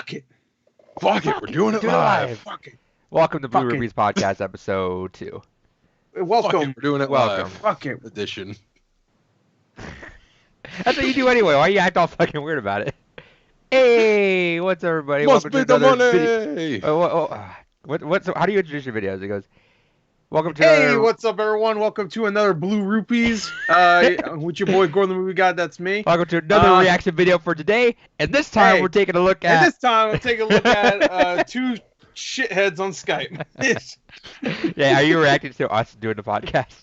Fuck it. Fuck it, we're doing it live. Fuck it. Welcome to Blue Fucking- Rupees Podcast, episode 2. Fuck Welcome. it, we're doing it Welcome. live. Fuck it. Edition. That's what you do anyway. Why you act all fucking weird about it? Hey, what's up, everybody? Must Welcome be to the another money. What's how do you introduce your videos? It goes, welcome to Hey, another, what's up, everyone? Welcome to another Blue Rupees. With your boy Gordon the Movie God, that's me. welcome to another reaction video for today. And this time Hey, we're taking a look And at. this time, we'll take a look at two shitheads on Skype. Yeah, are you reacting to us doing the podcast?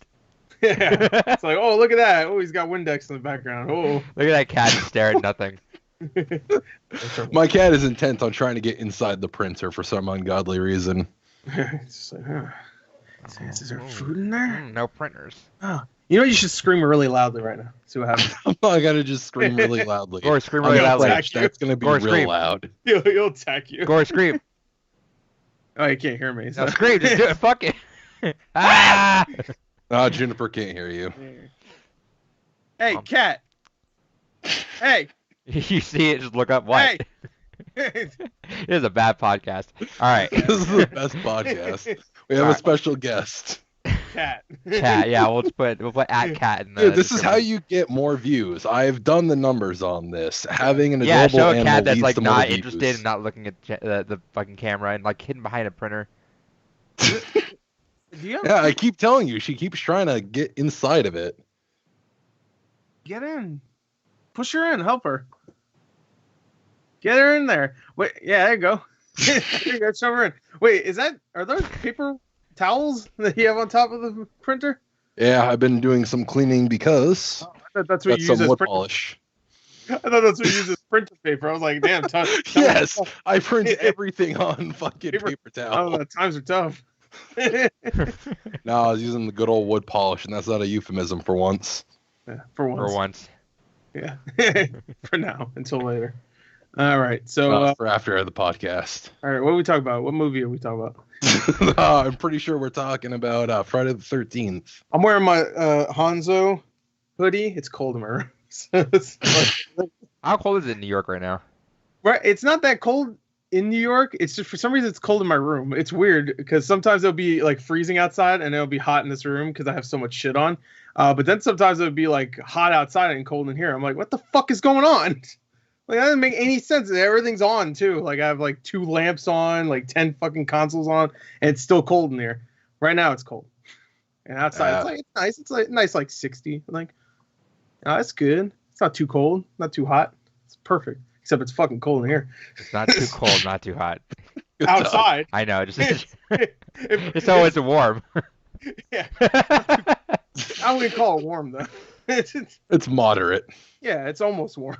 Yeah. It's like, oh, look at that. Oh, he's got Windex in the background. Oh. Look at that cat staring at nothing. My cat is intent on trying to get inside the printer for some ungodly reason. It's just like, is there food in there? No printers. Oh. You know, you should scream really loudly right now. See what happens. I gotta just scream really loudly. Or scream I'm really gonna loudly. flash. That's gonna be Or real scream. loud. He'll attack you. Gore, scream. Oh, you can't hear me. No, scream. Just do it. Fuck it. Ah! Juniper can't hear you. Hey, cat. Hey. You see it, just look up what. Hey. It is a bad podcast. All right. This is the best podcast. We have a Alright. special guest. Cat. Cat, yeah, we'll put at cat in the Dude, this is how description. you get more views. I've done the numbers on this. Having an Yeah, adorable show a animal cat that's leads like to more not views. interested and not looking at the fucking camera and like hidden behind a printer. Do you have Yeah, I keep telling you, she keeps trying to get inside of it. Get in. Push her in. Help her. Get her in there. Wait. Yeah, there you go. There you go. Shove her in. Wait, are those paper towels that you have on top of the printer? Yeah, I've been doing some cleaning because I thought that's what that's you use some as wood printer. polish. I thought that's what you use as printer paper. I was like, damn. Yes, I print everything on fucking paper Oh, towel. the times are tough. No, I was using the good old wood polish, and that's not a euphemism for once. Yeah, for once. For once. Yeah. For now, until later. All right. So, For after the podcast. all right. What are we talking about? What movie are we talking about? I'm pretty sure we're talking about Friday the 13th. I'm wearing my Hanzo hoodie. It's cold in my room. So it's like- How cold is it in New York right now? right. It's not that cold in New York. It's just for some reason it's cold in my room. It's weird because sometimes it'll be like freezing outside and it'll be hot in this room because I have so much shit on. But then sometimes it'll be like hot outside and cold in here. I'm like, what the fuck is going on? Like, that doesn't make any sense. Everything's on too. Like, I have like 2 lamps on, like 10 fucking consoles on, and it's still cold in here. Right now, it's cold. And outside, it's nice. It's like nice, like 60. Like, oh, that's good. It's not too cold, not too hot. It's perfect. Except it's fucking cold in here. It's not too cold, not too hot. Good job. Outside. I know, just If- it's always warm. Yeah. I wouldn't call it warm though. It's moderate. Yeah, it's almost warm.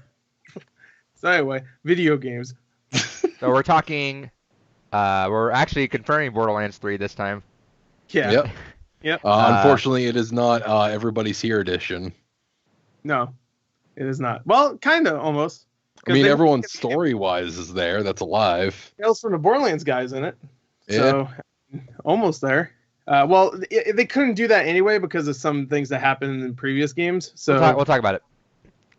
So anyway, video games. So we're talking. We're actually confirming Borderlands 3 this time. Yeah. Yep. Unfortunately, it is not Everybody's Here edition. No, it is not. Well, kind of almost. I mean, everyone's story-wise is there. That's alive. Tales from the Borderlands guys in it. Yeah. So almost there. Well, they couldn't do that anyway because of some things that happened in previous games. So We'll talk about it.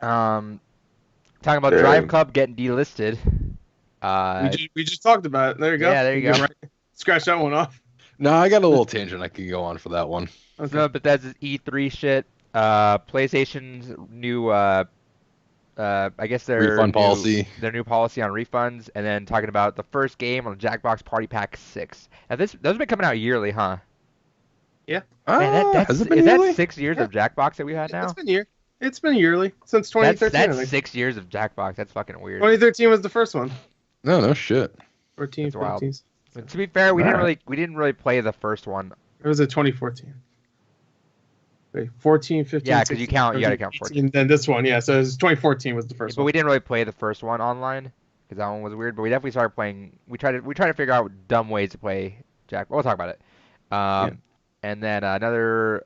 Talking about Drive Club getting delisted. we just talked about it. There you go. Yeah, there you go. Scratch that one off. No, I got a little tangent I could go on for that one. Okay. So Bethesda's E3 shit. PlayStation's new. I guess their Refund policy. Their new policy on refunds, and then talking about the first game on the Jackbox Party Pack 6. Now those have been coming out yearly, huh? Yeah. Man, Has it been is yearly? that 6 years of Jackbox that we had now? It's been yearly since 2013. I That's think. 6 years of Jackbox. That's fucking weird. 2013 was the first one. No shit. 14, That's wild. 15. But to be fair, we Alright. didn't really play the first one. It was a 2014. Wait, 14, 15. Yeah, 'cause you 16, count- you gotta 17, count 18, then this one, yeah. So it was 2014 was the first But one. we didn't really play the first one online because that one was weird. But we definitely started playing. We tried to figure out dumb ways to play Jack. We'll talk about it. And then another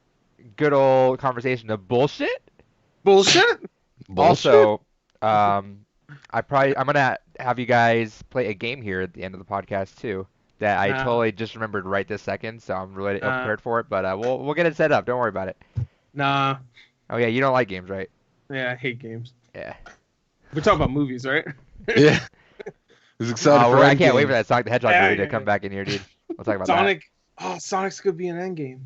good old conversation of bullshit. Bullshit. Also, I'm gonna have you guys play a game here at the end of the podcast too. That I totally just remembered right this second, so I'm really prepared for it. But we'll get it set up. Don't worry about it. Nah. Oh yeah, you don't like games, right? Yeah, I hate games. Yeah. We're talking about movies, right? Yeah. Who's excited for I can't wait for Endgame? that Sonic the Hedgehog movie to come back in here, dude. We'll talk about that. Sonic. Oh, Sonic's gonna be an Endgame.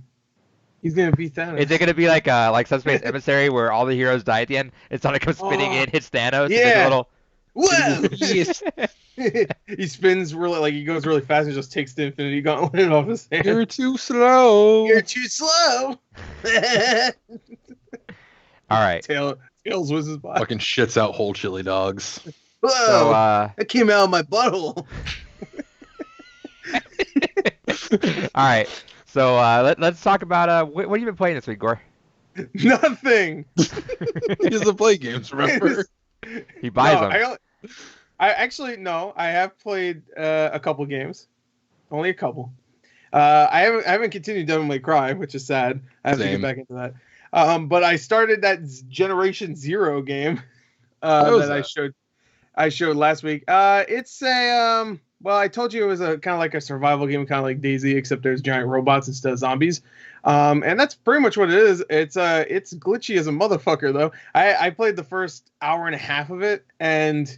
He's gonna beat Thanos. Is it gonna be like Subspace Emissary where all the heroes die at the end and Sonic comes spinning in, hits Thanos, and there's a little. Whoa! Yes. He spins really like he goes really fast and just takes the Infinity Gauntlet off his hand. You're too slow. You're too slow. All right. Tails whizzes by. Fucking shits out whole chili dogs. Whoa! So that came out of my butthole. all right. So let's talk about what have you been playing this week, Gore? Nothing. He doesn't play games, remember? He buys them. I actually no. I have played a couple games, only a couple. I haven't continued Devil May Cry, which is sad. I have to get back into that. But I started that Generation Zero game that I showed last week. It's a well, I told you it was a kind of like a survival game, kind of like DayZ, except there's giant robots instead of zombies. And that's pretty much what it is. It's glitchy as a motherfucker though. I played the first hour and a half of it, and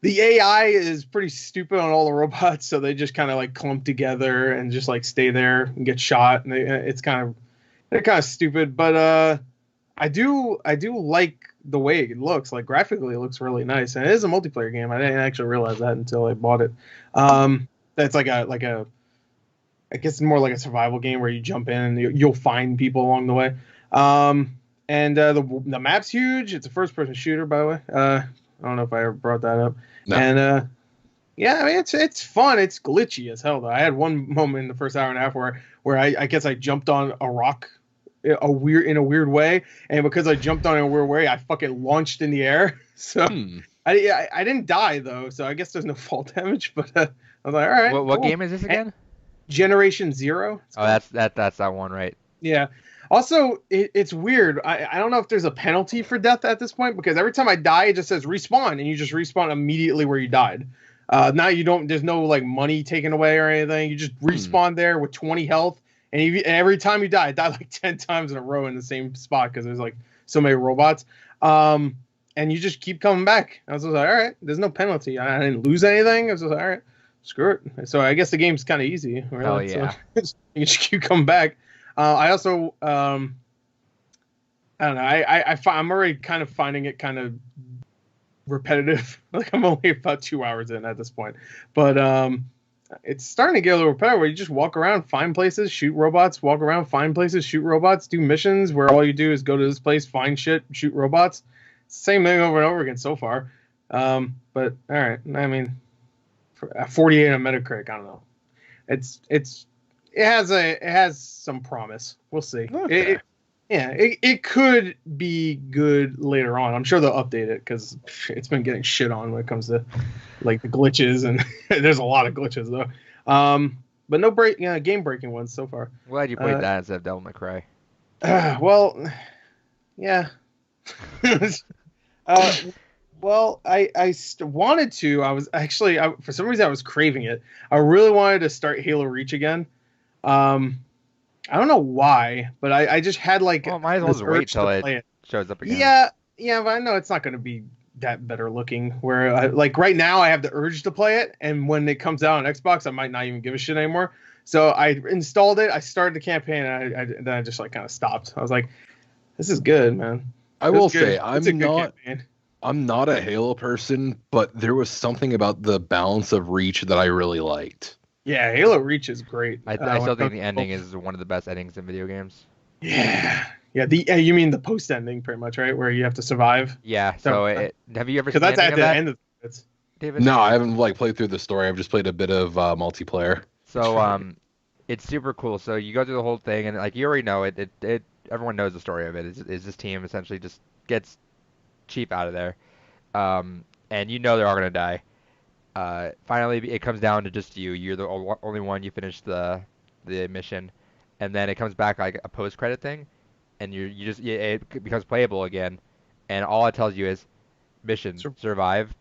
the AI is pretty stupid on all the robots, so they just kind of like clump together and just like stay there and get shot. And they're kind of stupid, but I do like the way it looks. Like graphically, it looks really nice, and it is a multiplayer game. I didn't actually realize that until I bought it. That's like a I guess more like a survival game where you jump in and you'll find people along the way. And the map's huge. It's a first-person shooter, by the way. I don't know if I ever brought that up. No. And yeah, I mean it's fun. It's glitchy as hell though. I had one moment in the first hour and a half where I guess I jumped on a rock in a weird way, and because I jumped on it in a weird way, I fucking launched in the air. So I didn't die though, so I guess there's no fall damage. But I was like, all right. What game is this again? Generation Zero. Oh, that's that one, right? Yeah. Also, it's weird. I don't know if there's a penalty for death at this point, because every time I die, it just says respawn, and you just respawn immediately where you died. Now you don't. There's no like money taken away or anything. You just respawn there with 20 health, and every time you die, I die like 10 times in a row in the same spot because there's like so many robots. And you just keep coming back. I was just like, all right, there's no penalty. I didn't lose anything. I was just like, all right, screw it. So I guess the game's kind of easy. Really. Oh yeah. So you just keep coming back. I also, I don't know. I'm already kind of finding it kind of repetitive. Like I'm only about 2 hours in at this point, but it's starting to get a little repetitive. Where you just walk around, find places, shoot robots. Walk around, find places, shoot robots. Do missions where all you do is go to this place, find shit, shoot robots. Same thing over and over again so far. But all right. I mean, for 48 on Metacritic, I don't know. It has some promise. We'll see. Okay. It could be good later on. I'm sure they'll update it because it's been getting shit on when it comes to like the glitches, and there's a lot of glitches though. But no game breaking ones so far. Glad you played that instead of Devil May Cry. Well, yeah. Well, I wanted to. I was actually for some reason I was craving it. I really wanted to start Halo Reach again. I don't know why, but I just had like. Well, might as well just wait till it shows up again. Yeah, but I know it's not going to be that better looking. Where like right now I have the urge to play it, and when it comes out on Xbox, I might not even give a shit anymore. So I installed it. I started the campaign, and then I just like kind of stopped. I was like, "This is good, man." I will say I'm not a Halo person, but there was something about the balance of Reach that I really liked. Yeah, Halo Reach is great. I still think the ending is one of the best endings in video games. Yeah. You mean the post ending, pretty much, right? Where you have to survive. Yeah. So have you ever? Because that's at the end of it. David? No, I haven't like played through the story. I've just played a bit of multiplayer. So it's super cool. So you go through the whole thing, and like you already know it. Everyone knows the story of it. Is this team essentially just gets Chief out of there, and you know they're all gonna die. Finally, it comes down to just you. You're the only one. You finish the mission, and then it comes back like a post-credit thing, and it becomes playable again, and all it tells you is mission survive,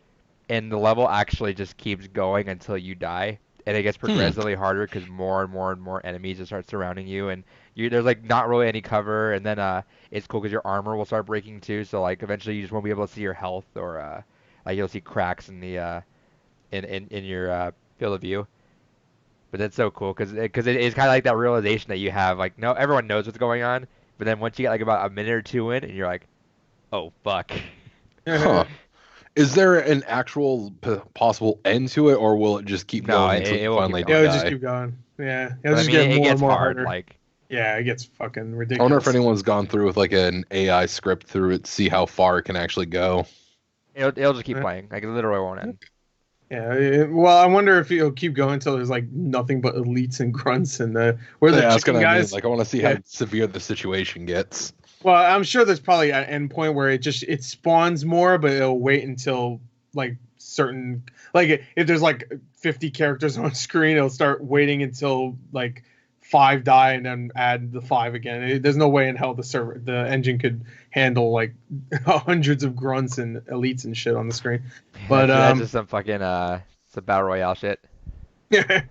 and the level actually just keeps going until you die, and it gets progressively harder because more and more and more enemies just start surrounding you, and there's like not really any cover, and then it's cool because your armor will start breaking too, so like eventually you just won't be able to see your health, or like you'll see cracks in the in your field of view. But that's so cool because it's kind of like that realization that you have like no everyone knows what's going on, but then once you get like about a minute or two in, and you're like, oh fuck. Huh. Is there an actual possible end to it, or will it just keep No, going until it you will keep finally going. Yeah, it'll die? just keep going. Yeah, it'll But I just mean, get it more gets and more hard. harder. Like, yeah, it gets fucking ridiculous. I wonder if anyone's gone through with like an AI script through it to see how far it can actually go. it'll just keep playing. Like, it literally won't end. Yeah, well, I wonder if it'll keep going until there's like nothing but elites and grunts and where the That's chicken what I mean. guys. Like, I want to see how severe the situation gets. Well, I'm sure there's probably an end point where it spawns more, but it'll wait until like certain like if there's like 50 characters on screen, it'll start waiting until like 5 die and then add the 5 again. There's no way in hell the engine could handle like hundreds of grunts and elites and shit on the screen. But that's just some fucking some battle royale shit. yeah,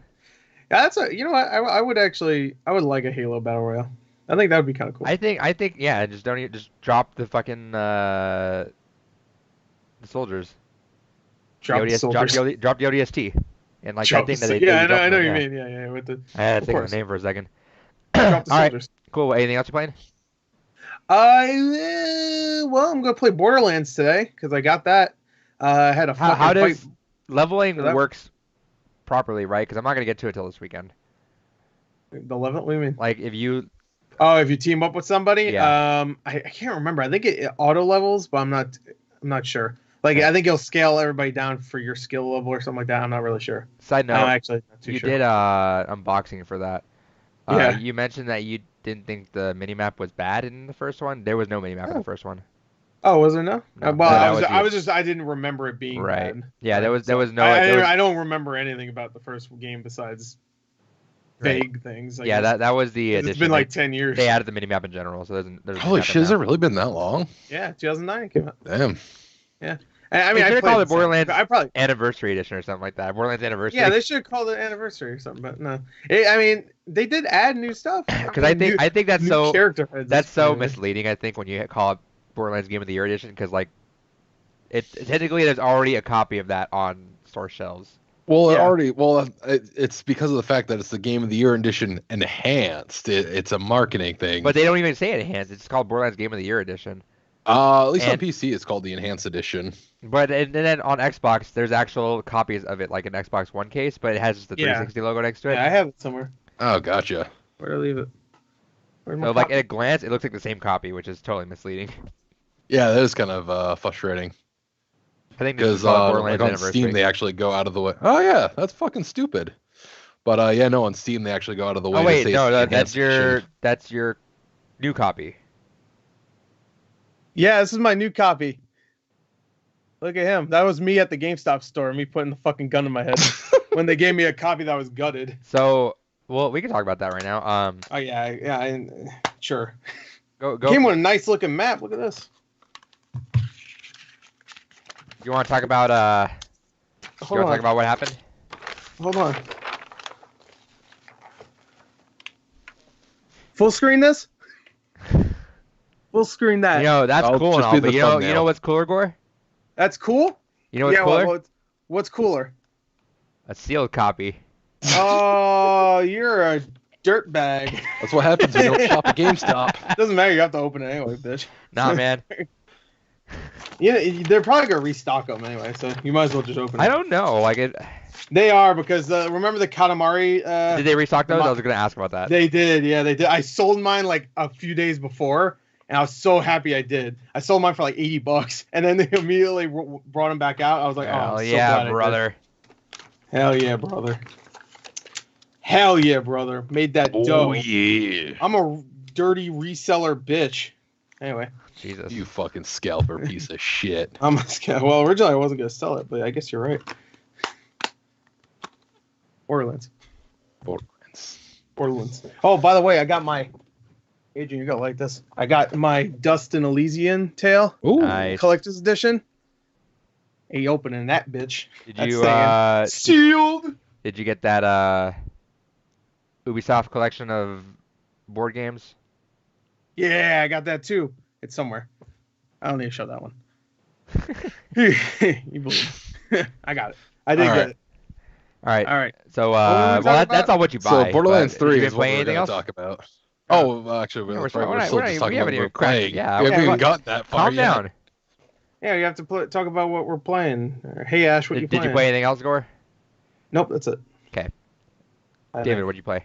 that's a I would like a Halo battle royale. I think that would be kind of cool. I think yeah, just drop the fucking the soldiers. Drop the soldiers. Drop the ODST. And like Drop that thing the, that they yeah, you I know yeah. you mean. Yeah, with the. I had to think of course. the name for a second. Drop the All right, soldiers. cool. Anything else you playing? Well, I'm gonna play Borderlands today because I got that. I had a fucking How does fight. leveling works properly, right? Because I'm not gonna get to it till this weekend. The level? What do you mean? Like if you if you team up with somebody. Yeah. I can't remember. I think it auto levels, but I'm not sure. Like I think it'll scale everybody down for your skill level or something like that. I'm not really sure. Side note, I'm actually not too you sure. did unboxing for that. Yeah. You mentioned that you didn't think the minimap was bad in the first one. There was no minimap in the first one. Oh, was there no? No, well, I didn't remember it being right. bad. Yeah, there was no. I don't remember anything about the first game besides vague things. Yeah, that was the addition. It's been like 10 years. They added the minimap in general, so there's Holy shit, has it really been that long? Yeah, 2009 it came out. Damn. Yeah. I mean, they should have called it Borderlands probably Anniversary Edition or something like that. Borderlands Anniversary. Yeah, they should have called it Anniversary or something, but no. I mean, they did add new stuff. Because I think that's so character heads. That's so misleading. I think when you call it Borderlands Game of the Year Edition, because like technically there's already a copy of that on store shelves. Well, it's because of the fact that it's the Game of the Year edition enhanced. It's a marketing thing. But they don't even say enhanced. It's called Borderlands Game of the Year Edition. At least on PC, it's called the Enhanced Edition. But and then on Xbox, there's actual copies of it, like an Xbox One case, but it has just the 360 logo next to it. Yeah, I have it somewhere. Oh, gotcha. Where did I leave it? So, like, at a glance, it looks like the same copy, which is totally misleading. Yeah, that is kind of frustrating. I think because like on Steam they actually go out of the way. Oh yeah, that's fucking stupid. But no, on Steam they actually go out of the way. Oh wait, to say no, that's your new copy. Yeah, this is my new copy. Look at him. That was me at the GameStop store. Me putting the fucking gun in my head when they gave me a copy that was gutted. So, well, we can talk about that right now. Oh yeah, sure. Go. Came with a nice looking map. Look at this. You want to talk about talk about what happened? Hold on. Full screen this? Full screen that. You know, that's cool and all, but you know what's cooler, Gore? That's cool? You know what's cooler? Well, what's cooler? A sealed copy. Oh, you're a dirtbag. That's what happens when you don't shop at GameStop. Doesn't matter, you have to open it anyway, bitch. Nah, man. Yeah, they're probably gonna restock them anyway, so you might as well just open it. I don't know, like it. They are because remember the Katamari? Did they restock those? I was gonna ask about that. They did, yeah, they did. I sold mine like a few days before, and I was so happy I did. I sold mine for like $80, and then they immediately brought them back out. I was like, hell yeah, brother. Hell yeah, brother. Hell yeah, brother. Made that dough. Oh yeah. I'm a dirty reseller bitch. Anyway. Jesus. You fucking scalper piece of shit. I'm a scalper. Well, originally I wasn't gonna sell it, but I guess you're right. Borderlands. Oh, by the way, I got my Adrian, you're gonna like this. I got my Dustin Elysian tale. Ooh, nice. Collector's edition. Hey, opening that bitch. Did you sealed? Did you get that Ubisoft collection of board games? Yeah, I got that too. It's somewhere. I don't need to show that one. You believe? I got it. I did get it. All right. All right. So, that's all what you buy. So Borderlands 3 is what play we're anything going to else? talk about. Oh, actually, Yeah, we're still just talking we about haven't what we're even cracked. playing. Yeah, we haven't even got that far Calm yet. down. Yeah, you have to talk about what we're playing. Hey, Ash, what you playing? Did you play anything else, Gore? Nope, that's it. Okay. David, what'd you play?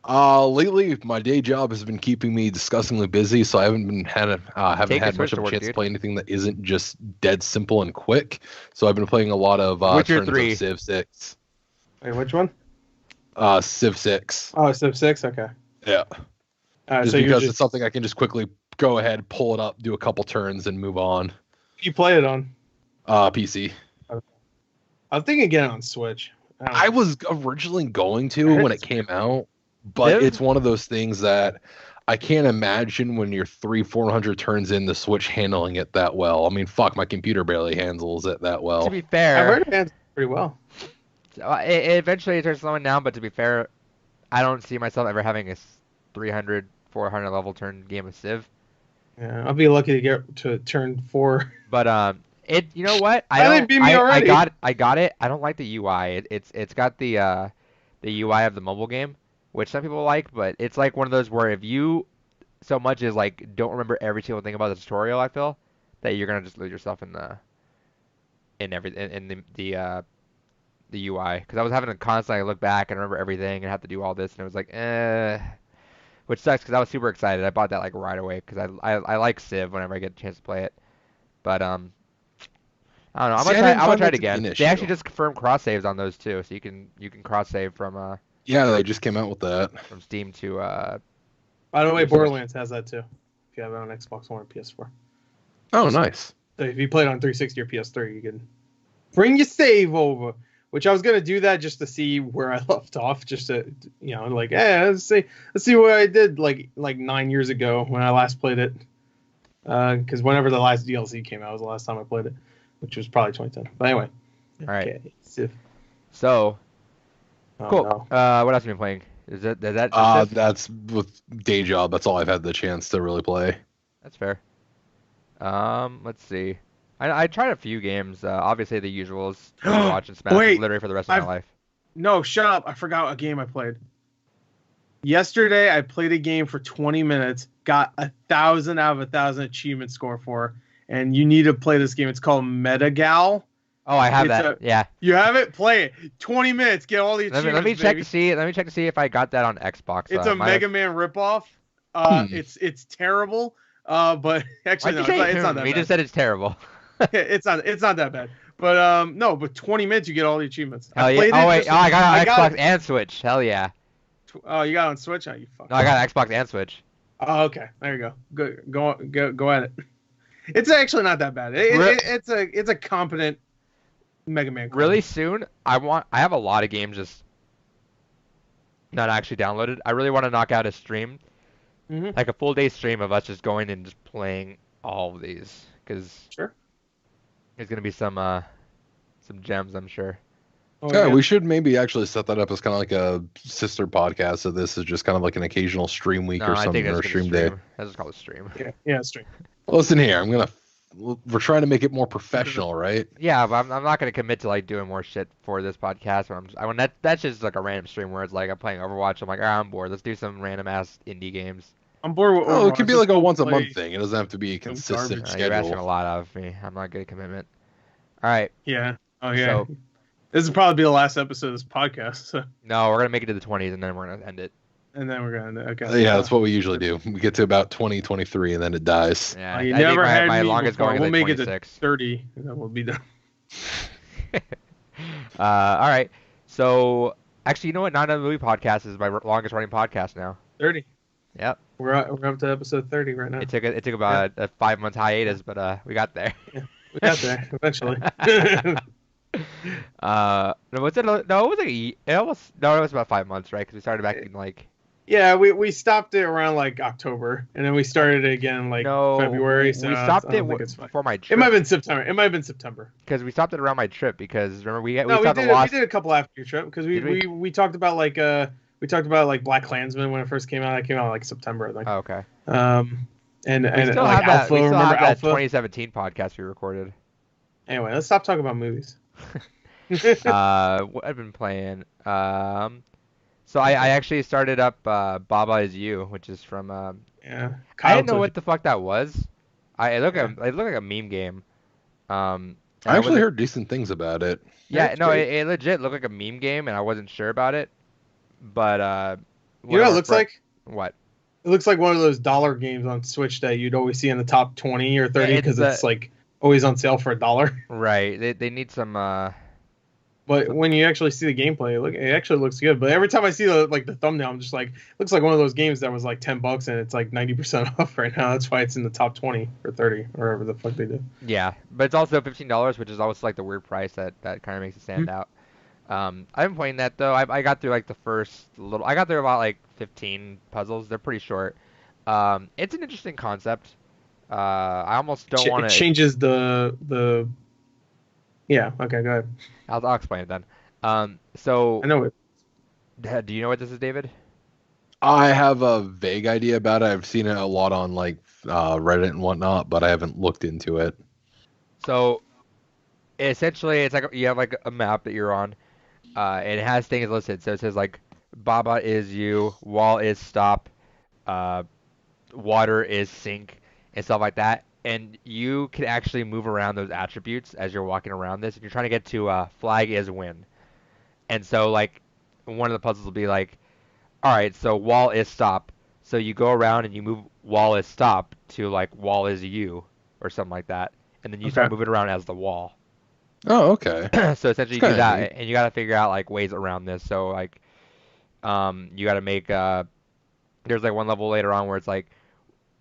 Lately, my day job has been keeping me disgustingly busy, so I haven't had much of a chance to play anything that isn't just dead simple and quick. So I've been playing a lot of Witcher turns 3. of Civ 6. Wait, which one? Civ 6. Oh, Civ 6. Okay. Yeah. Just so because it's something I can just quickly go ahead, pull it up, do a couple turns, and move on. You play it on? PC. Okay. I was thinking again on Switch. I was originally going to when it came out, but it's one of those things that I can't imagine when you're 400 turns in the Switch handling it that well. I mean, fuck, my computer barely handles it that well. To be fair, I heard it handles pretty well. Eventually it starts slowing down, but to be fair, I don't see myself ever having a 300, 400 level turn game of Civ. Yeah, I'll be lucky to get to turn 4. But you know what? They beat me already. I got it. I don't like the UI. It's got the UI of the mobile game, which some people like, but it's like one of those where if you so much as like don't remember every single thing about the tutorial, I feel that you're gonna just lose yourself in the UI, because I was having to constantly look back and remember everything and have to do all this, and it was like, which sucks because I was super excited. I bought that like right away because I like Civ whenever I get a chance to play it. But I don't know. I'm gonna try it again. They actually just confirmed cross saves on those too, so you can cross save from Yeah, they just came out with that. from Steam to By the way, Borderlands has that too. If you have it on Xbox One or PS4. Oh, nice. So if you play it on 360 or PS3, you can bring your save over. Which I was gonna do that just to see where I left off, just to like, let's see what I did like 9 years ago when I last played it. Because whenever the last DLC came out was the last time I played it, which was probably 2010. But anyway. All right. Okay, Civ. So. Cool. No. What else have you been playing? Is that that's with day job. That's all I've had the chance to really play. That's fair. Let's see. I tried a few games. Obviously the usuals. Overwatch and Smash. Wait, literally for the rest of my life. No, shut up! I forgot a game I played. Yesterday I played a game for 20 minutes. Got 1,000 out of 1,000 achievement score for. And you need to play this game. It's called Metagal. Oh, I have that. Yeah. You have it? Play it. 20 minutes. Get all the achievements. Let me check to see. Let me check to see if I got that on Xbox. It's a Mega Man ripoff. It's terrible. But actually, no, it's not that bad. You just said it's terrible. It's not that bad. But no, but 20 minutes you get all the achievements. Hell yeah! Oh wait, I got it on Xbox and Switch. Hell yeah! Oh, you got it on Switch? Oh, you fuck. No, I got Xbox and Switch. Oh, okay. There you go. Go at it. It's actually not that bad. It's a competent Mega Man. Really soon, I have a lot of games just not actually downloaded. I really want to knock out a stream, like a full day stream of us just going and just playing all of these, because there's gonna be some gems, I'm sure. Oh, yeah, we should maybe actually set that up as kind of like a sister podcast. So this is just kind of like an occasional stream week or something, or a stream day. That's just called a stream. Yeah, stream. Listen here, we're trying to make it more professional, right? Yeah, but I'm not gonna commit to like doing more shit for this podcast. That's just like a random stream where it's like I'm playing Overwatch. I'm like, I'm bored. Let's do some random ass indie games. I'm bored with Overwatch. Oh, it could be like a once a month thing. It doesn't have to be a consistent schedule. You're asking a lot of me. I'm not good at commitment. All right. Yeah. Oh yeah. So, this will probably be the last episode of this podcast. So. No, we're gonna make it to the 20s and then we're gonna end it. And then we're gonna okay. Yeah, that's what we usually do. We get to about 20, 23, and then it dies. Yeah, you never had my longest going. We'll make 26. it to 30, and then we'll be done. All right. So actually, you know what? Not Another Movie Podcast is my longest running podcast now. 30. Yep. We're up to episode 30 right now. It took about a 5 month hiatus, but we got there. Yeah, we got there eventually. Was it? No, it was like it was about 5 months, right? Because we started back in like. Yeah, we stopped it around like October, and then we started it again like February. So we stopped it before my trip. It might have been September. Because we stopped it around my trip. Because remember we did a couple after your trip because we talked about like Black Klansman when it first came out. It came out like September, I think. Oh, okay. And we still like have Alpha. Remember that Alpha? 2017 podcast we recorded. Anyway, let's stop talking about movies. What I've been playing. So I actually started up Baba Is You, which is from. Yeah, I Kyle didn't know told what the fuck that was. you. It looked like a meme game. And I I actually wasn't. heard decent things about it. Yeah, That's no, great. it legit looked like a meme game, and I wasn't sure about it. But You one know of what it our looks friend, like? what? It looks like one of those dollar games on Switch that you'd always see in the top 20 or Yeah, 30 it's because it's like always on sale for $1. right. They need some But some when you actually see the gameplay, it actually looks good. But every time I see the thumbnail, I'm just like, looks like one of those games that was like $10 and it's like 90% off right now. That's why it's in the top 20 or 30 or whatever the fuck they do. yeah, but it's also $15, which is always like the weird price that kind of makes it stand out. I've been playing that though. I got through like the first little. I got through about like 15 puzzles. They're pretty short. It's an interesting concept. I almost don't want It to. changes the yeah. Okay, go ahead. I'll explain it then. I So know it. do you know what this is, David? I have a vague idea about it. I've seen it a lot on like Reddit and whatnot, but I haven't looked into it. So essentially, it's like you have like a map that you're on, and it has things listed. So it says like Baba is you, wall is stop, uh, water is sink, and stuff like that. And you can actually move around those attributes as you're walking around this. And you're trying to get to flag is win. And so like one of the puzzles will be like, all right, so wall is stop. So you go around and you move wall is stop to like wall is you or something like that. And then you Okay. start moving around as the wall. Oh, okay. So essentially It's you do kind of that neat. and you got to figure out like ways around this. So like you got to make there's like one level later on where it's like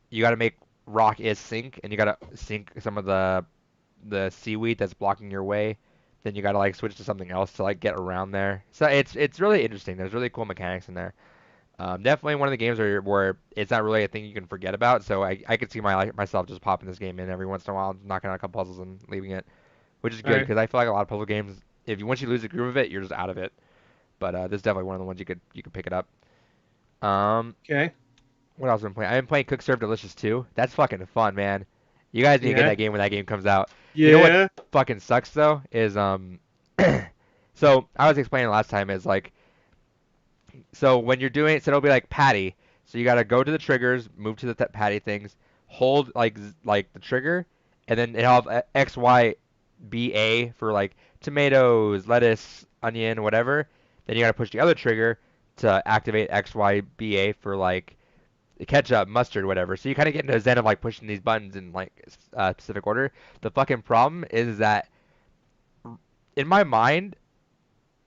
you got to make rock is sink and you got to sink some of the seaweed that's blocking your way. Then you got to like switch to something else to like get around there. So it's really interesting. There's really cool mechanics in there. Definitely one of the games where it's not really a thing you can forget about. So I could see myself just popping this game in every once in a while, knocking out a couple puzzles and leaving it, which is All good right. because I feel like a lot of puzzle games, if you once you lose the groove of it, you're just out of it. But this is definitely one of the ones you could pick it up. Um, Okay. what else have I been playing? I've been playing Cook Serve Delicious too. That's fucking fun, man. You guys need to get Yeah. that game when that game comes out. You know what Yeah. fucking sucks though is so I was explaining last time is like so when you're doing it, so it'll be like patty. So you gotta go to the triggers, move to the patty things, hold like the trigger, and then it'll have X Y B A for like tomatoes, lettuce, onion, whatever. Then you gotta push the other trigger to activate X Y B A for like ketchup, mustard, whatever. So you kind of get into a zen of like pushing these buttons in like specific order. The fucking problem is that in my mind,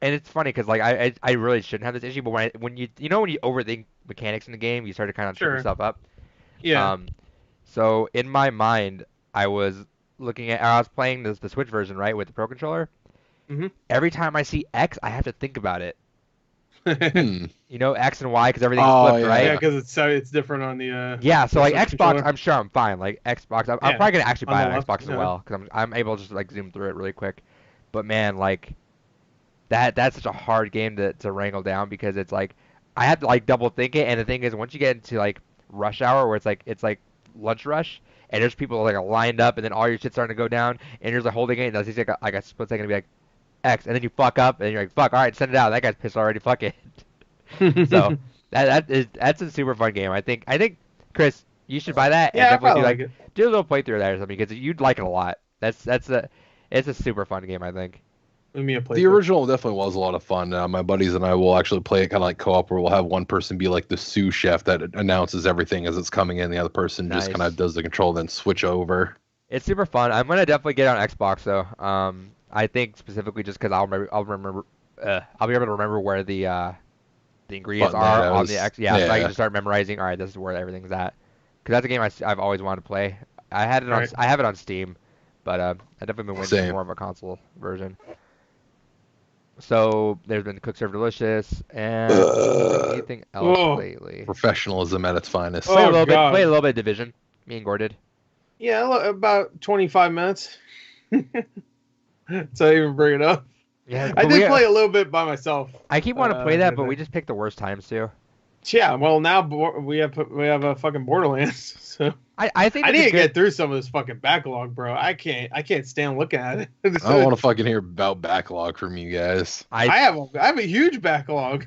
and it's funny because like I really shouldn't have this issue, but when you overthink mechanics in the game, you start to kind of trip Sure. yourself up. Yeah. Um, so in my mind, I was playing the Switch version right with the Pro controller. Mm-hmm. Every time I see X, I have to think about it. Hmm. You know, X and Y because everything's Oh flipped, Yeah, right? yeah. because it's different on Yeah, so the like Switch Xbox, controller. I'm sure I'm fine. Like Xbox, I'm Yeah. probably gonna actually On buy the an left. Xbox as Yeah. well because I'm able to just like zoom through it really quick. But man, like that's such a hard game to wrangle down because it's like I had to like double think it, and the thing is once you get into like rush hour where it's like lunch rush and there's people like lined up and then all your shit's starting to go down and you're just like holding it and it's like a split second to be like X and then you fuck up and you're like fuck all right send it out that guy's pissed already fuck it. So that's a super fun game. I think Chris, you should buy that and Yeah, I definitely probably like it. do a little playthrough of that or something because you'd like it a lot. It's a super fun game I think. Let me a The playthrough. original definitely was a lot of fun. My buddies and I will actually play it kind of like co-op, where we'll have one person be like the sous chef that announces everything as it's coming in. The other person just kind Nice. of does the control, then switch over. It's super fun. I'm gonna definitely get it on Xbox though. I think specifically just because I'll be able to remember where the ingredients Button are on the arrows. X. Yeah, so I can Yeah, just start memorizing. All right, this is where everything's at. Because that's a game I've always wanted to play. Right. I have it on Steam, but I've definitely been waiting for same. more of a console version. So there's been Cook Serve Delicious, and have you been doing Uh, anything else Oh. lately? Professionalism at its finest. Played a Oh little bit. Played a God. little bit of Division. Me and Gore did. Yeah, about 25 minutes. So I even bring it up. Yeah, I but did play a little bit by myself. I keep wanting to play that, but today. we just picked the worst times too. Yeah, well now we have a fucking Borderlands. So I think I need to get through some of this fucking backlog, bro. I can't stand looking at it. I don't want to fucking hear about backlog from you guys. I have a huge backlog.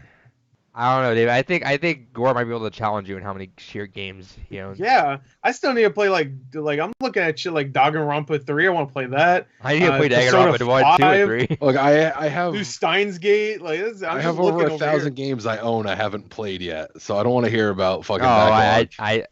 I don't know, Dave. I think Gore might be able to challenge you in how many sheer games he owns. Yeah, I still need to play like I'm looking at shit like Danganronpa 3. I want to play that. I need to play Danganronpa 1, 2, and 3. Look, I have do Steins Gate. Like I have over 1,000 games I own I haven't played yet, so I don't want to hear about fucking backlog.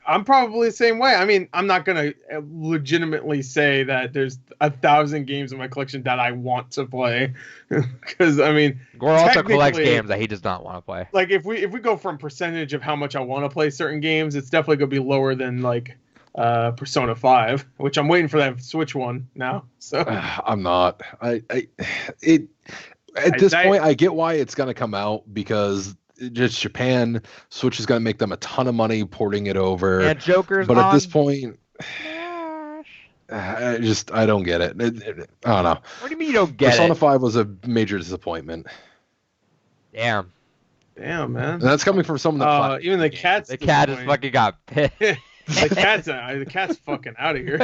I'm probably the same way. I mean, I'm not gonna legitimately say that there's 1,000 games in my collection that I want to play, because I mean, Gore also collects games that he does not want to play. Like if we go from percentage of how much I want to play certain games, it's definitely gonna be lower than like Persona 5, which I'm waiting for that Switch one now. So I'm not. At this point, I get why it's gonna come out because. Just Japan, Switch is going to make them a ton of money porting it over. And Joker's but at this point, I don't get it. I don't know. What do you mean you don't get Persona 5 was a major disappointment. Damn, man. And that's coming from someone that even the cat's the cat has fucking got pissed. the cat's fucking out of here.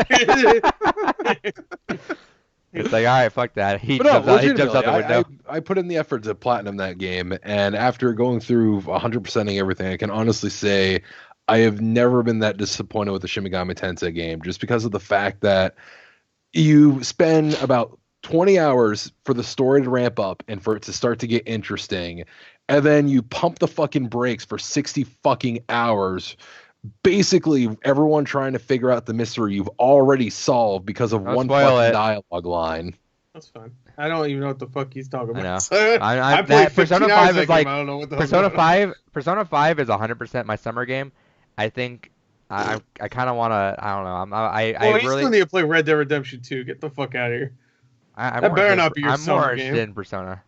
It's like, all right, fuck that. He jumps out the window. I put in the effort to platinum that game, and after going through 100%ing everything, I can honestly say I have never been that disappointed with the Shin Megami Tensei game, just because of the fact that you spend about 20 hours for the story to ramp up and for it to start to get interesting, and then you pump the fucking brakes for 60 fucking hours. Basically, everyone trying to figure out the mystery you've already solved because of one fucking dialogue line. That's fine. I don't even know what the fuck he's talking about. I played Persona 5 is like Persona 5. Persona 5 is 100% my summer game. I think I kind of want to. I don't know. I really still need to play Red Dead Redemption 2. Get the fuck out of here. That better not be your summer game. I'm more interested in Persona.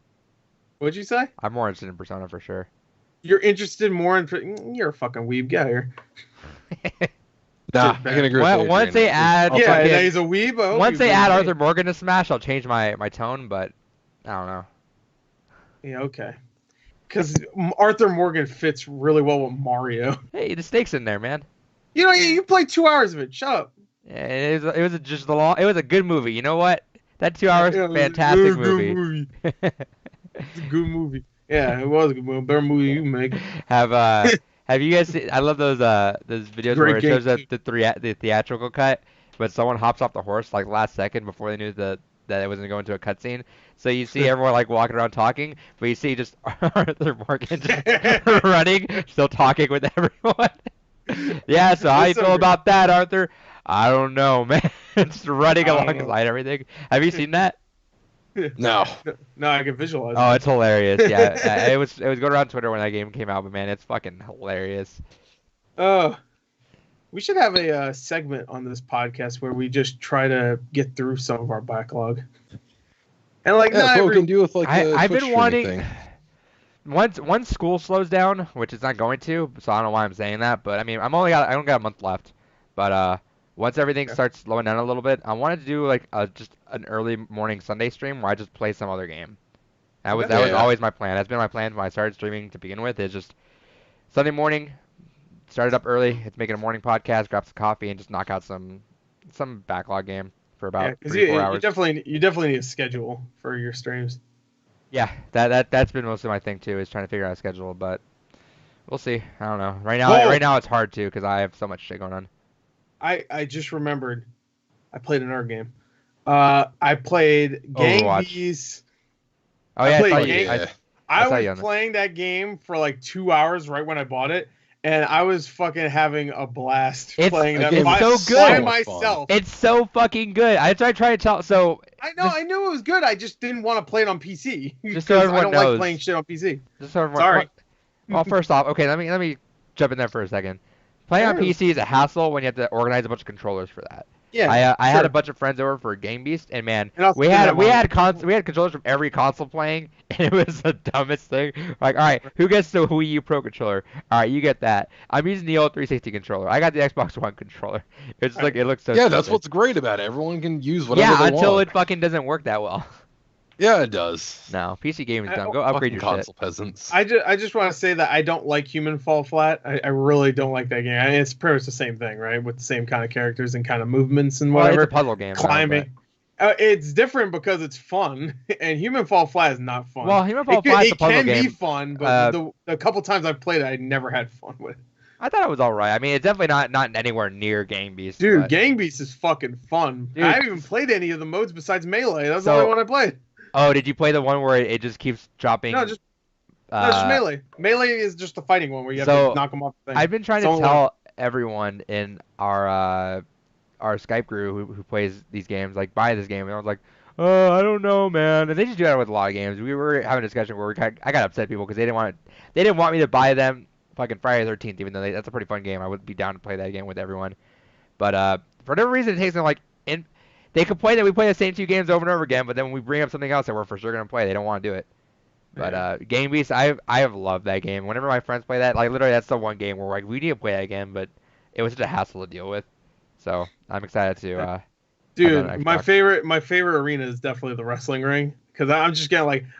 What'd you say? I'm more interested in Persona for sure. You're interested more in. You're a fucking weeb. Get out of here. Nah, I can agree with once they add, he's a weeb. Once they add Arthur Morgan to Smash, I'll change my tone, but I don't know. Yeah, okay. Because Arthur Morgan fits really well with Mario. Hey, the stakes in there, man. You know, you played 2 hours of it. Shut up. Yeah, it was a good movie. You know what? That 2 hours, fantastic movie. It's a good movie. Yeah, it was a good movie. Better movie you make. Have you guys seen, I love those videos where it shows the theatrical cut, but someone hops off the horse like last second before they knew that it wasn't going to a cutscene. So you see everyone like walking around talking, but you see just Arthur Morgan just running, still talking with everyone. Yeah, so how you feel about that, Arthur? I don't know, man. Just running alongside everything. Have you seen that? No, I can visualize. Oh, it's hilarious. Yeah, it was going around Twitter when that game came out, but man, it's fucking hilarious. We should have a segment on this podcast where we just try to get through some of our backlog. And like, we can do with like I've been wanting thing. Once school slows down, which it's not going to, so I don't know why I'm saying that, but I mean, I only got a month left, but once everything starts slowing down a little bit, I wanted to do like just an early morning Sunday stream where I just play some other game. That was always my plan. That's been my plan when I started streaming to begin with. Is just Sunday morning, start it up early. It's making a morning podcast, grab some coffee, and just knock out some backlog game for about 3-4 hours. You definitely need a schedule for your streams. Yeah, that's been mostly my thing too, is trying to figure out a schedule, but we'll see. I don't know. Right now it's hard too because I have so much shit going on. I just remembered, I played another game. I played Gang Beasts. Oh yeah, I was playing that game for like 2 hours right when I bought it, and I was fucking having a blast playing that by myself. It's so fucking good. I tried to tell. So I knew it was good. I just didn't want to play it on PC. Just so everyone knows. I don't like playing shit on PC. Just so everyone, Sorry. Well, first off, okay, let me jump in there for a second. Playing on PC is a hassle when you have to organize a bunch of controllers for that. Yeah, I had a bunch of friends over for Game Beast, and man, we had controllers from every console playing, and it was the dumbest thing. Like, all right, who gets the Wii U Pro controller? All right, you get that. I'm using the old 360 controller. I got the Xbox One controller. It's just like it looks so. Yeah, stupid. That's what's great about it. Everyone can use whatever they want. Yeah, until it fucking doesn't work that well. Yeah, it does. No, PC gaming's dumb. Go upgrade your console shit. peasants. I just want to say that I don't like Human Fall Flat. I really don't like that game. I mean, it's pretty much the same thing, right? With the same kind of characters and kind of movements and whatever. Well, it's a puzzle game. Climbing. It's different because it's fun, and Human Fall Flat is not fun. Well, Human Fall Flat is a puzzle game. It can be fun, but the couple times I've played it, I never had fun with it. I thought it was alright. I mean, it's definitely not anywhere near Gang Beasts. Dude, but... Gang Beasts is fucking fun. Dude. I haven't even played any of the modes besides Melee. That's the only one I played. Oh, did you play the one where it just keeps dropping? No, just Melee. Melee is just the fighting one where you have to knock them off the thing. I've been trying to tell everyone in our Skype group who plays these games, like, buy this game, and I was like, oh, I don't know, man. And they just do that with a lot of games. We were having a discussion where I got upset people because they didn't want me to buy them fucking Friday the 13th, even though that's a pretty fun game. I would be down to play that game with everyone. But for whatever reason, it takes them they complain that we play the same 2 games over and over again, but then when we bring up something else that we're for sure gonna play, they don't want to do it. But Game Beasts, I have loved that game. Whenever my friends play that, like literally, that's the one game where like we need to play that again, but it was such a hassle to deal with. So I'm excited to. Dude, my favorite arena is definitely the wrestling ring. Because I'm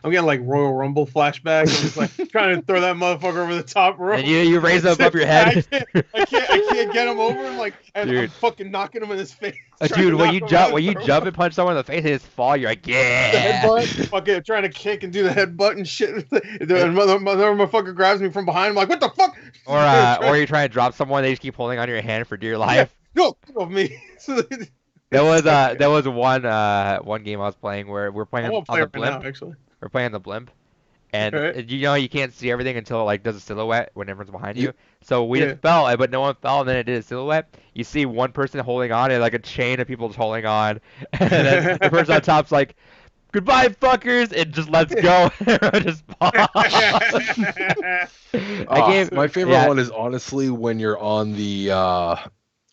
getting like Royal Rumble flashbacks. I'm just like trying to throw that motherfucker over the top rope. And you raise him above your head. I can't get him over. I'm fucking knocking him in his face. Dude, when you jump and punch someone in the face and just fall, you're like, yeah. The headbutt, fucking trying to kick and do the headbutt and shit. The motherfucker grabs me from behind. I'm like, what the fuck? Or you're trying to drop someone, they just keep holding onto your hand for dear life. Yeah, no, get off me. There was one game I was playing where we're playing on the blimp. Now, actually. We're playing the blimp, and you can't see everything until it like does a silhouette when everyone's behind you. So we just fell, but no one fell, and then it did a silhouette. You see one person holding on, and like a chain of people just holding on, and then the person on top's like, "Goodbye, fuckers," and just lets go. Just my favorite one is honestly when you're on the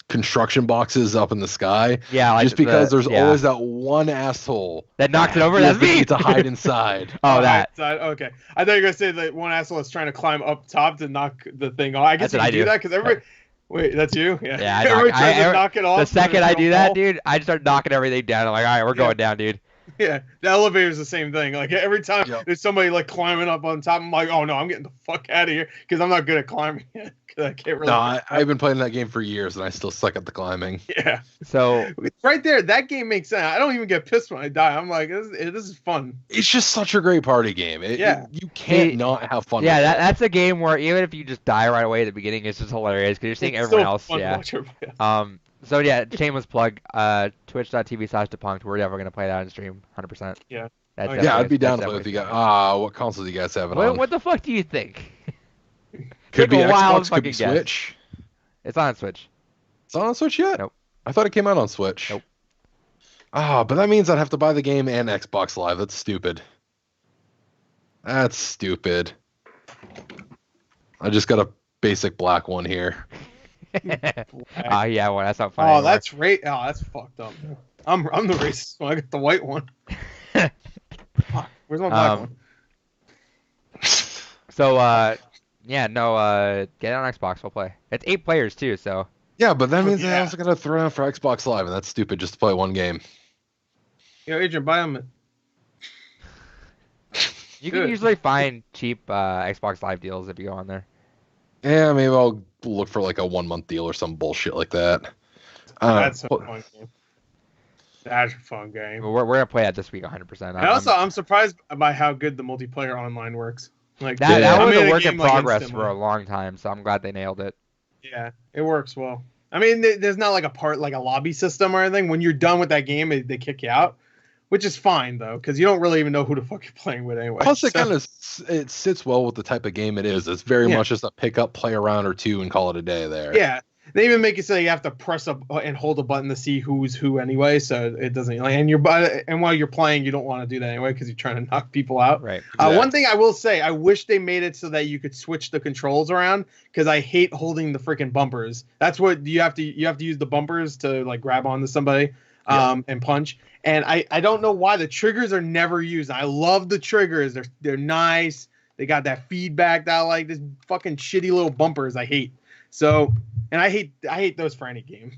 construction boxes up in the sky. Yeah, like just because there's always that one asshole that knocks it over. That's me. To hide inside. That. Okay, I thought you were gonna say that one asshole is trying to climb up top to knock the thing off. I guess you can do that because everybody. Wait, that's you? Yeah. Everybody tries to knock it off. The second I do that, dude, I just start knocking everything down. I'm like, all right, we're going down, dude. Yeah, the elevator's the same thing. Like every time there's somebody like climbing up on top, I'm like, oh no, I'm getting the fuck out of here because I'm not good at climbing yet. I can't really. No, I've been playing that game for years and I still suck at the climbing. Yeah. So right there, that game makes sense. I don't even get pissed when I die. I'm like, this is fun. It's just such a great party game. You can't not have fun. Yeah, that's a game where even if you just die right away at the beginning, it's just hilarious because you're seeing everyone else. So yeah, shameless plug. Twitch.tv/Depunked. We're never gonna play that on stream, 100%. Yeah. I'd be down to play if you got. What console do you guys have it on? What the fuck do you think? Could be Xbox, could be Switch. It's on Switch. It's not on Switch yet? Nope. I thought it came out on Switch. Nope. But that means I'd have to buy the game and Xbox Live. That's stupid. That's stupid. I just got a basic black one here. Yeah, well, that's not funny. Oh, that's that's fucked up. I'm the racist one. I got the white one. Fuck, where's my black one? So, get it on Xbox. We'll play. It's 8 players too, so. Yeah, but that means I also gotta throw down for Xbox Live, and that's stupid just to play one game. Yo, Adrian, buy them. You can usually find cheap Xbox Live deals if you go on there. Yeah, maybe I'll look for like a 1-month deal or some bullshit like that. That's a fun game. That's a fun game. We're gonna play that this week 100%. I'm surprised by how good the multiplayer online works. Like that was a work in progress for a long time, so I'm glad they nailed it. Yeah, it works well. I mean, there's not like a lobby system or anything. When you're done with that game, they kick you out, which is fine though, because you don't really even know who the fuck you're playing with anyway. Plus, it sits well with the type of game it is. It's very much just a pick up, play a round or two, and call it a day there. Yeah. They even make it so you have to press up and hold a button to see who's who anyway, so it doesn't. And while you're playing, you don't want to do that anyway because you're trying to knock people out. Right. Exactly. One thing I will say, I wish they made it so that you could switch the controls around because I hate holding the freaking bumpers. That's what you have to use the bumpers to like grab onto somebody, and punch. And I don't know why the triggers are never used. I love the triggers. They're nice. They got that feedback that I like. This fucking shitty little bumpers I hate. So and I hate those for any game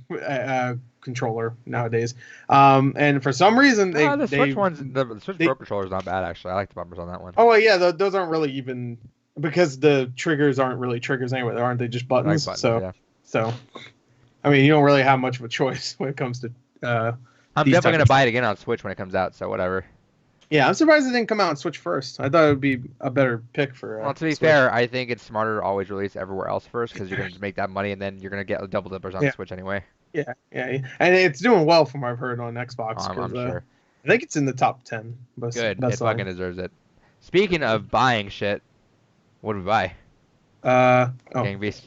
controller nowadays. And for some reason the Switch the Switch Pro controller is not bad actually. I like the bumpers on that one. Oh well, yeah, those aren't really even because the triggers aren't really triggers anyway, aren't they? Just buttons. Buttons so yeah. So, I mean, you don't really have much of a choice when it comes to. I'm definitely gonna buy it again on Switch when it comes out. So whatever. Yeah, I'm surprised it didn't come out on Switch first. I thought it would be a better pick for. Well, to be fair, I think it's smarter to always release everywhere else first because you're gonna just make that money and then you're gonna get double dippers on the Switch anyway. Yeah, and it's doing well from what I've heard on Xbox. I'm sure. I think it's in the top 10. Good, it fucking deserves it. Speaking of buying shit, what did we buy? Gang Beast.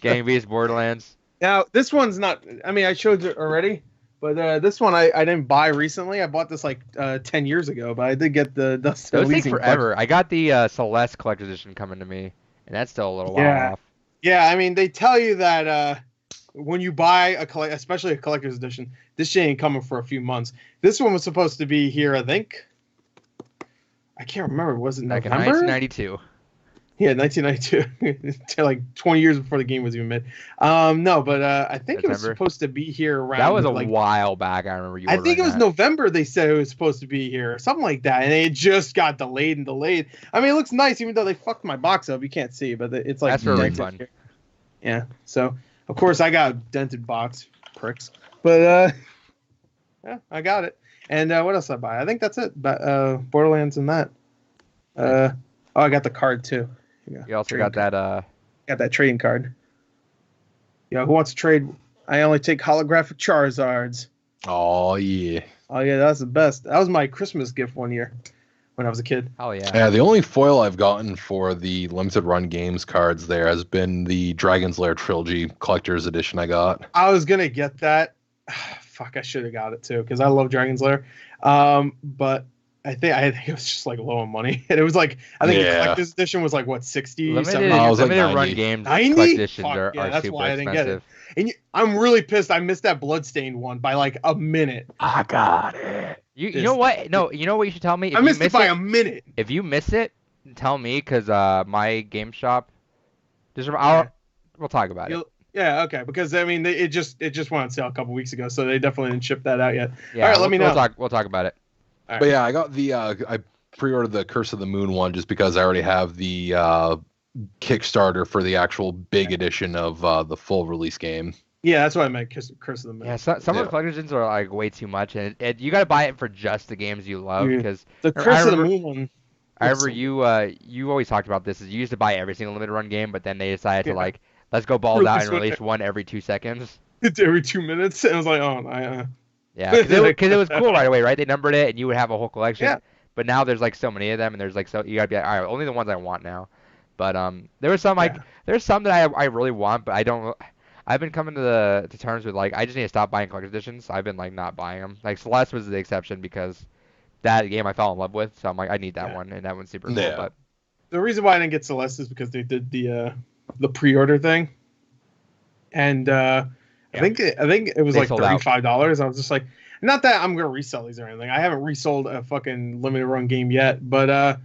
Gang Beast, Borderlands. Now this one's not. I mean, I showed it already, but this one I didn't buy recently. I bought this like 10 years ago, but I did get the Dust. Those take forever. I got the Celeste collector's edition coming to me, and that's still a little while off. Yeah, I mean they tell you that when you buy especially a collector's edition, this shit ain't coming for a few months. This one was supposed to be here, I think. I can't remember. Was it November? 1992. Yeah, 1992, like 20 years before the game was even made. No, but I think it was supposed to be here around. That was a while back. I remember you. I think it was November. They said it was supposed to be here, something like that, and it just got delayed and delayed. I mean, it looks nice, even though they fucked my box up. You can't see, but it's like that's for a refund. Here. Yeah. So of course I got a dented box, pricks. But yeah, I got it. And what else did I buy? I think that's it. But Borderlands and that. Oh, I got the card too. You also got that got that trading card. Yeah, who wants to trade? I only take holographic Charizards. Oh yeah. Oh yeah, that's the best. That was my Christmas gift one year when I was a kid. Oh yeah. Yeah, the only foil I've gotten for the limited run games cards there has been the Dragon's Lair trilogy collector's edition I got. I was gonna get that. Fuck, I should have got it too because I love Dragon's Lair. But I think it was just like low on money, and it was like I think the collector's edition was like what 60. Limited run games. 90. Editions are that's super why I didn't get it. expensive. And I'm really pissed. I missed that Bloodstained one by like a minute. I got it. You know what? No, you know what you should tell me. I missed it by a minute. If you miss it, tell me because my game shop. We'll talk about it. Yeah, okay. Because I mean, it just went on sale a couple weeks ago, so they definitely didn't ship that out yet. Yeah, all right, let me know. We'll talk about it. Right. But yeah, I got the I pre-ordered the Curse of the Moon one just because I already have the Kickstarter for the actual big edition of the full release game. Yeah, that's what I meant. Curse of the Moon. Yeah, some of the collections are like way too much, and you got to buy it for just the games you love because the Curse of the Moon one. I remember you always talked about this. Is you used to buy every single limited run game, but then they decided to like let's go balls out and release one every 2 seconds. It's every 2 minutes, and I was like, oh, yeah, because it was cool right away, right? They numbered it, and you would have a whole collection. Yeah. But now there's like so many of them, and there's like you gotta be like, all right, only the ones I want now. But there was some there's some that I really want, but I don't. I've been coming to terms with like I just need to stop buying collector's editions. I've been like not buying them. Like Celeste was the exception because that game I fell in love with, so I'm like I need that one, and that one's super cool. Yeah. But the reason why I didn't get Celeste is because they did the pre-order thing, and I think it was like $35. I was just like, not that I'm gonna resell these or anything. I haven't resold a fucking limited run game yet, but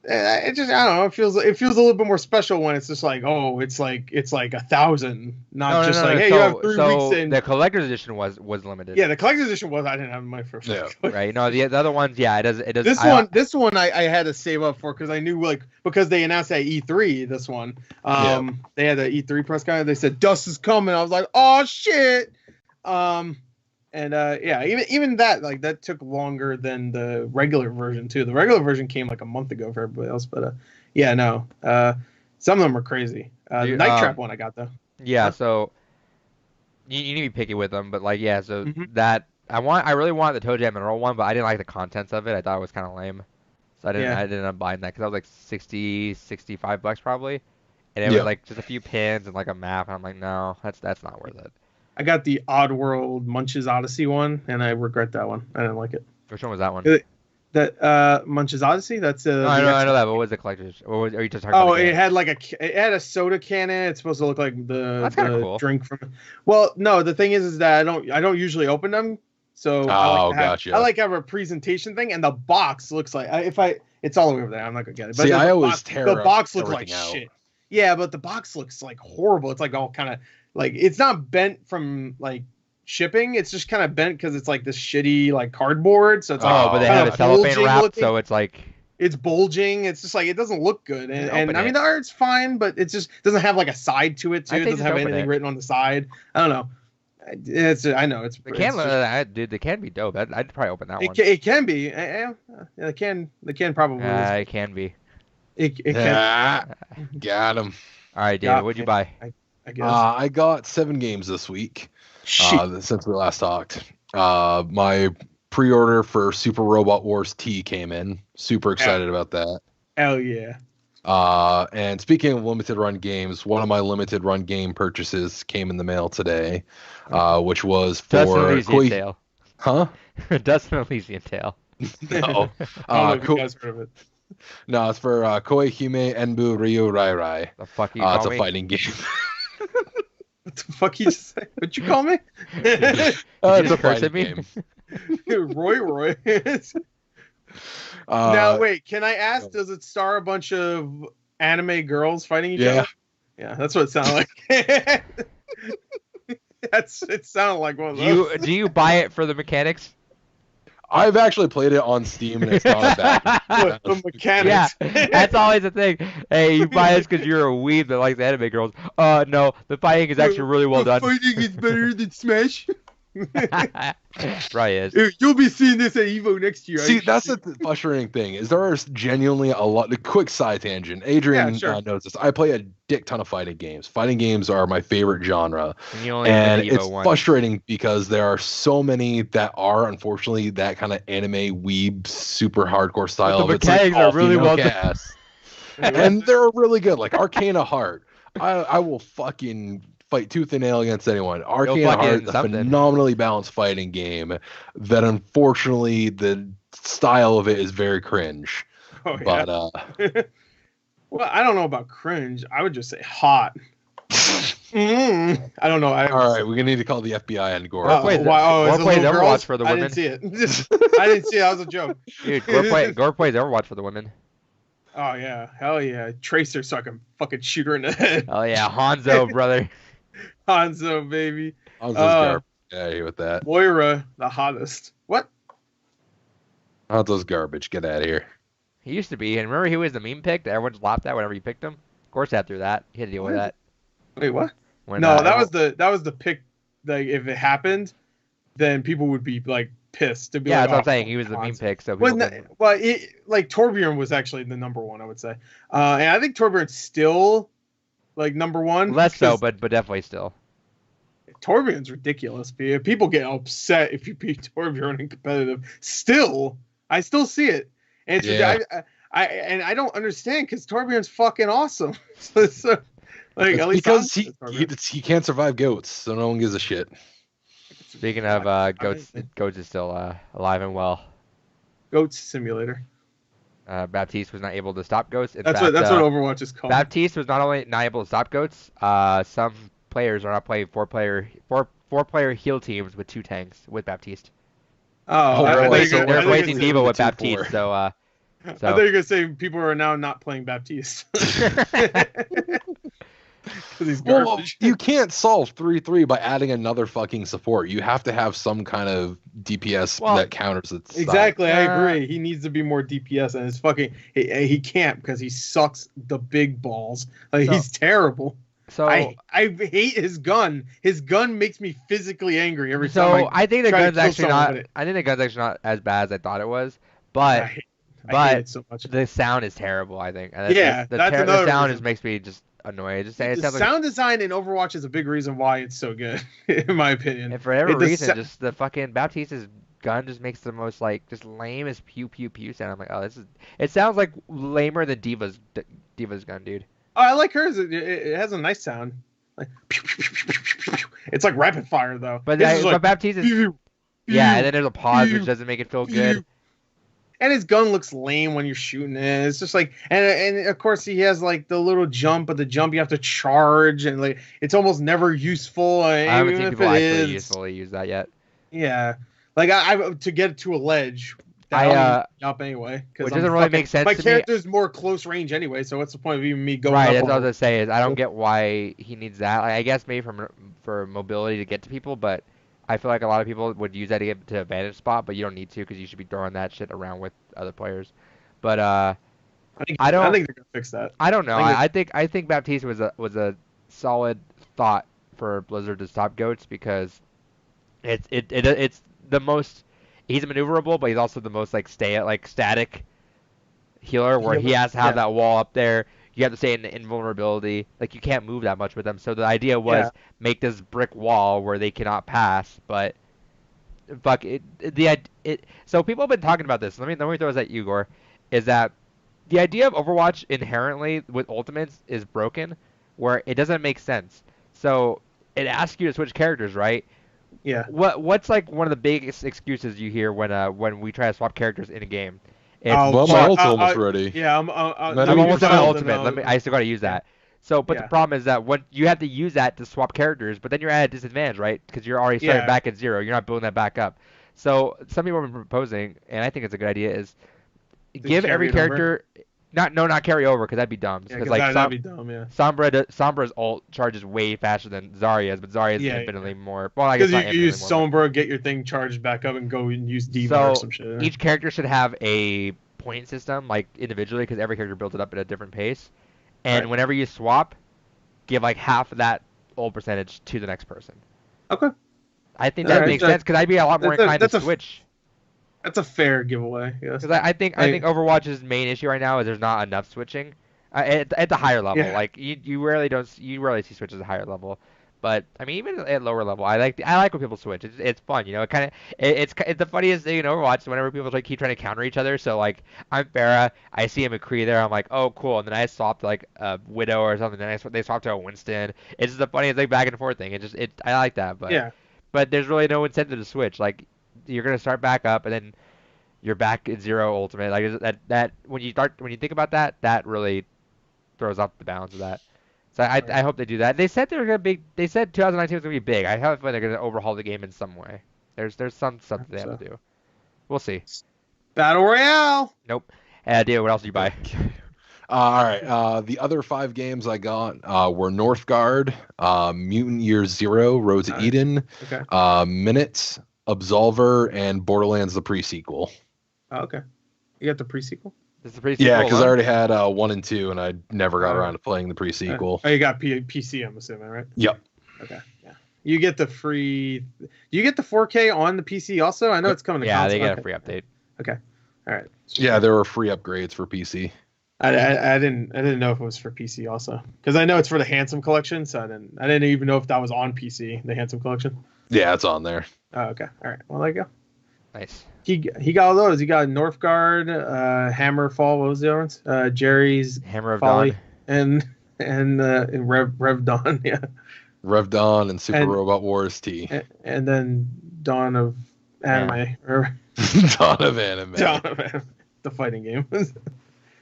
it just I don't know. It feels a little bit more special when it's just like it's like 1,000, not just like hey you have 3 weeks in. The collector's edition was limited. Yeah, the collector's edition was. I didn't have money for. Yeah. Right. No, the other ones, yeah, it does. This one I had to save up for because I knew because they announced at E3 this one. They had the E3 press conference. They said Dust is coming. I was like, oh shit. Even that that took longer than the regular version too. The regular version came like a month ago for everybody else, but some of them are crazy. Night Trap one I got though. Yeah, so you need to be picky with them, but that I really wanted the Toe Jam and Roll one, but I didn't like the contents of it. I thought it was kind of lame, so I didn't end up buying that because that was like $65 probably, and it was like just a few pins and like a map, and I'm like, no, that's not worth it. I got the Oddworld Munch's Odyssey one, and I regret that one. I didn't like it. Which one was that one? That Munch's Odyssey. That's I know that. But what was the collector's? Are you just talking about? It had it had a soda cannon. It's supposed to look like that's kind of cool. Drink from. Well, no. The thing is that I don't usually open them. So gotcha. I like to have a presentation thing, and the box looks like it's all the way over there. I'm not gonna get it. But I always tear the box looks like shit. Yeah, but the box looks like horrible. It's like all kind of like it's not bent from like shipping. It's just kind of bent because it's like this shitty like cardboard. So it's like but they kind have of a cellophane bulging wrap, looking. so it's like It's bulging. It's just like it doesn't look good. And I mean it. the art's fine, but it just doesn't have like a side to it too. It doesn't have anything written on the side. I don't know. I know it's. The can, dude. The can be dope. I'd probably open that one. It can be. Yeah, the can probably. It can be. It can. Got him. All right, David. What'd you buy? I guess. I got 7 games this week. Since we last talked. My pre-order for Super Robot Wars T came in. Super excited about that. Hell yeah. And speaking of limited run games, one of my limited run game purchases came in the mail today, which was for Elysian Tale. Huh? Dustin Elysian Tale. No. I don't know if you guys heard of it. No, it's for Koihime Enbu Ryu Rai Rai. The fuck you It's call a me? fighting game. What the fuck you just say? What'd you call me? It's a curse fighting at me? game. Roy. Now wait, can I ask? Does it star a bunch of anime girls fighting each other? Yeah, that's what it sounded like. It sounded like one of those. Do you buy it for the mechanics? I've actually played it on Steam and it's not a bad. The mechanics. Yeah, that's always the thing. Hey, you buy this because you're a weeb that likes anime girls. No, the fighting is actually really well done. Fighting is better than Smash. Right is. You'll be seeing this at Evo next year. See, that's the frustrating thing. Is there are genuinely a lot. The quick side tangent. Adrian knows this. I play a dick ton of fighting games. Fighting games are my favorite genre, and it's frustrating because there are so many that are unfortunately that kind of anime weeb super hardcore style. But the mechanics are really well done, and they're really good. Like Arcana Heart, I will fucking fight tooth and nail against anyone. Arcane Heart is a phenomenally balanced fighting game that unfortunately the style of it is very cringe. Oh, yeah. But well, I don't know about cringe. I would just say hot. I don't know. All right, we're gonna need to call the FBI and Gore. Gore plays Overwatch for the women. I didn't see it. I didn't see it. That was a joke. Dude, Gore plays Overwatch for the women. Oh yeah, hell yeah. Tracer, so I can fucking shoot her in the head. Oh yeah, Hanzo, brother. Hanzo, baby. Hanzo's garbage. Get out of here with that. Moira, the hottest. What? Hanzo's garbage. Get out of here. He used to be, and remember he was the meme pick that everyone just laughed at whenever you picked him. Of course, after that, he had to deal with that. Wait, what? No, that was the pick. Like, if it happened, then people would be like pissed. To be yeah, like, that's what I'm saying. He was the meme pick, so like Torbjorn was actually the number one, I would say. And I think Torbjorn's still like number one. Less so, but definitely still. Torbjorn's ridiculous. People get upset if you beat Torbjorn in competitive. Still, I still see it, and I don't understand because Torbjorn's fucking awesome. so, like, at least because he can't survive goats, so no one gives a shit. Speaking of goats, goats is still alive and well. Goats Simulator. Baptiste was not able to stop goats. That's what Overwatch is called. Baptiste was not only not able to stop goats. Some players are not playing four-player heal teams with 2 tanks with Baptiste. Oh, they're placing D.Va with Baptiste. So I thought you were gonna say people are now not playing Baptiste. He's well, you can't solve 3-3 by adding another fucking support. You have to have some kind of DPS that counters it. Exactly, I agree. He needs to be more DPS, and it's fucking he can't because he sucks the big balls. Like he's terrible. So I hate his gun. His gun makes me physically angry every time. I think the gun's actually not. I think the gun's actually not as bad as I thought it was, but I hate it so much. The sound is terrible. I think. The sound makes me just annoyed. The sound design in Overwatch is a big reason why it's so good, in my opinion. And for every reason, just the fucking Baptiste's gun just makes the most like just lamest pew pew pew sound. I'm like, oh, it sounds like lamer than D.Va's gun, dude. Oh, I like hers. It has a nice sound. Like, pew, pew, pew, pew, pew. It's like rapid fire though. But Baptiste is and then there's a pause which doesn't make it feel good. And his gun looks lame when you're shooting it. It's just like, and of course he has like the little jump, but the jump you have to charge, and like it's almost never useful. I haven't seen people actually usefully use that yet. Yeah, like I to get to a ledge, I don't even jump anyway. Which doesn't really make sense my to character's more close range anyway, so what's the point of even me going Right, up? that's what I was going to say, is I don't get why he needs that. Like, I guess maybe for mobility to get to people, but I feel like a lot of people would use that to get to a vantage spot, but you don't need to because you should be throwing that shit around with other players. But I think they're gonna fix that. I don't know. I think Baptiste was a solid thought for Blizzard to stop goats because it's the most, he's maneuverable, but he's also the most static healer where he has to have that wall up there. You have to stay in invulnerability. Like, you can't move that much with them. So the idea was make this brick wall where they cannot pass. But fuck it. So people have been talking about this. Let me throw this at you, Gore. Is that the idea of Overwatch inherently with ultimates is broken, where it doesn't make sense. So it asks you to switch characters, right? Yeah. What's like one of the biggest excuses you hear when we try to swap characters in a game? Well, my ult's almost ready. Yeah, I'm almost on my ultimate. I still got to use that. So, but the problem is that when you have to use that to swap characters, but then you're at a disadvantage, right? Because you're already starting back at 0. You're not building that back up. So some people have been proposing, and I think it's a good idea, is give every character not carry over, because that'd be dumb. Because that'd be dumb. Yeah. Sombra's ult charges way faster than Zarya's, but Zarya's infinitely more. Well, I guess because you use Sombra, get your thing charged back up, and go and use D.Va or some shit. Each character should have a point system, like individually, because every character builds it up at a different pace. And whenever you swap, give like half of that ult percentage to the next person. Okay. I think that makes sense, because I'd be a lot more inclined to switch. That's a fair giveaway. Yes. Because I think Overwatch's main issue right now is there's not enough switching at the higher level. Yeah. Like you rarely see switches at higher level. But I mean, even at lower level, I like when people switch. It's fun, you know. It's the funniest thing in Overwatch. Whenever people keep trying to counter each other. So like, I'm Pharah, I see a McCree there, I'm like, oh cool, and then I swapped like a Widow or something. Then they swapped to a Winston. It's just the funniest like back and forth thing. I like that. But there's really no incentive to switch. Like, you're gonna start back up, and then you're back at 0 ultimate. Like that when you think about that really throws off the balance of that. So I hope they do that. They said They said 2019 was gonna be big. I have a feeling they're gonna overhaul the game in some way. There's some stuff that they have to do. We'll see. Battle Royale. Nope. Dio, what else did you buy? All right. The other 5 games I got were Northgard, Mutant Year Zero, Roads of Eden, Minutes, Absolver, and Borderlands the pre-sequel. Oh, okay. You got the pre-sequel? It's the pre-sequel. Yeah, because I already had 1 and 2, and I never got around to playing the pre-sequel. Oh, you got PC, I'm assuming, right? Yep. Okay. Yeah. You get the free. Do you get the 4K on the PC also? I know it's coming to console. They get a free update. Okay. All right. Yeah, there were free upgrades for PC. I didn't know if it was for PC also, because I know it's for the Handsome Collection, so I didn't even know if that was on PC, the Handsome Collection. Yeah, it's on there. Oh, okay. All right. Well, there you go. Nice. He got all those. He got Northgard, Hammerfall. What was the other ones? Jerry's Hammer of Folly, Dawn, and Rev Dawn. Yeah. Rev Dawn and Super Robot Wars T. And then Dawn of Anime. Dawn of Anime. The fighting game.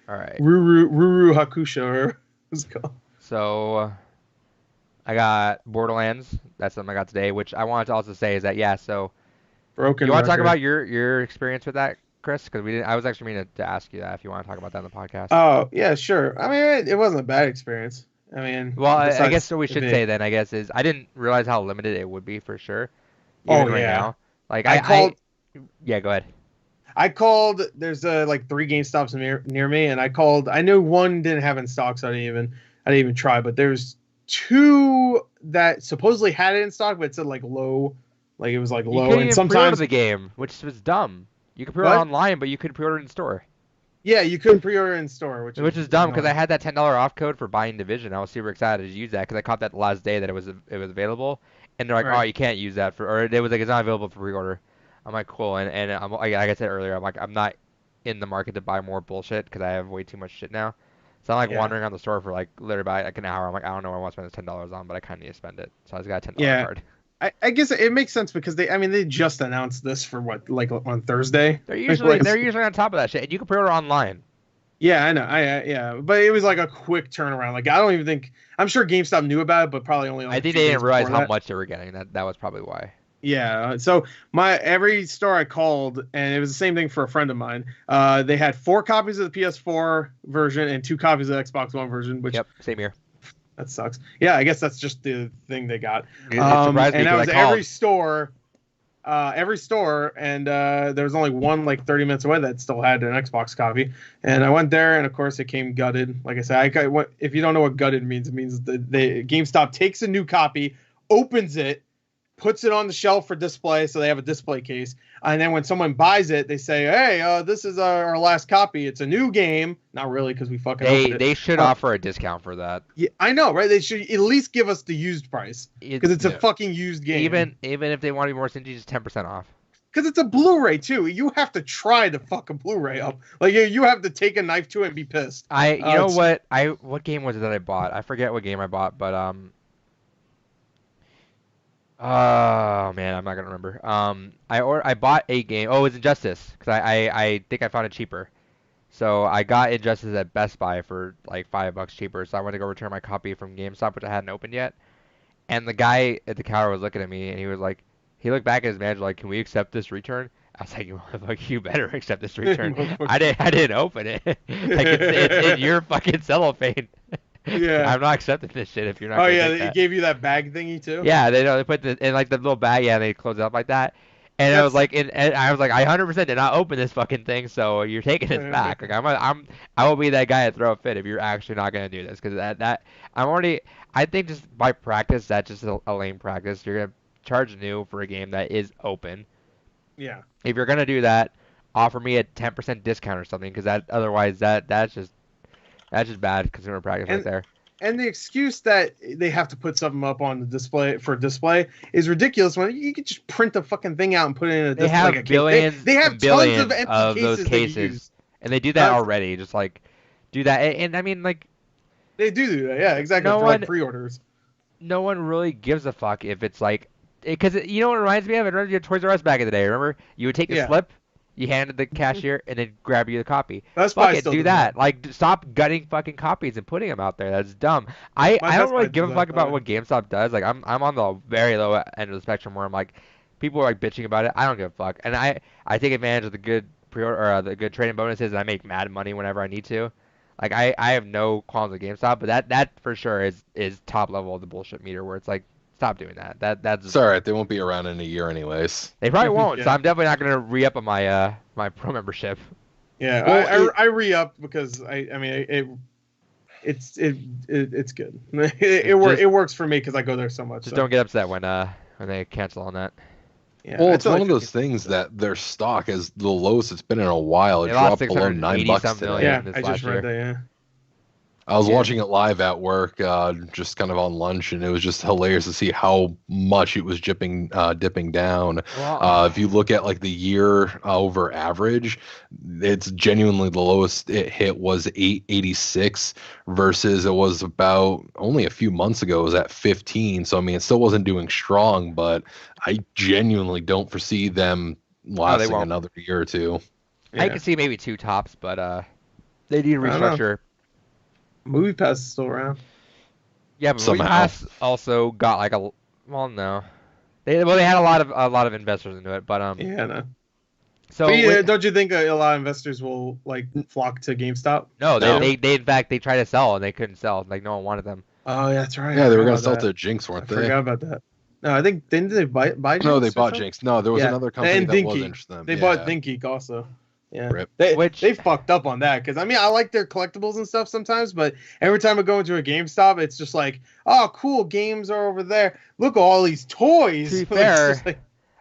All right. Ruru Hakusho. What's it called? So I got Borderlands. That's something I got today, which I wanted to also say is that so. Broken. You want to talk about your experience with that, Chris? Because I was actually meaning to ask you that if you want to talk about that on the podcast. Oh yeah, sure. I mean, it wasn't a bad experience. I mean, well, I guess what we should say then, I guess, is I didn't realize how limited it would be for sure. Now. Like I called. Yeah, go ahead. I called. There's like 3 GameStops near me, and I called. I knew one didn't have in stock, so I didn't even try. But there's 2 that supposedly had it in stock, but it said like low. Like it was like low, and sometimes pre-order the game, which was dumb. You could pre-order online, but you couldn't pre-order in store. Yeah, you couldn't pre-order in store, which is dumb because I had that $10 off code for buying Division. I was super excited to use that because I caught that the last day that it was available, and they're like, oh, you can't use that or it was like it's not available for pre-order. I'm like, cool, and I'm like I said earlier, I'm like I'm not in the market to buy more bullshit because I have way too much shit now. So I'm like wandering around the store for like literally about like an hour. I'm like, I don't know what I want to spend this $10 on, but I kind of need to spend it. So I just got a $10 card. I guess it makes sense because they just announced this for what, like on Thursday. They're usually on top of that shit, and you can pre-order online. Yeah, I know. But it was like a quick turnaround. Like I don't even think I'm sure GameStop knew about it, but probably only. Like, I think they didn't realize how much they were getting. That was probably why. Yeah. So every store I called, and it was the same thing for a friend of mine. They had 4 copies of the PS4 version and 2 copies of the Xbox One version, which Yep, same here. that sucks. Yeah, I guess that's just the thing they got. It surprised me And that because was I called. every store, and there was only one like 30 minutes away that still had an Xbox copy. And I went there, and of course it came gutted. Like I said, if you don't know what gutted means, it means the GameStop takes a new copy, opens it, puts it on the shelf for display, so they have a display case. And then when someone buys it, they say, "Hey, this is our last copy. It's a new game." Not really, because we fucking opened it. They should offer a discount for that. Yeah, I know, right? They should at least give us the used price, because it's a fucking used game. Even if they want to be more stingy, just 10% off. Because it's a Blu-ray too. You have to try the fucking Blu-ray up. Like you have to take a knife to it and be pissed. You know what? What game was it that I bought? I forget what game I bought, but oh man, I'm not gonna remember. I bought a game. Oh, it was Injustice, because I think I found it cheaper. So I got Injustice at Best Buy for like $5 cheaper. So I went to go return my copy from GameStop, which I hadn't opened yet. And the guy at the counter was looking at me, and he was like, he looked back at his manager like, "Can we accept this return?" I was like, "Motherfucker, you better accept this return." I didn't open it. Like it's in your fucking cellophane. Yeah. I'm not accepting this shit if you're not. Oh yeah, they gave you that bag thingy too. Yeah, they put the in like the little bag. Yeah, they close it up like that. And I was like, and I was like, I 100% did not open this fucking thing, so you're taking this back. Like I will be that guy to throw a fit if you're actually not gonna do this, because I think just by practice, that's just a lame practice. You're gonna charge new for a game that is open. Yeah. If you're gonna do that, offer me a 10% discount or something, because otherwise that's just bad consumer practice right there. And the excuse that they have to put something up on the display is ridiculous. When you could just print the fucking thing out and put it in a display. They have billions. They have billions tons of empty those cases, and they do that already. Just like do that, and I mean like they do that. Yeah, exactly. For like pre-orders. No one really gives a fuck if it's like, because you know what it reminds me of? It reminds me of Toys R Us back in the day. Remember, you would take the slip. You handed the cashier and then grab you the copy. That's Fuck it, do that. Like, stop gutting fucking copies and putting them out there. That's dumb. I don't really give a fuck about what GameStop does. Like, I'm on the very low end of the spectrum where I'm like, people are like bitching about it. I don't give a fuck. And I take advantage of the good pre-order or the good trading bonuses, and I make mad money whenever I need to. Like, I have no qualms with GameStop, but that for sure is top level of the bullshit meter, where it's like, stop doing that. That's all right. They won't be around in a year anyways. They probably won't. Yeah. So I'm definitely not gonna re-up on my my pro membership. Yeah, well, I re-upped because I mean it's good. It works for me because I go there so much. Just don't get upset when they cancel on that. Yeah, well, it's one of those things that their stock is the lowest it's been in a while. It dropped below $9 today. Yeah, I just read that. Yeah. I was watching it live at work, just kind of on lunch, and it was just hilarious to see how much it was dipping down. Wow. If you look at like the year over average, it's genuinely the lowest it hit was 886 versus it was about only a few months ago it was at 15. So I mean, it still wasn't doing strong, but I genuinely don't foresee them lasting another year or two. Yeah. I can see maybe 2 tops, but they need to restructure. Movie Pass is still around. Yeah, but Movie Pass also got like no. They had a lot of investors into it, but yeah, no. So don't you think a lot of investors will like flock to GameStop? No, they in fact they tried to sell and they couldn't sell. Like no one wanted them. Oh, yeah, that's right. Yeah, they were gonna sell to Jinx, weren't they? I forgot about that. No, I think didn't they buy Jinx? No, they bought Jinx. No, there was another company that was interested in them. They bought ThinkGeek also. Yeah, they fucked up on that because I mean I like their collectibles and stuff sometimes, but every time I go into a GameStop, it's just like, oh, cool, games are over there. Look at all these toys. To be fair,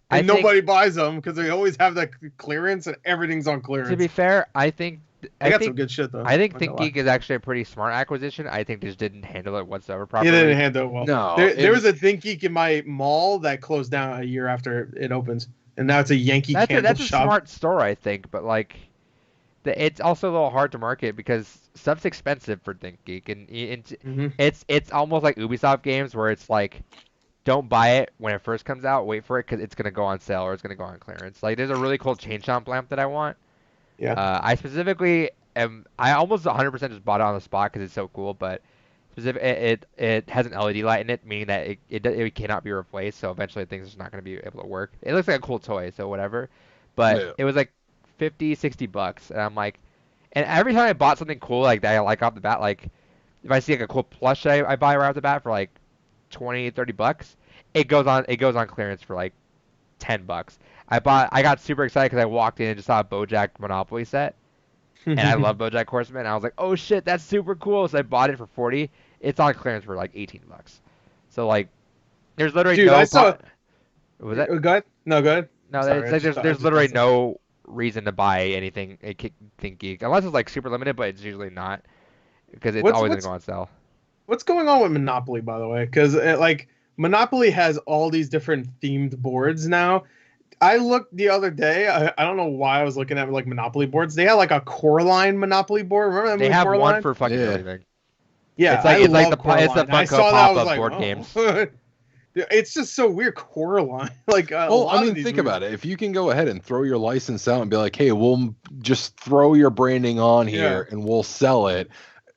and nobody buys them because they always have that clearance and everything's on clearance. To be fair, I think some good shit though. I think ThinkGeek is actually a pretty smart acquisition. I think they just didn't handle it whatsoever properly. Yeah, they didn't handle it well. No, there was a ThinkGeek in my mall that closed down a year after it opens. And now it's a Yankee Candle shop. That's a smart store, I think, but like, it's also a little hard to market because stuff's expensive for ThinkGeek, and it's almost like Ubisoft games where it's like, don't buy it when it first comes out, wait for it because it's gonna go on sale or it's gonna go on clearance. Like, there's a really cool chain chomp lamp that I want. Yeah. I specifically I almost 100% just bought it on the spot because it's so cool, but It has an LED light in it, meaning that it cannot be replaced. So eventually, things are not going to be able to work. It looks like a cool toy, so whatever. But Yeah. it was like 50, $60, and I'm like, and every time I bought something cool like that, I like off the bat, like if I see like a cool plush I buy right off the bat for like 20, $30, it goes on clearance for like $10. I got super excited because I walked in and just saw a BoJack Monopoly set, and I love BoJack Horseman. And I was like, oh shit, that's super cool. So I bought it for 40. It's on clearance for like $18. So like, there's literally Dude, no. I saw. Was that? Go ahead. No, go ahead. No, Sorry, it's like there's literally no reason to buy anything a Think Geek unless it's like super limited, but it's usually not because it's always gonna go on sale. What's going on with Monopoly, by the way? Because like Monopoly has all these different themed boards now. I looked the other day. I don't know why I was looking at like Monopoly boards. They had like a Coraline Monopoly board. Remember that movie, They have Coraline? one for fucking everything. Yeah, it's like the Funko Pop of board games. It's just so weird, Coraline. Like, well, I mean, think about it. If you can go ahead and throw your license out and be like, "Hey, we'll just throw your branding on here and we'll sell it,"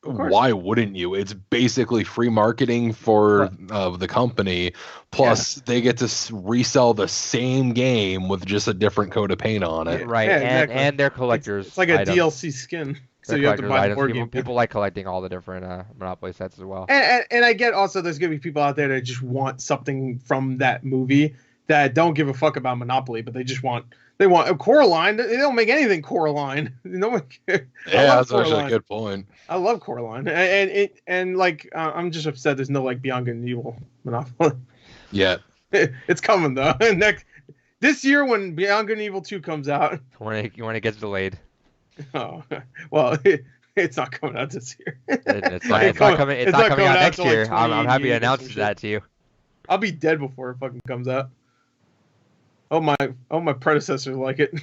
why wouldn't you? It's basically free marketing for the company. Plus, they get to resell the same game with just a different coat of paint on it. Right, and they're collectors. It's like a DLC skin. So you have to buy the board game. People like collecting all the different Monopoly sets as well. And I get also there's gonna be people out there that just want something from that movie that don't give a fuck about Monopoly, but they want a Coraline. They don't make anything Coraline. No one cares. Yeah, that's actually a good point. I love Coraline, and like I'm just upset there's no like Beyond Good and Evil Monopoly. Yeah, it's coming though. This year when Beyond Good and Evil 2 comes out, when it gets delayed. Oh well, it's not coming out this year. It's not coming out next year. I'm happy to announce that to you. I'll be dead before it fucking comes out. Oh my predecessors like it.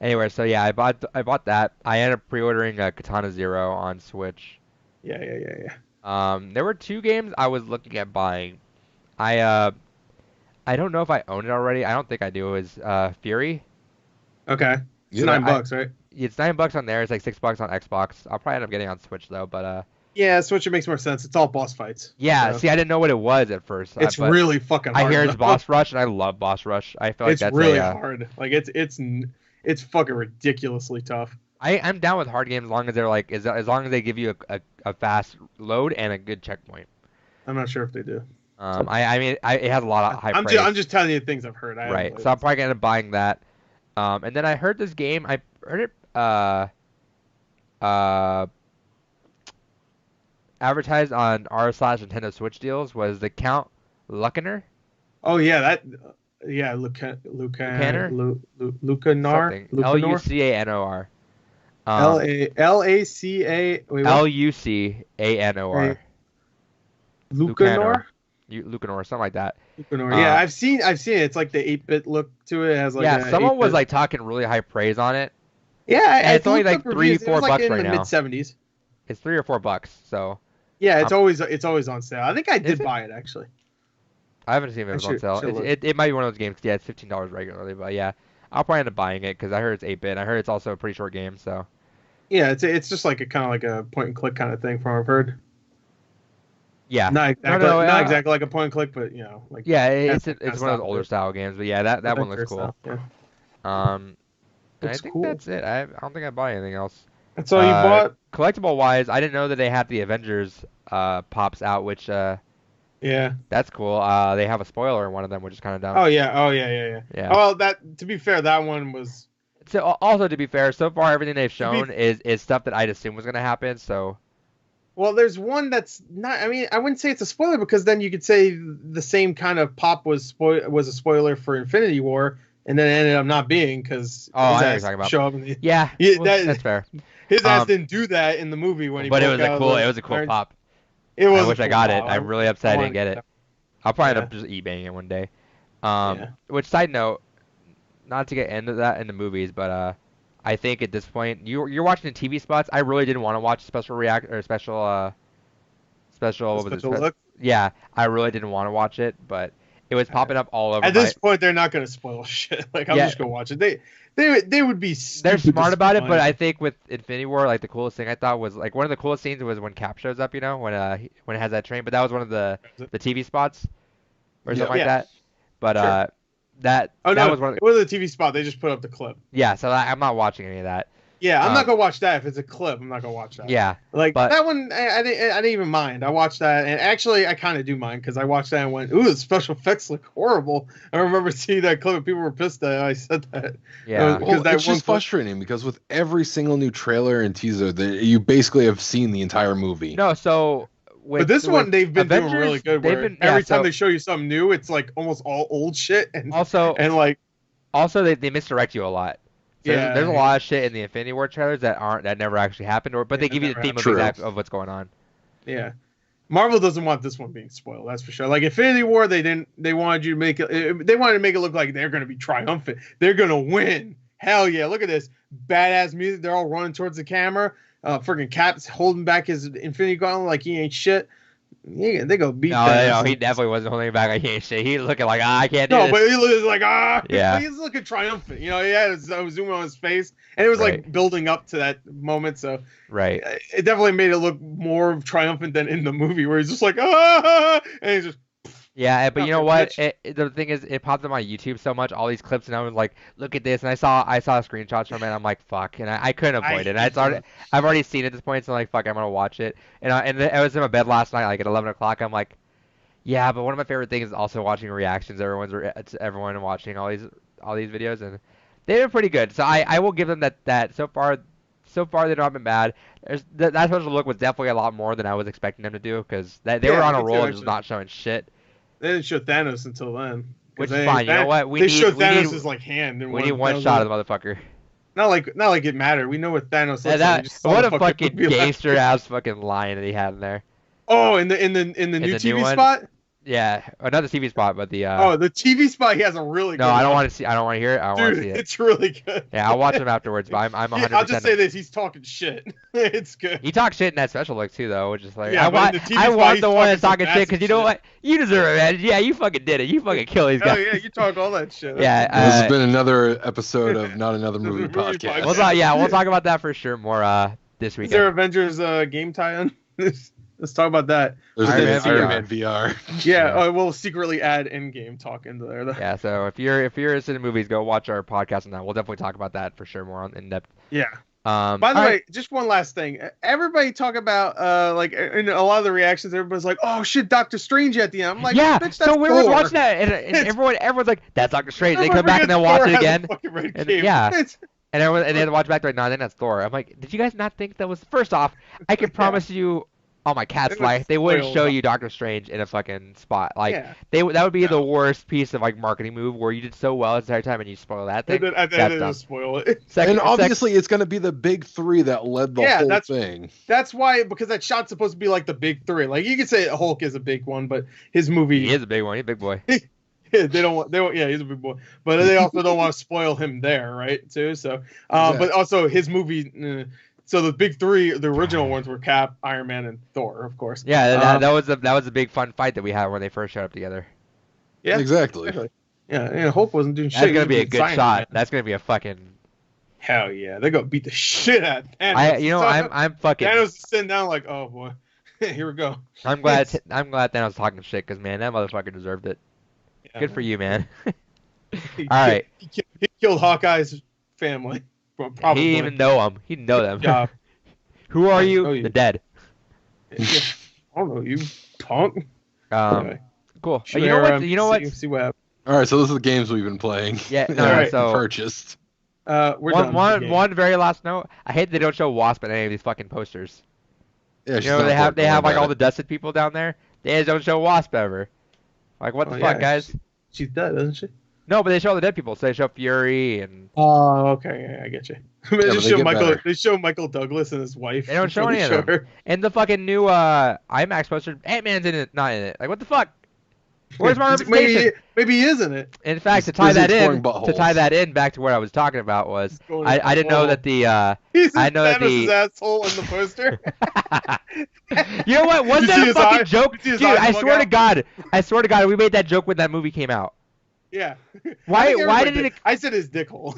Anyway, so yeah, I bought that. I ended up pre-ordering Katana Zero on Switch. Yeah. There were 2 games I was looking at buying. I don't know if I own it already. I don't think I do. Is Fury? Okay. It's $9, right? It's $9 on there. It's like $6 on Xbox. I'll probably end up getting on Switch though, but yeah, Switch it makes more sense. It's all boss fights. Yeah, see, I didn't know what it was at first. It's really fucking hard. I hear it's Boss Rush, and I love Boss Rush. I feel like it's really hard. Like it's fucking ridiculously tough. I'm down with hard games as long as they're like as long as they give you a fast load and a good checkpoint. I'm not sure if they do. I mean, it has a lot of high praise. I'm just telling you things I've heard. Right, so I'm probably gonna end up buying that. And then I heard this game. I heard it advertised on r/Nintendo Switch deals was the Count Lucaner. Oh yeah, Lucanar. Lucanor. Lucanor. L-A-C-A. Lucanor. Lucanor. Lucanor, something like that. Lucanor. Yeah, I've seen it. It's like the 8-bit look to it. It has like someone was like talking really high praise on it. Yeah, and it's only like $3-4 right now. In the mid-70s. It's $3 or $4, so. Yeah, it's always on sale. I think I did buy it actually. I haven't seen it on sale. It might be one of those games. Yeah, it's $15 regularly, but yeah, I'll probably end up buying it because I heard it's 8-bit. I heard it's also a pretty short game, so. Yeah, it's just like a kind of like a point and click kind of thing from what I've heard. Yeah. Not exactly like a point and click, but you know, like. Yeah, it's one of those older style games, but yeah, that one looks cool. Yeah. I think that's it. I don't think I bought anything else. That's all you bought? Collectible wise, I didn't know that they had the Avengers pops out, which yeah, that's cool. They have a spoiler in one of them, which is kind of dumb. Oh yeah. Well, to be fair, that one was. So also to be fair, so far everything they've shown is stuff that I'd assume was gonna happen. So. Well, there's one that's not. I mean, I wouldn't say it's a spoiler because then you could say the same kind of pop was a spoiler for Infinity War, and then it ended up not being because I know what you're talking about. Show up in the, that's fair. His ass didn't do that in the movie when he. But it was a cool pop. I wish I got it. I'm really upset I didn't get it. I'll probably end up just eBaying it one day. Which side note, not to get into that in the movies, but I think at this point you're watching the TV spots. I really didn't want to watch special look. Yeah, I really didn't want to watch it, but It was popping up all over. At this point, they're not gonna spoil shit. Like I'm just gonna watch it. They would be. They're smart about it, but I think with Infinity War, like the coolest thing I thought was like one of the coolest scenes was when Cap shows up. You know, when it has that train. But that was one of the TV spots or something like that. But that was one. It was a TV spot. They just put up the clip. Yeah, so I'm not watching any of that. Yeah, I'm not gonna watch that if it's a clip. I'm not gonna watch that. Yeah, like that one, I didn't even mind. I watched that, and actually, I kind of do mind because I watched that and went, "Ooh, the special effects look horrible." I remember seeing that clip. People were pissed that I said that. Yeah, it's just frustrating because with every single new trailer and teaser, you basically have seen the entire movie. No, so. But this one they've been doing really good. Every time they show you something new, it's like almost all old shit, and they misdirect you a lot. So there's a lot of shit in the Infinity War trailers that never actually happened, but they give you the theme of what's going on. Yeah, Marvel doesn't want this one being spoiled. That's for sure. Like Infinity War, they wanted you to make it. They wanted to make it look like they're going to be triumphant. They're going to win. Hell yeah! Look at this badass music. They're all running towards the camera. Freaking Cap's holding back his Infinity Gauntlet like he ain't shit. Yeah, they go beat. No, he definitely wasn't holding back like he ain't shit. He looking like I can't do this. No, but he was like Yeah. He's looking triumphant. You know, he had a zoom on his face, and it was like building up to that moment. So it definitely made it look more triumphant than in the movie where he's just like and he's just. Yeah, but you know what? The thing is, it popped on my YouTube so much, all these clips, and I was like, "Look at this!" And I saw screenshots from it. And I'm like, "Fuck!" And I couldn't avoid it. And I've already seen it at this point, so I'm like, "Fuck!" I'm gonna watch it. And I was in my bed last night, like at 11 o'clock. I'm like, "Yeah," but one of my favorite things is also watching reactions. Everyone watching all these videos, and they've been pretty good. So I will give them that. So far they've not been bad. That special look was definitely a lot more than I was expecting them to do because they were on a roll and just not showing shit. They didn't show Thanos until then. Which is fine. You know what? They showed Thanos' like hand. We need one shot of the motherfucker. Not like it mattered. We know what Thanos looks like. What a fucking gangster ass fucking line that he had in there. Oh, in the new TV spot. Yeah, another TV spot, but the the TV spot he has a really good. No, I don't want to see. I don't want to hear it. I want to see it. It's really good. Yeah, I'll watch him afterwards. But I'm 100%. I'll just say this: he's talking shit. It's good. He talks shit in that special look too, though, which is like I want the one that's talking shit because you know what? You deserve it, man. Yeah, you fucking did it. You fucking killed these guys. Oh yeah, you talk all that shit. Yeah, this has been another episode of Not Another Movie podcast. We'll talk about that for sure more this weekend. Is there Avengers game tie-in? Let's talk about that. There's Iron Man VR. Yeah, we'll secretly add in-game talk into there. Though. Yeah, so if you're interested in movies, go watch our podcast on that. We'll definitely talk about that for sure more in depth. Yeah. By the way, just one last thing. Everybody talk about like in a lot of the reactions, everybody's like, "Oh shit, Doctor Strange at the end." I'm like, "Yeah." Bitch, so we were watching that, and everyone's like, "That's Doctor Strange." They come back and they watch it again. And they had to watch back. Like, no, I think that's Thor. I'm like, did you guys not think that was? First off, I can promise you. On my cat's life, they wouldn't show you Doctor Strange in a fucking spot. Like that would be the worst piece of like marketing move where you did so well the entire time and you spoil that thing. I didn't spoil it. And obviously, it's going to be the big three that led the whole thing. That's why, because that shot's supposed to be like the big three. Like you could say Hulk is a big one, but his movie he is a big one. He's a big boy. Yeah, he's a big boy, but they also don't want to spoil him there, right? Too. So, but also his movie. So the big three, the original ones were Cap, Iron Man, and Thor, of course. Yeah, that was a big fun fight that we had when they first showed up together. Yeah, exactly. Yeah, Hulk wasn't doing shit. That's gonna be a good shot. That's gonna be a fucking. Hell yeah, they're gonna beat the shit out of Thanos. I'm fucking. Thanos is sitting down like, oh boy, here we go. I'm glad Thanos was talking shit because man, that motherfucker deserved it. Yeah, good for you, man. All right. He killed Hawkeye's family. Probably. He didn't even know them. He didn't know them. Who are you? The dead. Yeah. I don't know you, punk. Anyway. Cool. You know what? See what happens. All right, so those are the games we've been playing. Yeah. No. So purchased. We're done. One very last note. I hate they don't show Wasp in any of these fucking posters. Yeah. You know they have like all the dusted people down there. They just don't show Wasp ever. Like what the fuck, guys? She's dead, isn't she? No, but they show the dead people. So they show Fury and. Oh, okay, yeah, I get you. They show Michael Douglas and his wife. They don't show any of them. And the fucking new IMAX poster, Ant-Man's in it, not in it. Like what the fuck? Where's my representation? Maybe he is in it. In fact, to tie that in, back to what I was talking about was I didn't know that the he's asshole in the poster. You know what? Was You that see a his fucking eye? joke? You see his Dude, eyes I bug swear to out? God, we made that joke when that movie came out. Yeah. Why- I think why everybody did it- I said his dick hole.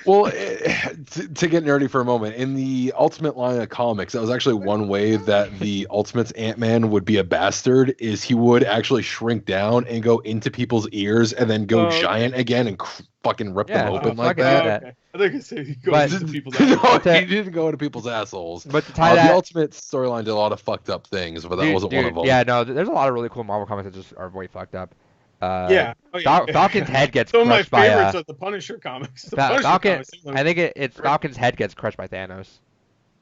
Well, to get nerdy for a moment, in the Ultimate line of comics, that was actually one way that the Ultimate's Ant-Man would be a bastard, is he would actually shrink down and go into people's ears and then go giant again and fucking rip them open like that. Okay. I think I said he goes But- into people's No, eyes. he didn't go into people's assholes. But to tie The that, Ultimate storyline did a lot of fucked up things, but that wasn't one of them. Yeah, no, there's a lot of really cool Marvel comics that just are way fucked up. Yeah. Oh, yeah. Falcon's head gets Some of my crushed by favorites are the Punisher comics. The Punisher Falcon. comics, I think it's Falcon's head gets crushed by Thanos.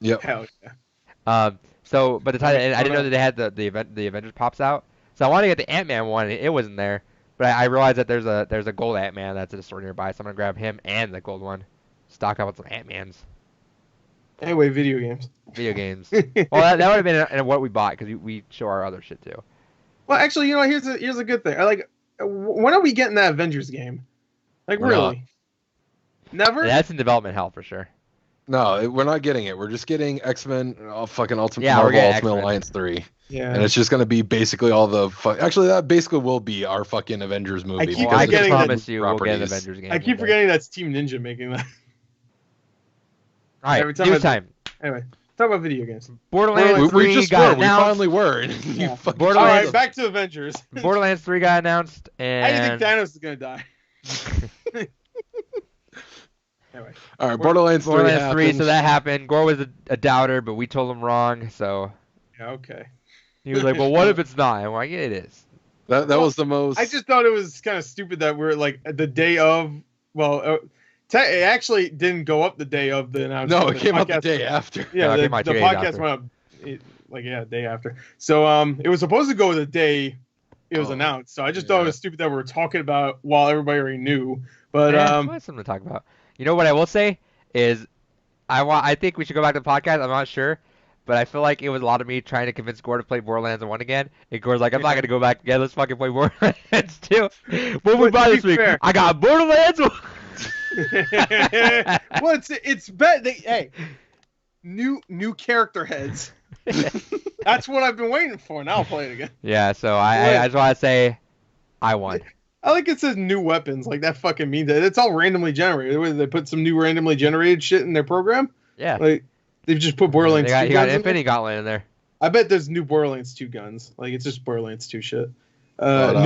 Yep. Hell yeah. So, but to tie that, I didn't know that they had the Avengers pops out. So I wanted to get the Ant-Man one. It wasn't there, but I realized that there's a gold Ant-Man that's at a store nearby. So I'm gonna grab him and the gold one. Stock up on some Ant-Mans. Anyway, video games. Video games. Well, that would have been in what we bought because we show our other shit too. Well, actually, you know, here's a good thing. When are we getting that Avengers game? Like, We're really? Never? That's in development hell for sure. No, we're not getting it. We're just getting X-Men, fucking Ultimate Yeah, we're Marvel getting Ultimate X-Men. Alliance 3. Yeah. And it's just going to be basically all the... Actually, that basically will be our fucking Avengers movie. keep Well, I because can it's promise you we'll get an properties. Avengers game. I keep one day. forgetting that's Team Ninja making that. All right, every time news time. Anyway, talk about video games. Borderlands We 3 just got were. We announced. finally were. You Yeah. fucking Borderlands- All shut right, up. back to Avengers. Borderlands 3 got announced, I and think Thanos is gonna die. Anyway, All right, Borderlands 3 Borderlands 3, so happened. that happened. Gore was a doubter, but we told him wrong, so yeah, okay. he was like, well, what if it's not? I'm like, yeah, it is. That was the most... I just thought it was kind of stupid that we're like the day of. Well, it actually didn't go up the day of the announcement. No, it came out the podcast- day after. Yeah, No, it the came out 2 days podcast after. went up, day after. So it was supposed to go the day it was announced. So I just thought it was stupid that we were talking about it while everybody already knew. But Yeah, that's something to talk about. You know what I will say is, I think we should go back to the podcast. I'm not sure, but I feel like it was a lot of me trying to convince Gore to play Borderlands 1 again. And Gore's like, I'm not gonna go back again. Let's fucking play Borderlands 2. What we But buy to this be week? fair- I got Borderlands 1. well, it's better. Hey, new character heads. That's what I've been waiting for. Now I'll play it again. Yeah, so I just want to say, I won. I like it says new weapons. Like that fucking means that it's all randomly generated. They put some new randomly generated shit in their program. Yeah. Like they've just put Borderlands 2 You got guns in Infinity Gauntlet in there. there. I bet there's new Borderlands 2 guns. Like it's just Borderlands 2 shit. But,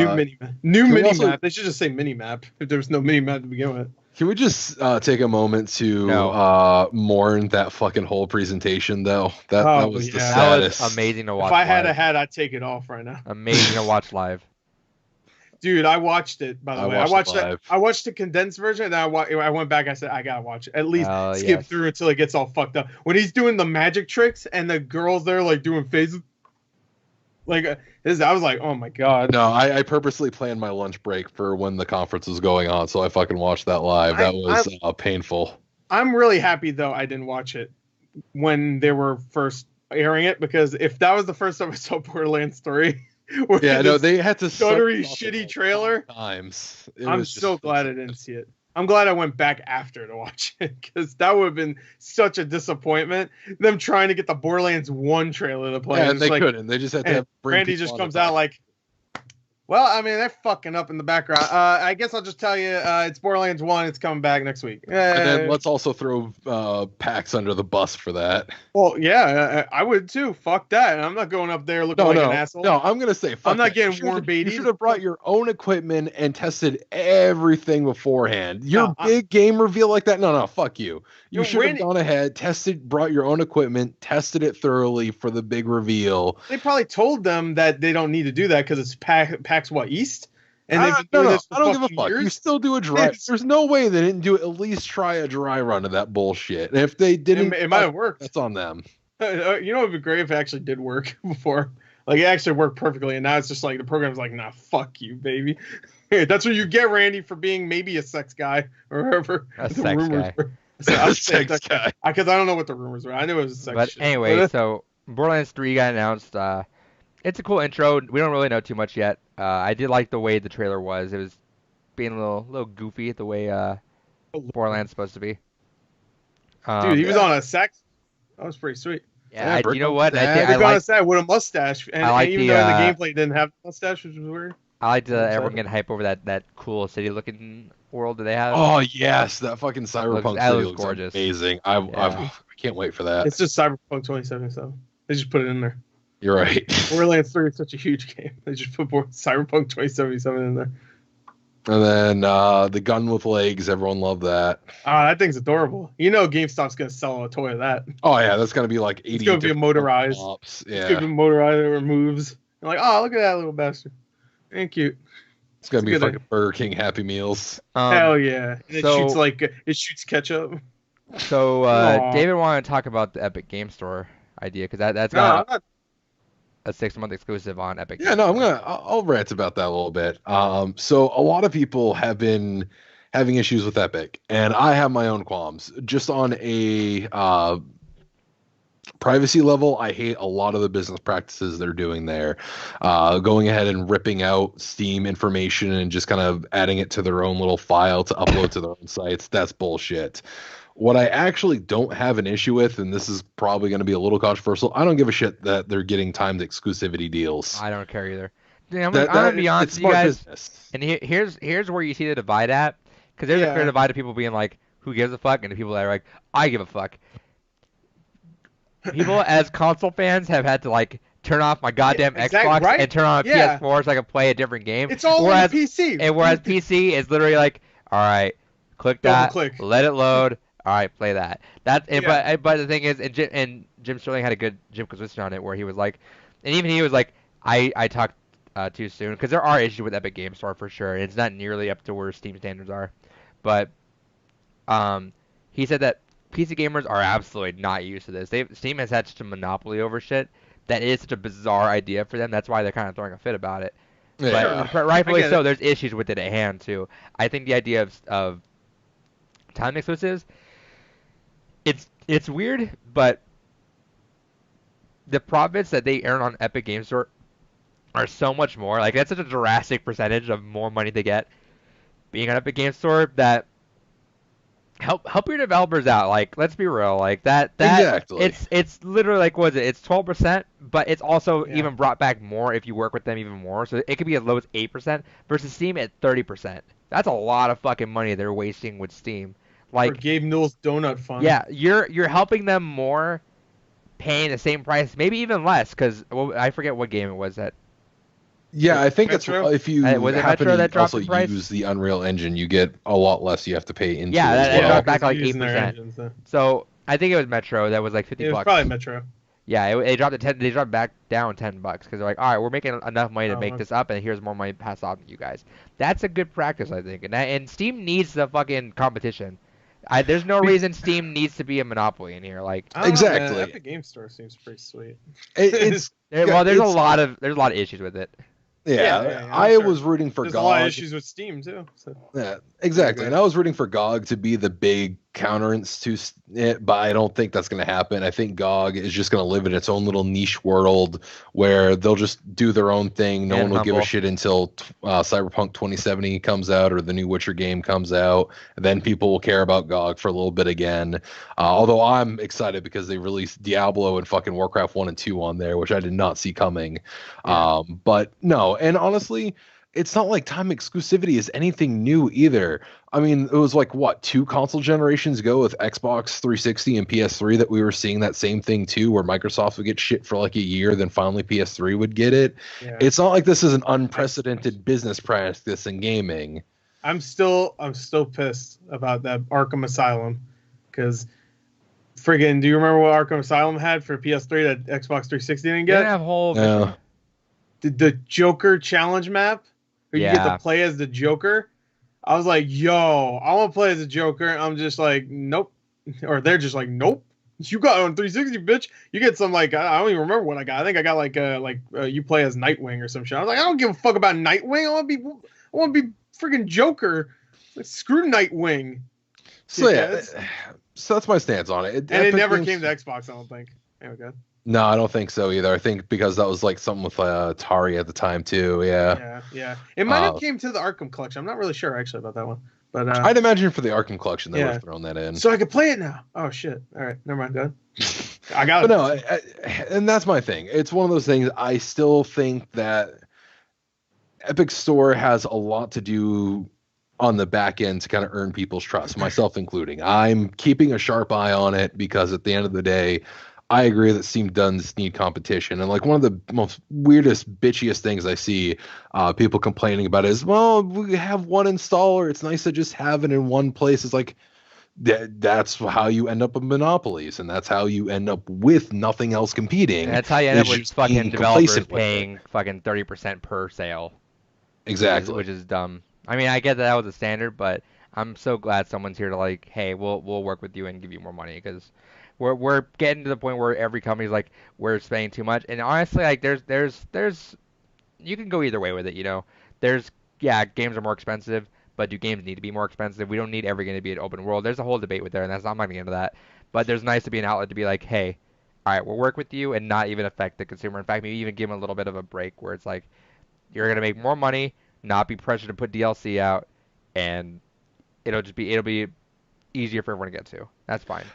New mini also- map. They should just say mini map if there was no mini map to begin with. Can we just take a moment to No. mourn that fucking whole presentation, though? That Oh, was the yeah. That was saddest. amazing to watch. If I had live. a hat, I'd take it off right now. Amazing to watch live. Dude, I watched it. By the way, I watched watched it it. live. I watched the condensed version, and then I went back. I said I gotta watch it. At least Oh, skip yes. through until it gets all fucked up. When he's doing the magic tricks and the girls there like doing phases, like I was like, oh my god. No, I purposely planned my lunch break for when the conference was going on, so I fucking watched that live. That was painful. I'm really happy though I didn't watch it when they were first airing it, because if that was the first time I saw Borderlands 3, Yeah, no, they had to stuttery suck it shitty up trailer. times. It I'm was just- so glad I didn't see it. I'm glad I went back after to watch it, because that would have been such a disappointment. Them trying to get the Borderlands 1 trailer to play. Yeah, and and it's they like, couldn't. They just had to and have bring Randy people just on comes to talk. out like, well, I mean, they're fucking up in the background. I guess I'll just tell you, it's Borderlands 1. It's coming back next week. And then let's also throw PAX under the bus for that. Well, yeah, I would too. Fuck that. I'm not going up there looking like an asshole. No, I'm gonna say fuck I'm not that. getting You warm should've- baited. You should have brought your own equipment and tested everything beforehand. Your No, big game reveal like that? No, fuck you. You Yo, should have Randy- gone ahead, brought your own equipment, tested it thoroughly for the big reveal. They probably told them that they don't need to do that because it's PAX what, East? And they've been No, doing no, this for I don't give a fucking fuck. You years? still do a dry. Yes. There's no way they didn't do it. At least try a dry run of that bullshit. And if they didn't, It might have worked. that's on them. You know, it'd be great if it actually did work before. Like, it actually worked perfectly, and now it's just like the program's like, nah, fuck you, baby. That's what you get, Randy, for being maybe a sex guy or whoever. A the sex rumors guy. were. So I was saying Sex guy. because I don't know what the rumors were. I knew it was a sex But shit. anyway, so Borderlands 3 got announced. It's a cool intro. We don't really know too much yet. I did like the way the trailer was. It was being a little goofy the way Borderlands is supposed to be. Dude, he was on a That was pretty sweet. Yeah, you know what? I like that with a mustache, and, even though in the gameplay it didn't have a mustache, which was weird. I liked everyone getting hype over that cool city-looking world that they have. Oh yes, that fucking cyberpunk city looks gorgeous. Amazing. I can't wait for that. It's just Cyberpunk 2077. They just put it in there. You're right. Borderlands 3 is such a huge game. They just put Cyberpunk 2077 in there. And then the gun with legs, everyone loved that. That thing's adorable. You know GameStop's gonna sell a toy of that. Oh yeah, that's gonna be like 80. It's gonna be a motorized. Yeah. It's gonna be motorized that removes. You're like, oh, look at that little bastard. Ain't cute. It's gonna be fucking Burger King Happy Meals. Hell yeah! And it shoots ketchup. So David wanted to talk about the Epic Game Store idea because that's got a 6-month exclusive on Epic. Yeah, no, I'll rant about that a little bit. So a lot of people have been having issues with Epic, and I have my own qualms. Just on a privacy level, I hate a lot of the business practices they're doing there. Going ahead and ripping out Steam information and just kind of adding it to their own little file to upload to their own sites. That's bullshit. What I actually don't have an issue with, and this is probably going to be a little controversial, I don't give a shit that they're getting timed exclusivity deals. I don't care either. I'm gonna be honest with you guys. Business. And here's where you see the divide at, because there's a clear divide of people being like, "Who gives a fuck?" and the people that are like, "I give a fuck." People as console fans have had to like turn off my goddamn Xbox and turn on a PS4 so I can play a different game. It's all on PC. And whereas PC is literally like, all right, click that, let it load. All right, play that. But the thing is, and Jim Sterling had a good Jim Kozlowski on it where he was like, and even he was like, I talked too soon, because there are issues with Epic Game Store for sure, and it's not nearly up to where Steam standards are. But he said that PC gamers are absolutely not used to this. Steam has had such a monopoly over shit that it is such a bizarre idea for them. That's why they're kind of throwing a fit about it. Yeah. But rightfully so, there's issues with it at hand too. I think the idea of time exclusives, it's weird, but the profits that they earn on Epic Game Store are so much more. Like, that's such a drastic percentage of more money they get being on Epic Game Store that help your developers out. Like, let's be real. Like that exactly. It's literally like, what is it? It's 12%, but it's also even brought back more if you work with them even more. So it could be as low as 8% versus Steam at 30%. That's a lot of fucking money they're wasting with Steam. Like, for Gabe Newell's donut fund. Yeah, you're helping them more, paying the same price, maybe even less, because I forget what game it was that. Yeah, I think Metro? It's if you happen to also use the Unreal Engine, you get a lot less you have to pay into. Yeah, it dropped back like 8%. So I think it was Metro that was like $50. It was probably Metro. Yeah, they dropped They dropped back down $10 because they're like, all right, we're making enough money to make this up, and here's more money passed off to you guys. That's a good practice, I think, and Steam needs the fucking competition. There's no reason Steam needs to be a monopoly in here. Like, exactly. Epic Game Store seems pretty sweet. There's a lot of issues with it. Yeah, I was rooting for GOG. There's a lot of issues with Steam too. So. Yeah, exactly. And I was rooting for GOG to be the big counterance to it, but I don't think that's going to happen. I think GOG is just going to live in its own little niche world where they'll just do their own thing. No one will give a shit until Cyberpunk 2070 comes out or the new Witcher game comes out. And then people will care about GOG for a little bit again. Although I'm excited because they released Diablo and fucking Warcraft 1 and 2 on there, which I did not see coming. Yeah. But no, and honestly, it's not like time exclusivity is anything new either. I mean, it was like, what, 2 console generations ago with Xbox 360 and PS3 that we were seeing that same thing too, where Microsoft would get shit for like a year, then finally PS3 would get it. Yeah. It's not like this is an unprecedented business practice in gaming. I'm still pissed about that Arkham Asylum, because friggin', do you remember what Arkham Asylum had for PS3 that Xbox 360 didn't get? They have whole the Joker challenge map. Or you get to play as the Joker. I was like, yo, I want to play as the Joker. I'm just like, nope. Or they're just like, nope. You got it on 360, bitch. You get some, like, I don't even remember what I got. I think I got like you play as Nightwing or some shit. I was like, I don't give a fuck about Nightwing. I want to be freaking Joker. Like, screw Nightwing. So so that's my stance on it. It never came to Xbox, I don't think. Okay. No, I don't think so either. I think because that was like something with Atari at the time too. Yeah. It might have came to the Arkham collection. I'm not really sure actually about that one, but I'd imagine for the Arkham collection they would have thrown that in. So I could play it now. Oh shit! All right, never mind. Go ahead. I got it. But no, and that's my thing. It's one of those things. I still think that Epic Store has a lot to do on the back end to kind of earn people's trust, myself including. I'm keeping a sharp eye on it because at the end of the day, I agree that Steam does need competition. And like one of the most weirdest, bitchiest things I see people complaining about is, well, we have one installer. It's nice to just have it in one place. It's like, that's how you end up with monopolies, and that's how you end up with nothing else competing. And that's how you end up with fucking developers paying fucking 30% per sale. Exactly. Which is dumb. I mean, I get that was a standard, but I'm so glad someone's here to like, hey, we'll work with you and give you more money, because we're getting to the point where every company's like, we're spending too much. And honestly, like there's you can go either way with it, you know. Games are more expensive, but do games need to be more expensive? We don't need every game to be an open world. There's a whole debate with there, and I'm not gonna get into that. But there's nice to be an outlet to be like, hey, all right, we'll work with you and not even affect the consumer. In fact, maybe even give them a little bit of a break where it's like, you're gonna make more money, not be pressured to put DLC out, and it'll be easier for everyone to get to. That's fine.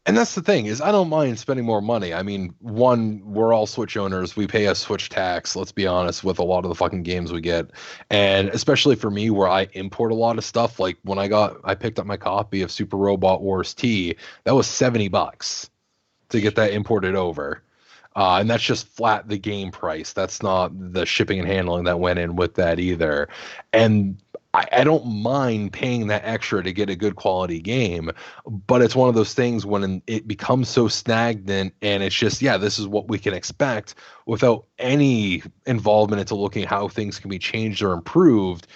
And that's the thing, is I don't mind spending more money. I mean, one, we're all Switch owners. We pay a Switch tax, let's be honest, with a lot of the fucking games we get. And especially for me, where I import a lot of stuff, like when I picked up my copy of Super Robot Wars T, that was $70 to get that imported over. And that's just flat the game price. That's not the shipping and handling that went in with that either. And I don't mind paying that extra to get a good quality game, but it's one of those things when it becomes so stagnant and it's just, this is what we can expect without any involvement into looking how things can be changed or improved.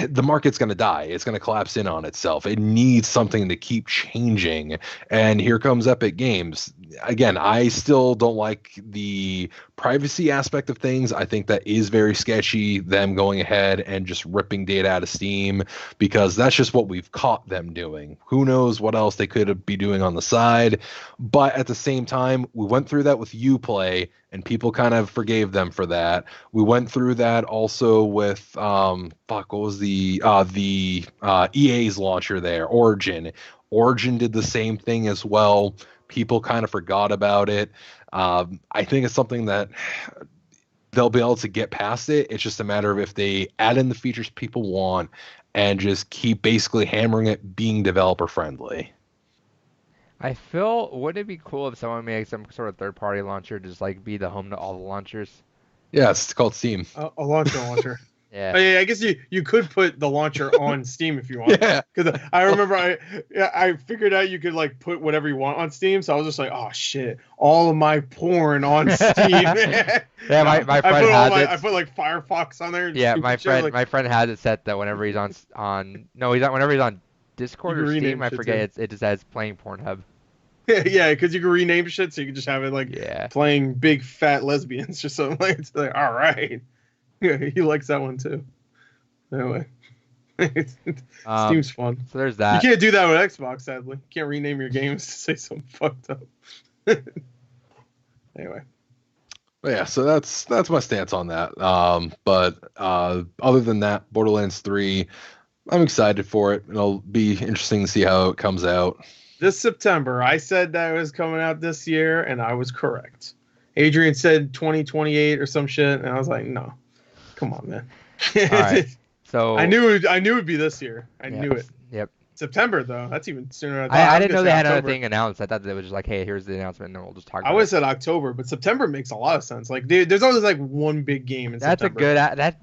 The market's going to die. It's going to collapse in on itself. It needs something to keep changing. And here comes Epic Games. Again, I still don't like the privacy aspect of things. I think that is very sketchy, them going ahead and just ripping data out of Steam, because that's just what we've caught them doing. Who knows what else they could be doing on the side. But at the same time, we went through that with Uplay, and people kind of forgave them for that. We went through that also with what was the EA's launcher there, Origin. Origin did the same thing as well. People kind of forgot about it. I think it's something that they'll be able to get past it. It's just a matter of if they add in the features people want and just keep basically hammering it being developer friendly. I feel, wouldn't it be cool if someone made some sort of third-party launcher just like be the home to all the launchers? Yeah, it's called Steam. A launcher. Yeah. Oh, yeah, I guess you could put the launcher on Steam if you want. Yeah. Because I remember I figured out you could like put whatever you want on Steam, so I was just like, oh shit, all of my porn on Steam. Yeah, my friend has it. I put like Firefox on there. Yeah, my friend has it set that whenever he's whenever he's on Discord or Steam, I forget, it just says playing Pornhub. Yeah, because you can rename shit, so you can just have it like playing big fat lesbians or something. It's like, all right. Yeah, he likes that one too. Anyway, Steam's fun. So there's that. You can't do that with Xbox, sadly. You can't rename your games to say something fucked up. Anyway. But yeah, so that's my stance on that. But other than that, Borderlands 3, I'm excited for it. It'll be interesting to see how it comes out. This September, I said that it was coming out this year, and I was correct. Adrian said 2028 or some shit, and I was like, no. Come on, man. All right. So I knew it'd be this year. I knew it. Yep. September though. That's even sooner. I didn't know they had another thing announced. I thought they was just like, hey, here's the announcement, and then we'll just talk about it. I would have said October, but September makes a lot of sense. Like, there's always like one big game in September.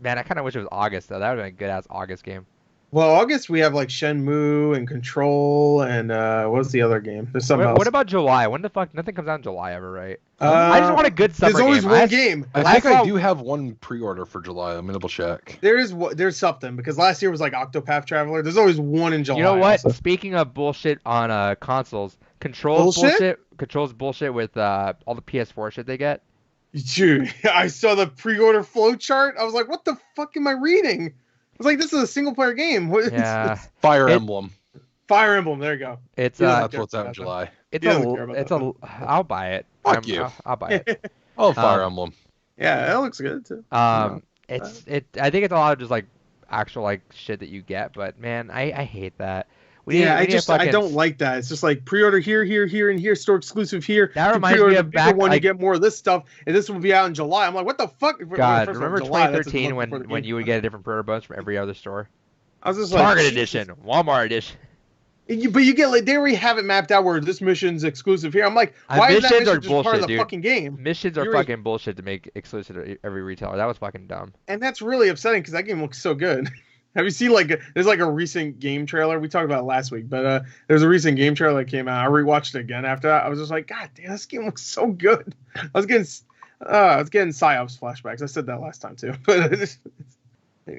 Man, I kind of wish it was August though. That would have been a good ass August game. Well, August we have like Shenmue and Control and what's the other game? There's something else. What about July? When the fuck? Nothing comes out in July ever, right? I just want a good summer game. There's always one game. I think I do have one pre-order for July. I'm gonna double check. There's something, because last year was like Octopath Traveler. There's always one in July. You know what? Also. Speaking of bullshit on consoles, Control's bullshit with all the PS4 shit they get. Dude, I saw the pre-order flow chart. I was like, what the fuck am I reading? I was like, this is a single-player game. Yeah. Fire Emblem. Fire Emblem. There you go. That's what's out in July. I'll buy it. Fuck you. I'll buy it. Oh, Fire Emblem. Yeah, that looks good too. I think it's a lot of just like actual like shit that you get, but man, I hate that. I don't like that. It's just like pre-order here, and here, store exclusive here. That reminds me of back one, you get more of this stuff, and this will be out in July. I'm like, what the fuck? God, remember 2013 when you would get a different pre-order bonus from every other store? I was just Target edition, Walmart edition. But you get like they already have it mapped out where this mission's exclusive here. I'm like, why is that mission just bullshit, part of the dude. Fucking game? Missions are fucking bullshit to make exclusive to every retailer. That was fucking dumb. And that's really upsetting because that game looks so good. Have you seen there's like a recent game trailer? We talked about it last week, but there's a recent game trailer that came out. I rewatched it again after that. I was just like, God damn, this game looks so good. I was getting PsyOps flashbacks. I said that last time too, but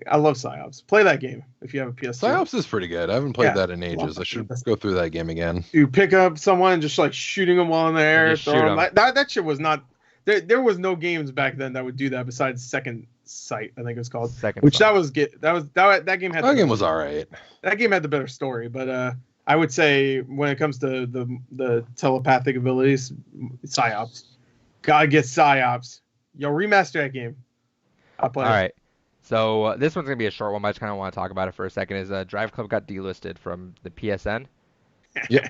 I love PsyOps. Play that game if you have a PS2. PsyOps is pretty good. I haven't played that in ages. I should go through that game again. You pick up someone and just like shooting them while in the air. That shit was not. There was no games back then that would do that besides Second Sight, I think it was called. That game was all right. That game had the better story, but I would say when it comes to the telepathic abilities, PsyOps. Gotta get PsyOps. Yo, remaster that game. I'll play. All right. So this one's gonna be a short one, but I just kind of want to talk about it for a second. Is Drive Club got delisted from the PSN? Yeah.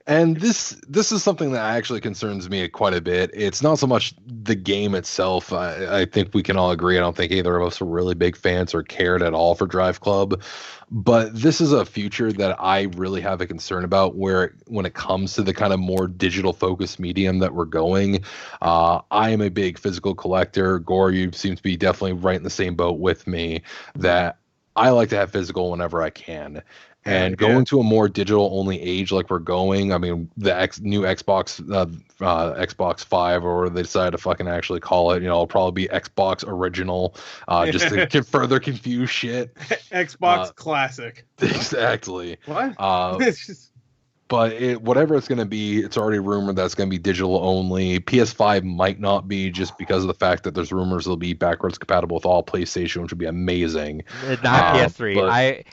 And this is something that actually concerns me quite a bit. It's not so much the game itself. I think we can all agree. I don't think either of us are really big fans or cared at all for Drive Club. But this is a future that I really have a concern about when it comes to the kind of more digital focused medium that we're going. I am a big physical collector. Gore, you seem to be definitely right in the same boat with me that I like to have physical whenever I can. And going to a more digital-only age like we're going, I mean, the new Xbox 5, or they decided to fucking actually call it, it'll probably be Xbox Original, just to further confuse shit. Xbox Classic. Exactly. What? But whatever it's going to be, it's already rumored that it's going to be digital only. PS5 might not be, just because of the fact that there's rumors it'll be backwards compatible with all PlayStation, which would be amazing. Not PS3.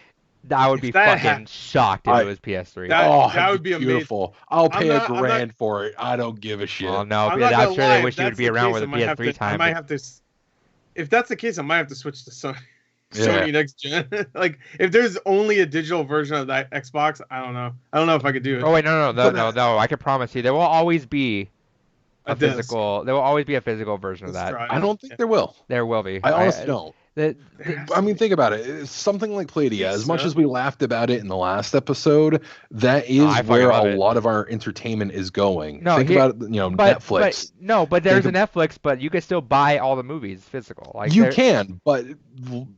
I would be fucking shocked if it was PS3. That would be beautiful. I'll pay $1,000 for it. I don't give a shit. Oh no, I'm sure they wish you would be around with a PS3 time. I might have to. If that's the case, I might have to switch to Sony next gen. Like, if there's only a digital version of that Xbox, I don't know. I don't know if I could do it. Oh wait, no. I can promise you, there will always be a physical. There will always be a physical version of that. I don't think there will. There will be. I honestly don't. I mean, think about it. It's something like Playdia. As much as we laughed about it in the last episode, that is where a lot of our entertainment is going. Think about it, Netflix. But there's a Netflix, but you can still buy all the movies physical. Like you can, but you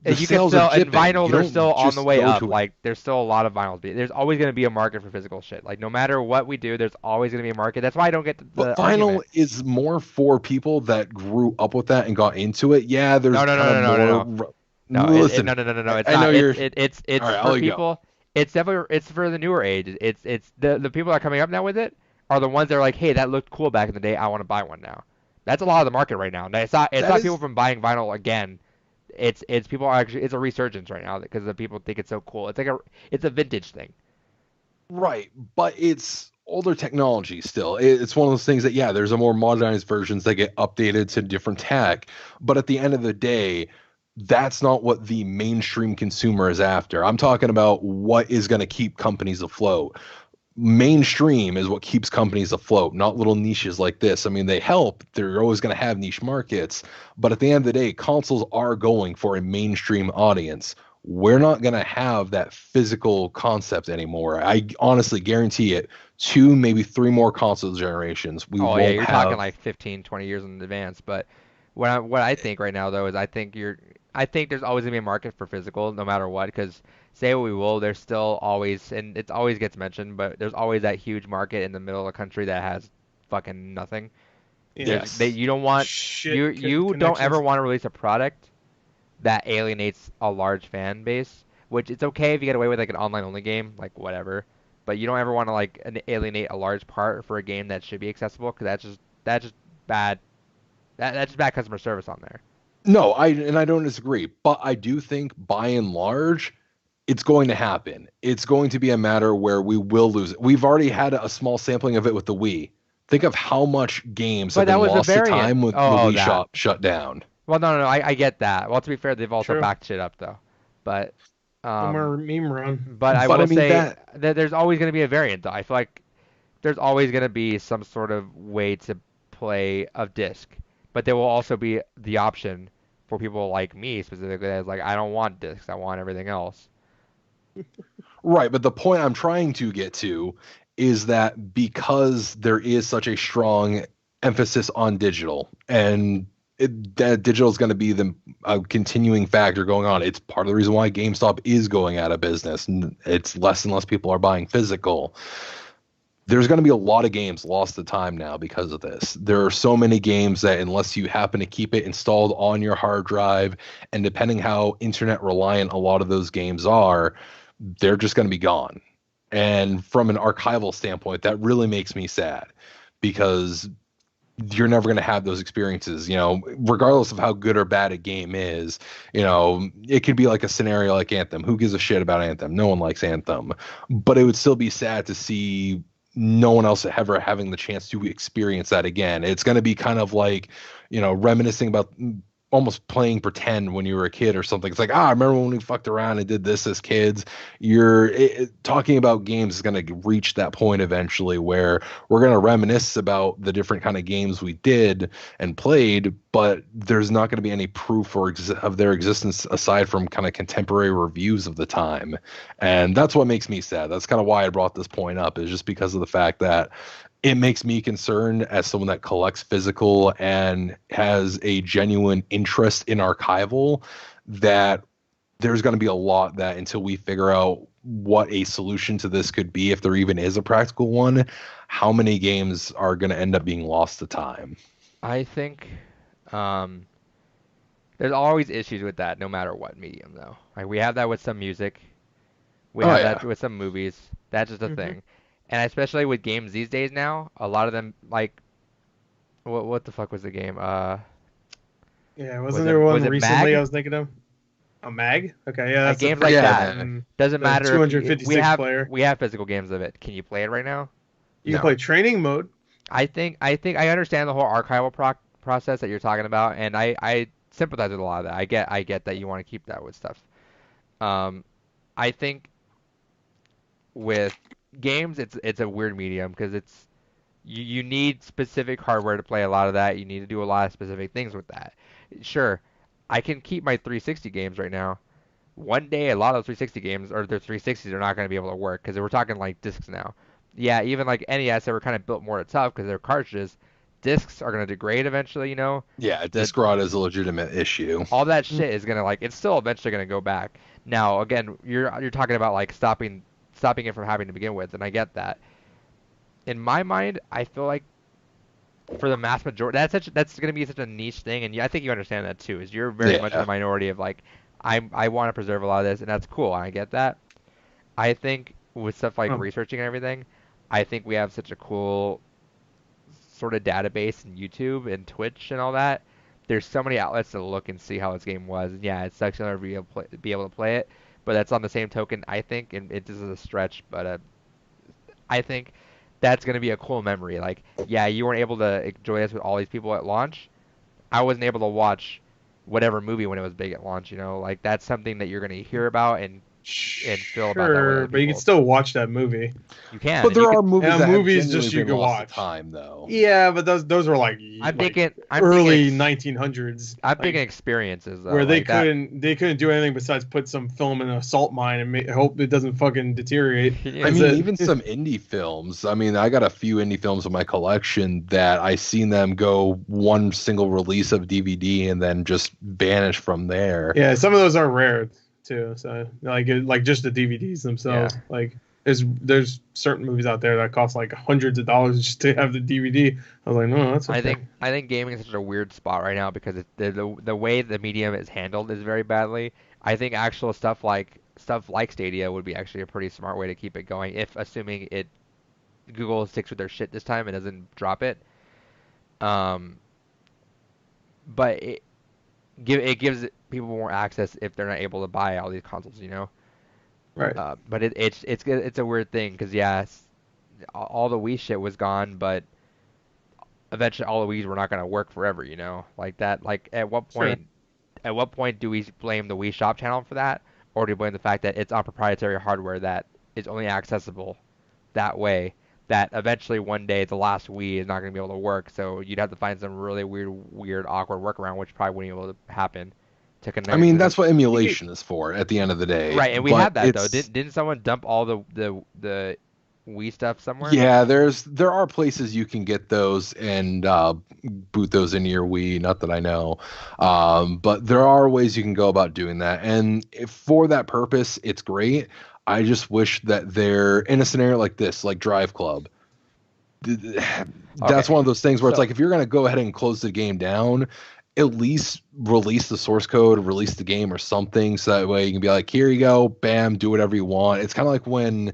can still, and vinyls are still on the way up. Like, there's still a lot of vinyls. There's always going to be a market for physical shit. Like, no matter what we do, there's always going to be a market. That's why I don't get the vinyl argument. Is more for people that grew up with that and got into it. Yeah, there's No, listen. No. It's I know not. It's right, for people. It's definitely for the newer age. It's the people that are coming up now with it are the ones that are like, hey, that looked cool back in the day. I want to buy one now. That's a lot of the market right now. It's not people from buying vinyl again. It's people actually. It's a resurgence right now because the people think it's so cool. It's a vintage thing. Right, but it's older technology still. It's one of those things that there's a more modernized versions that get updated to different tech. But at the end of the day, that's not what the mainstream consumer is after. I'm talking about what is going to keep companies afloat. Mainstream is what keeps companies afloat, not little niches like this. I mean, they help. They're always going to have niche markets. But at the end of the day, consoles are going for a mainstream audience. We're not going to have that physical concept anymore. I honestly guarantee it. 2, maybe 3 more console generations. You're talking like 15, 20 years in advance. But what I think right now, though, is I think there's always gonna be a market for physical, no matter what. Because say what we will, there's still always, and it always gets mentioned, but there's always that huge market in the middle of the country that has fucking nothing. Yes. You don't want you don't ever want to release a product that alienates a large fan base. Which it's okay if you get away with like an online only game, like whatever. But you don't ever want to like alienate a large part for a game that should be accessible, because that's just bad. That's just bad customer service on there. No, I don't disagree, but I do think by and large, it's going to happen. It's going to be a matter where we will lose it. We've already had a small sampling of it with the Wii. Think of how much games have been lost to time when the Wii shop shut down. Well, no, I get that. Well, to be fair, they've also backed shit up though. But No Um, more meme run. but I But I will mean say that that there's always going to be a variant, though. I feel like there's always going to be some sort of way to play a disc, but there will also be the option for people like me specifically that's like, I don't want discs, I want everything else. right, but the point I'm trying to get to is that because there is such a strong emphasis on digital and that digital is going to be the continuing factor going on. It's part of the reason why GameStop is going out of business. And it's less and less people are buying physical. There's going to be a lot of games lost to time now because of this. There are so many games that unless you happen to keep it installed on your hard drive, and depending how internet reliant a lot of those games are, they're just going to be gone. And from an archival standpoint, that really makes me sad because you're never going to have those experiences, regardless of how good or bad a game is. It could be like a scenario like Anthem. Who gives a shit about Anthem? No one likes Anthem, but it would still be sad to see no one else ever having the chance to experience that again. It's going to be kind of like, reminiscing about almost playing pretend when you were a kid or something. It's like, I remember when we fucked around and did this as kids. Talking about games is going to reach that point eventually where we're going to reminisce about the different kind of games we did and played, but there's not going to be any proof of their existence aside from kind of contemporary reviews of the time. And that's what makes me sad. That's kind of why I brought this point up, is just because of the fact that it makes me concerned as someone that collects physical and has a genuine interest in archival, that there's going to be a lot that until we figure out what a solution to this could be, if there even is a practical one, how many games are going to end up being lost to time. I think um, there's always issues with that, no matter what medium, though. Like we have that with some music, we Oh have yeah. that with some movies. That's just a Hmm. thing. And especially with games these days now, a lot of them like what the fuck was the game? Yeah, Was wasn't it there was one it recently I Mag? was thinking of? A mag? Okay, yeah, that's the Games like freaking that. Yeah. Doesn't the matter if you, 256 player. we have physical games of it. Can you play it right now? You can No. play training mode. I think I understand the whole archival process that you're talking about, and I sympathize with a lot of that. I get that you want to keep that with stuff. Um, I think with games, it's a weird medium because you need specific hardware to play a lot of that. You need to do a lot of specific things with that. Sure, I can keep my 360 games right now. One day, a lot of those 360 games or their 360s are not going to be able to work because we're talking like discs now. Yeah, even like NES, they were kind of built more to tough because they're cartridges. Discs are going to degrade eventually. Yeah, The disc rot is a legitimate issue. all that Mm. shit is gonna like it's still eventually gonna go back. Now again, you're talking about like stopping it from happening to begin with, and I get that. In my mind, I feel like for the mass majority, that's gonna be such a niche thing, and I think you understand that too. Is you're very much in the Yeah. minority of like I want to preserve a lot of this, and that's cool. And I get that. I think with stuff like Oh, researching and everything, I think we have such a cool sort of database in YouTube and Twitch and all that. There's so many outlets to look and see how this game was. And yeah, it sucks you'll never be able to play it, but that's on the same token, I think, and it is a stretch, but I think that's going to be a cool memory. Like, yeah, you weren't able to enjoy this with all these people at launch. I wasn't able to watch whatever movie when it was big at launch. Like that's something that you're going to hear about and feel about that with sure, other but you can people. still watch that movie. You can, But and you there could. are movies And that have movies genuinely just you been can lost to watch. time, though. Yeah, but those were like I'm like thinking. early 1900s, I'm thinking like experiences though, where they like that. couldn't do anything besides put some film in a salt mine and hope it doesn't fucking deteriorate. I Yeah. That's mean, it. even some indie films. I mean, I got a few indie films in my collection that I seen them go one single release of DVD and then just vanish from there. Yeah, some of those are rare too. So like just the DVDs themselves. Yeah. Like there's certain movies out there that cost like hundreds of dollars just to have the DVD. I was like, no, that's okay. I think gaming is such a weird spot right now because the way the medium is handled is very badly. I think actual stuff like Stadia would be actually a pretty smart way to keep it going if assuming it Google sticks with their shit this time and doesn't drop it. Um, but it gives people more access if they're not able to buy all these consoles. Right. But it's a weird thing because yeah, all the Wii shit was gone, but eventually all the Wii's were not going to work forever. Like that. Like at what Sure. point do we blame the Wii Shop channel for that, or do you blame the fact that it's on proprietary hardware that is only accessible that way? That eventually one day the last Wii is not going to be able to work, so you'd have to find some really weird, awkward workaround, which probably wouldn't be able to happen to connect. I mean, that's what emulation is for at the end of the day. Right, and we but had that though. Didn't someone dump all the Wii stuff somewhere? Yeah, there are places you can get those and boot those into your Wii. Not that I know, but there are ways you can go about doing that. And for that purpose, it's great. I just wish that they're in a scenario like this, like Drive Club. That's one of those things where it's like if you're gonna go ahead and close the game down, at least release the source code, release the game or something, so that way you can be like, here you go, bam, do whatever you want. It's kind of like when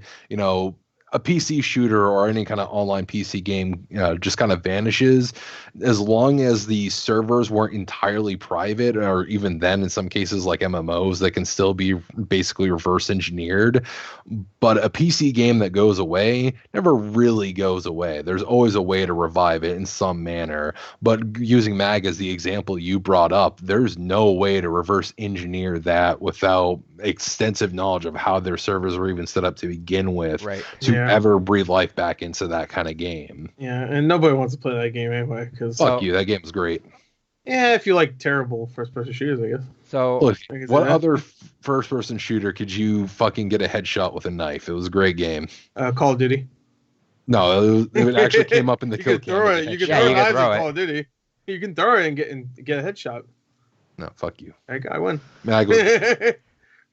a PC shooter or any kind of online PC game just kind of vanishes. As long as the servers weren't entirely private, or even then in some cases like MMOs, they can still be basically reverse engineered. But a PC game that goes away never really goes away. There's always a way to revive it in some manner. But using MAG as the example you brought up, there's no way to reverse engineer that without extensive knowledge of how their servers were even set up to begin with, to ever breathe life back into that kind of game. Yeah, and nobody wants to play that game anyway. Fuck you, that game is great. Yeah, if you like terrible first-person shooters, I guess. So, look, what other first-person shooter could you fucking get a headshot with a knife? It was a great game. Call of Duty. No, it actually came up in the kill cam. You can throw it in Call of Duty. You can throw it and get a headshot. No, fuck you. I win. MAG was 10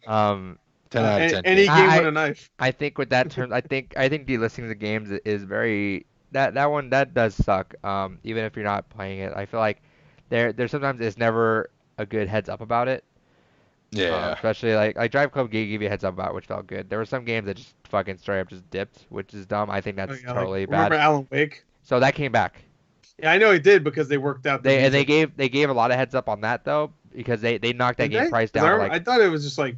out of 10. Any game with a knife. I think with that term, I think delisting the games is very that does suck. Even if you're not playing it, I feel like there sometimes is never a good heads up about it. Yeah. Especially like Drive Club gave you a heads up about it, which felt good. There were some games that just fucking straight up just dipped, which is dumb. I think that's totally bad. Remember Alan Wake? So that came back. Yeah, I know it did because they worked out. They gave a lot of heads up on that though, because they knocked that game price down. I thought it was just like,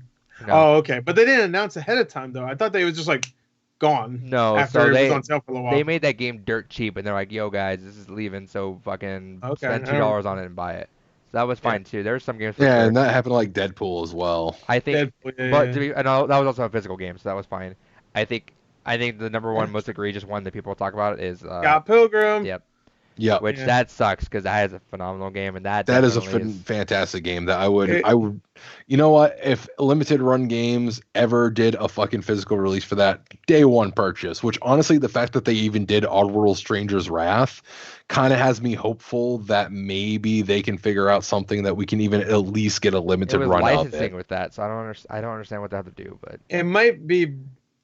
oh okay, but they didn't announce ahead of time though. I thought they was just like gone. No, after so it was on sale for a while. They made that game dirt cheap, and they're like, yo guys, this is leaving, so fucking spend $2 on it and buy it. So that was fine too. There were some games. And that happened to like Deadpool as well. I think, but that was also a physical game, so that was fine. I think the number one most egregious one that people talk about is Scott Pilgrim. Yep. Yeah, which that sucks because that is a phenomenal game, and that is a fantastic game that I would, you know what, if limited run games ever did a fucking physical release for that, day one purchase, which honestly the fact that they even did Oddworld Stranger's Wrath kind of has me hopeful that maybe they can figure out something that we can even at least get a limited run of it. Licensing with that, so I don't understand what they have to do, but it might be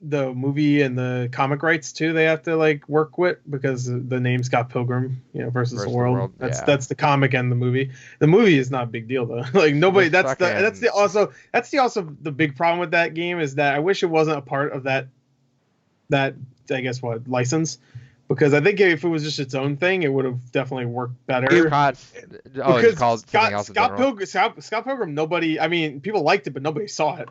the movie and the comic rights too. They have to like work with because the name Scott Pilgrim, versus the world. That's the comic and the movie. The movie is not a big deal though. Like nobody. That's also the big problem with that game is that I wish it wasn't a part of that I guess license. Because I think if it was just its own thing, it would have definitely worked better. It's called something else. Scott Pilgrim. Nobody. I mean, people liked it, but nobody saw it.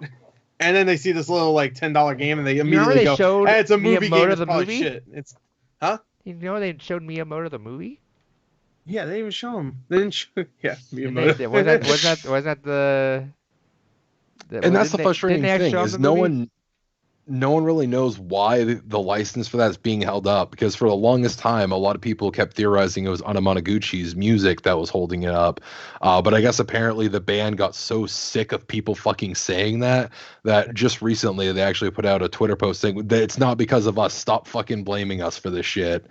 And then they see this little like $10 game, and they immediately go, "Hey, it's a movie game. It's probably shit." It's, huh? You know they showed Miyamoto the movie? Yeah, they didn't even show him. They didn't show. Yeah, Miyamoto. Was that the? And that's the frustrating thing is no one really knows why the license for that is being held up, because for the longest time, a lot of people kept theorizing it was Anamanaguchi's music that was holding it up. But I guess apparently the band got so sick of people fucking saying that just recently they actually put out a Twitter post saying that it's not because of us. Stop fucking blaming us for this shit.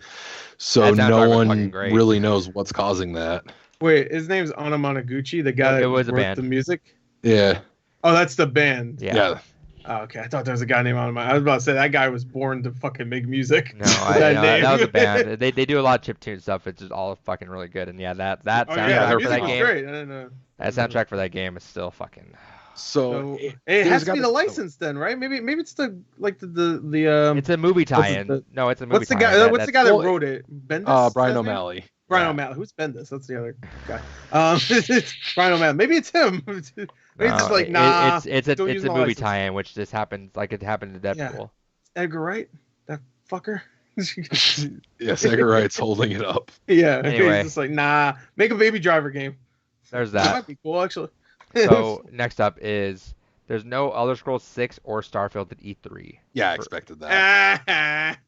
So no one really knows what's causing that. Wait, his name's Anamanaguchi, the guy that wrote the music? Yeah. Oh, that's the band. Yeah. Oh, okay, I thought there was a guy named Anamanaguchi. I was about to say that guy was born to fucking make music. No, that was a band. They do a lot of chiptune stuff. It's just all fucking really good. And yeah, that soundtrack for that game. Great. I didn't know. That soundtrack for that game is still fucking. So it has to be the license then, right? Maybe it's the It's a movie tie-in. No, it's a movie. What's the guy? What's the guy that wrote it? Bendis. Brian O'Malley. Brian O'Malley. Who's Bendis? That's the other guy. It's Brian O'Malley. Maybe it's him. Maybe it's just like nah. It's a movie tie-in, which just happens like it happened to Deadpool. Yeah. Edgar Wright, that fucker. Yes, Edgar Wright's holding it up. Yeah. Anyway. He's just like nah. Make a Baby Driver game. There's that. That might be cool actually. So next up is There's no Elder Scrolls 6 or Starfield at E3. Yeah, I expected that.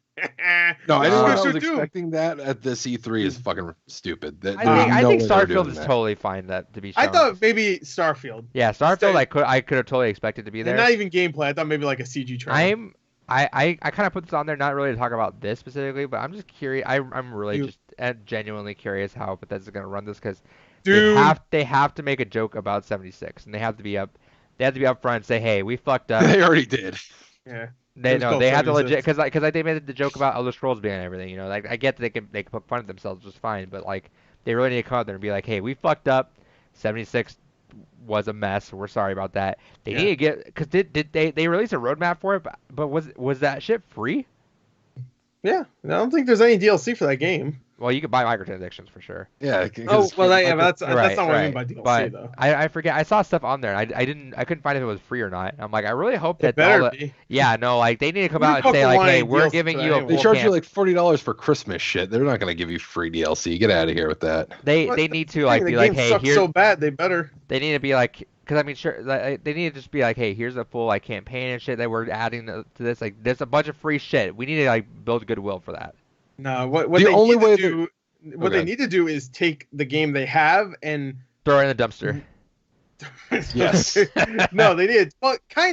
No, anyone that was expecting that at this E3 is fucking stupid. I think Starfield is totally fine to be shown. I thought maybe Starfield. Yeah, Starfield. I could have totally expected to be there. And not even gameplay. I thought maybe like a CG trailer. I kind of put this on there not really to talk about this specifically, but I'm just curious. I'm really just genuinely curious how Bethesda's gonna run this because they have to make a joke about 76 and they have to be upfront and say, hey, we fucked up. They already did. Yeah. They have to legit because they made the joke about Elder Scrolls being and everything. You know, like I get that they can poke fun at themselves just fine, but like they really need to come out there and be like, hey, we fucked up. 76 was a mess. We're sorry about that. They need to get because did they release a roadmap for it? But was that shit free? Yeah, I don't think there's any DLC for that game. Well, you could buy microtransactions for sure. Yeah. That's not what I mean by DLC but though. I forget. I saw stuff on there. And I couldn't find if it was free or not. I'm like, I really hope that it better be. Yeah, no, like they need to come out and say like, hey, we're giving you a They charge you like $40 for Christmas shit. They're not gonna give you free DLC. Get out of here with that. They need to like be like, hey, here's so bad. They better. They need to be like. Because I mean, sure, like, they need to just be like, hey, here's a full like campaign and shit that we're adding to this. Like, there's a bunch of free shit. We need to like build goodwill for that. No, what they need to do is take the game they have and throw it in the dumpster. Yes. No, they need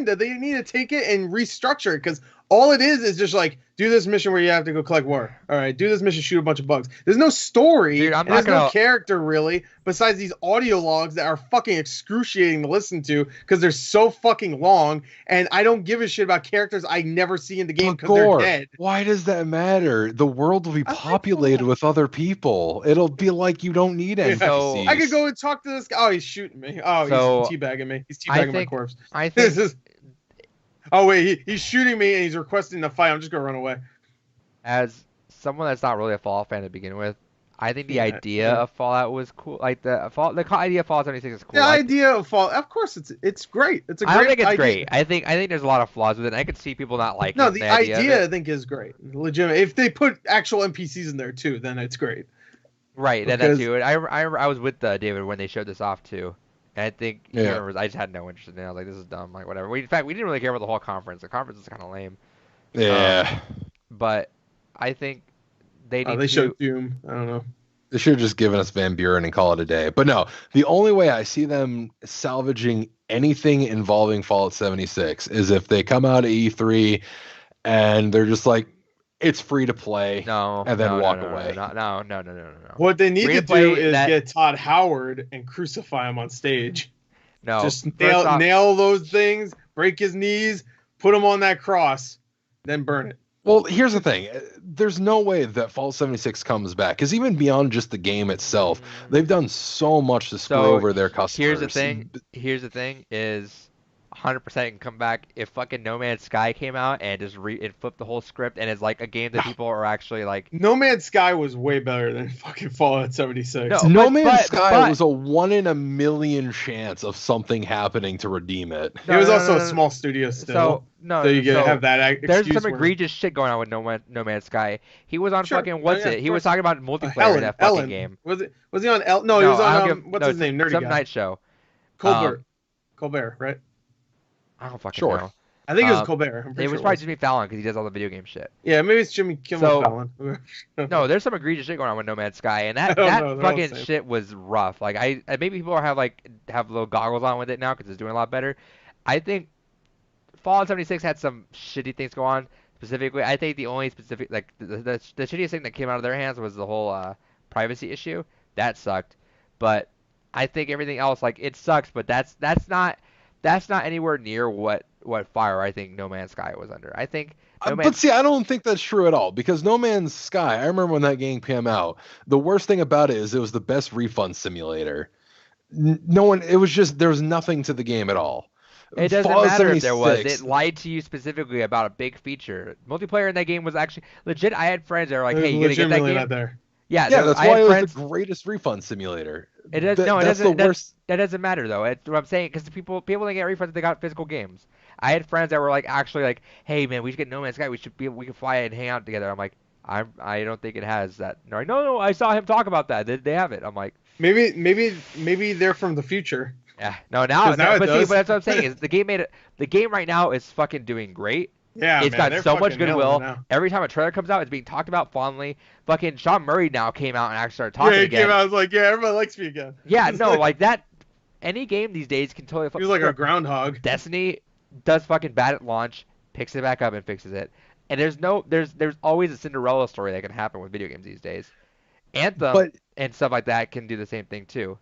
they need to take it and restructure it because all it is just like do this mission where you have to go collect water. All right, do this mission, shoot a bunch of bugs. There's no story. Dude, there's no character really besides these audio logs that are fucking excruciating to listen to because they're so fucking long. And I don't give a shit about characters I never see in the game because they're dead. Why does that matter? The world will be populated with other people. It'll be like you don't need NPCs. So, I could go and talk to this guy. Oh, he's shooting me. Oh, he's teabagging me. He's teabagging my corpse. I think. Oh wait, he's shooting me and he's requesting a fight. I'm just gonna run away. As someone that's not really a Fallout fan to begin with, I think the idea of Fallout was cool. Like the idea of Fallout 76 is cool. The idea of Fallout, of course, it's great. It's a great. I don't think it's idea. great. I think there's a lot of flaws with it. And I could see people not liking. No, the idea I think is great. Legitimate. If they put actual NPCs in there too, then it's great. Right, that too. I was with David when they showed this off too. And I think I just had no interest in it. I was like, this is dumb. Like whatever. In fact, we didn't really care about the whole conference. The conference is kind of lame. Yeah. But I think they need they showed Doom. I don't know. They should have just given us Van Buren and call it a day. But no, the only way I see them salvaging anything involving Fallout 76 is if they come out at E3 and they're just like, it's free to play, and then walk away. No. What they need to do is get Todd Howard and crucify him on stage. No, just nail those things, break his knees, put him on that cross, then burn it. Well, here's the thing. There's no way that Fallout 76 comes back, because even beyond just the game itself, they've done so much to screw over their customers. Here's the thing is 100% can come back if fucking No Man's Sky came out and just flipped the whole script and is like a game that people are actually like. No Man's Sky was way better than fucking Fallout 76. No Man's Sky was a 1 in a million chance of something happening to redeem it. It was also a small studio still. So you have that excuse. There's some egregious shit going on with No Man's Sky. He was on fucking He was talking about multiplayer in that fucking game. Was he on L? No, he was on what's his name? Nerdy some guy. night show. Colbert, right? I don't fucking know. I think it was Colbert. It was probably Jimmy Fallon because he does all the video game shit. Yeah, maybe it's Jimmy Fallon. No, there's some egregious shit going on with No Man's Sky, and that fucking shit was rough. Like maybe people have little goggles on with it now because it's doing a lot better. I think Fallout 76 had some shitty things go on. Specifically, I think the only specific the shittiest thing that came out of their hands was the whole privacy issue. That sucked, but I think everything else it sucks. But that's not anywhere near what fire I think No Man's Sky was under. I think but see, I don't think that's true at all, because No Man's Sky, I remember when that game came out, the worst thing about it is it was the best refund simulator. It was just, there was nothing to the game at all. It doesn't matter if there was. It lied to you specifically about a big feature. Multiplayer in that game was actually legit. I had friends that were like, hey, you gonna get that game? Not there. Yeah, that's why it was the greatest refund simulator. It does, no, it doesn't. That doesn't matter though. It's what I'm saying, because people didn't get refunds if they got physical games. I had friends that were actually hey man, we should get No Man's Sky. We can fly and hang out together. I'm like, I don't think it has that. And they're like, no, I saw him talk about that. They have it. I'm like, maybe they're from the future. Yeah. No, now, 'Cause now it but see, does. but that's what I'm saying is the game right now is fucking doing great. Yeah, It's man, got they're so much fucking nailing it goodwill. now. Every time a trailer comes out, it's being talked about fondly. Fucking Sean Murray now came out and actually started Yeah, talking he again. came out. I was like, yeah, everybody likes me again. Yeah, no, like that. Any game these days can totally. He was like a groundhog. Destiny does fucking bad at launch, picks it back up and fixes it. And there's always a Cinderella story that can happen with video games these days. Anthem But and stuff like that can do the same thing too.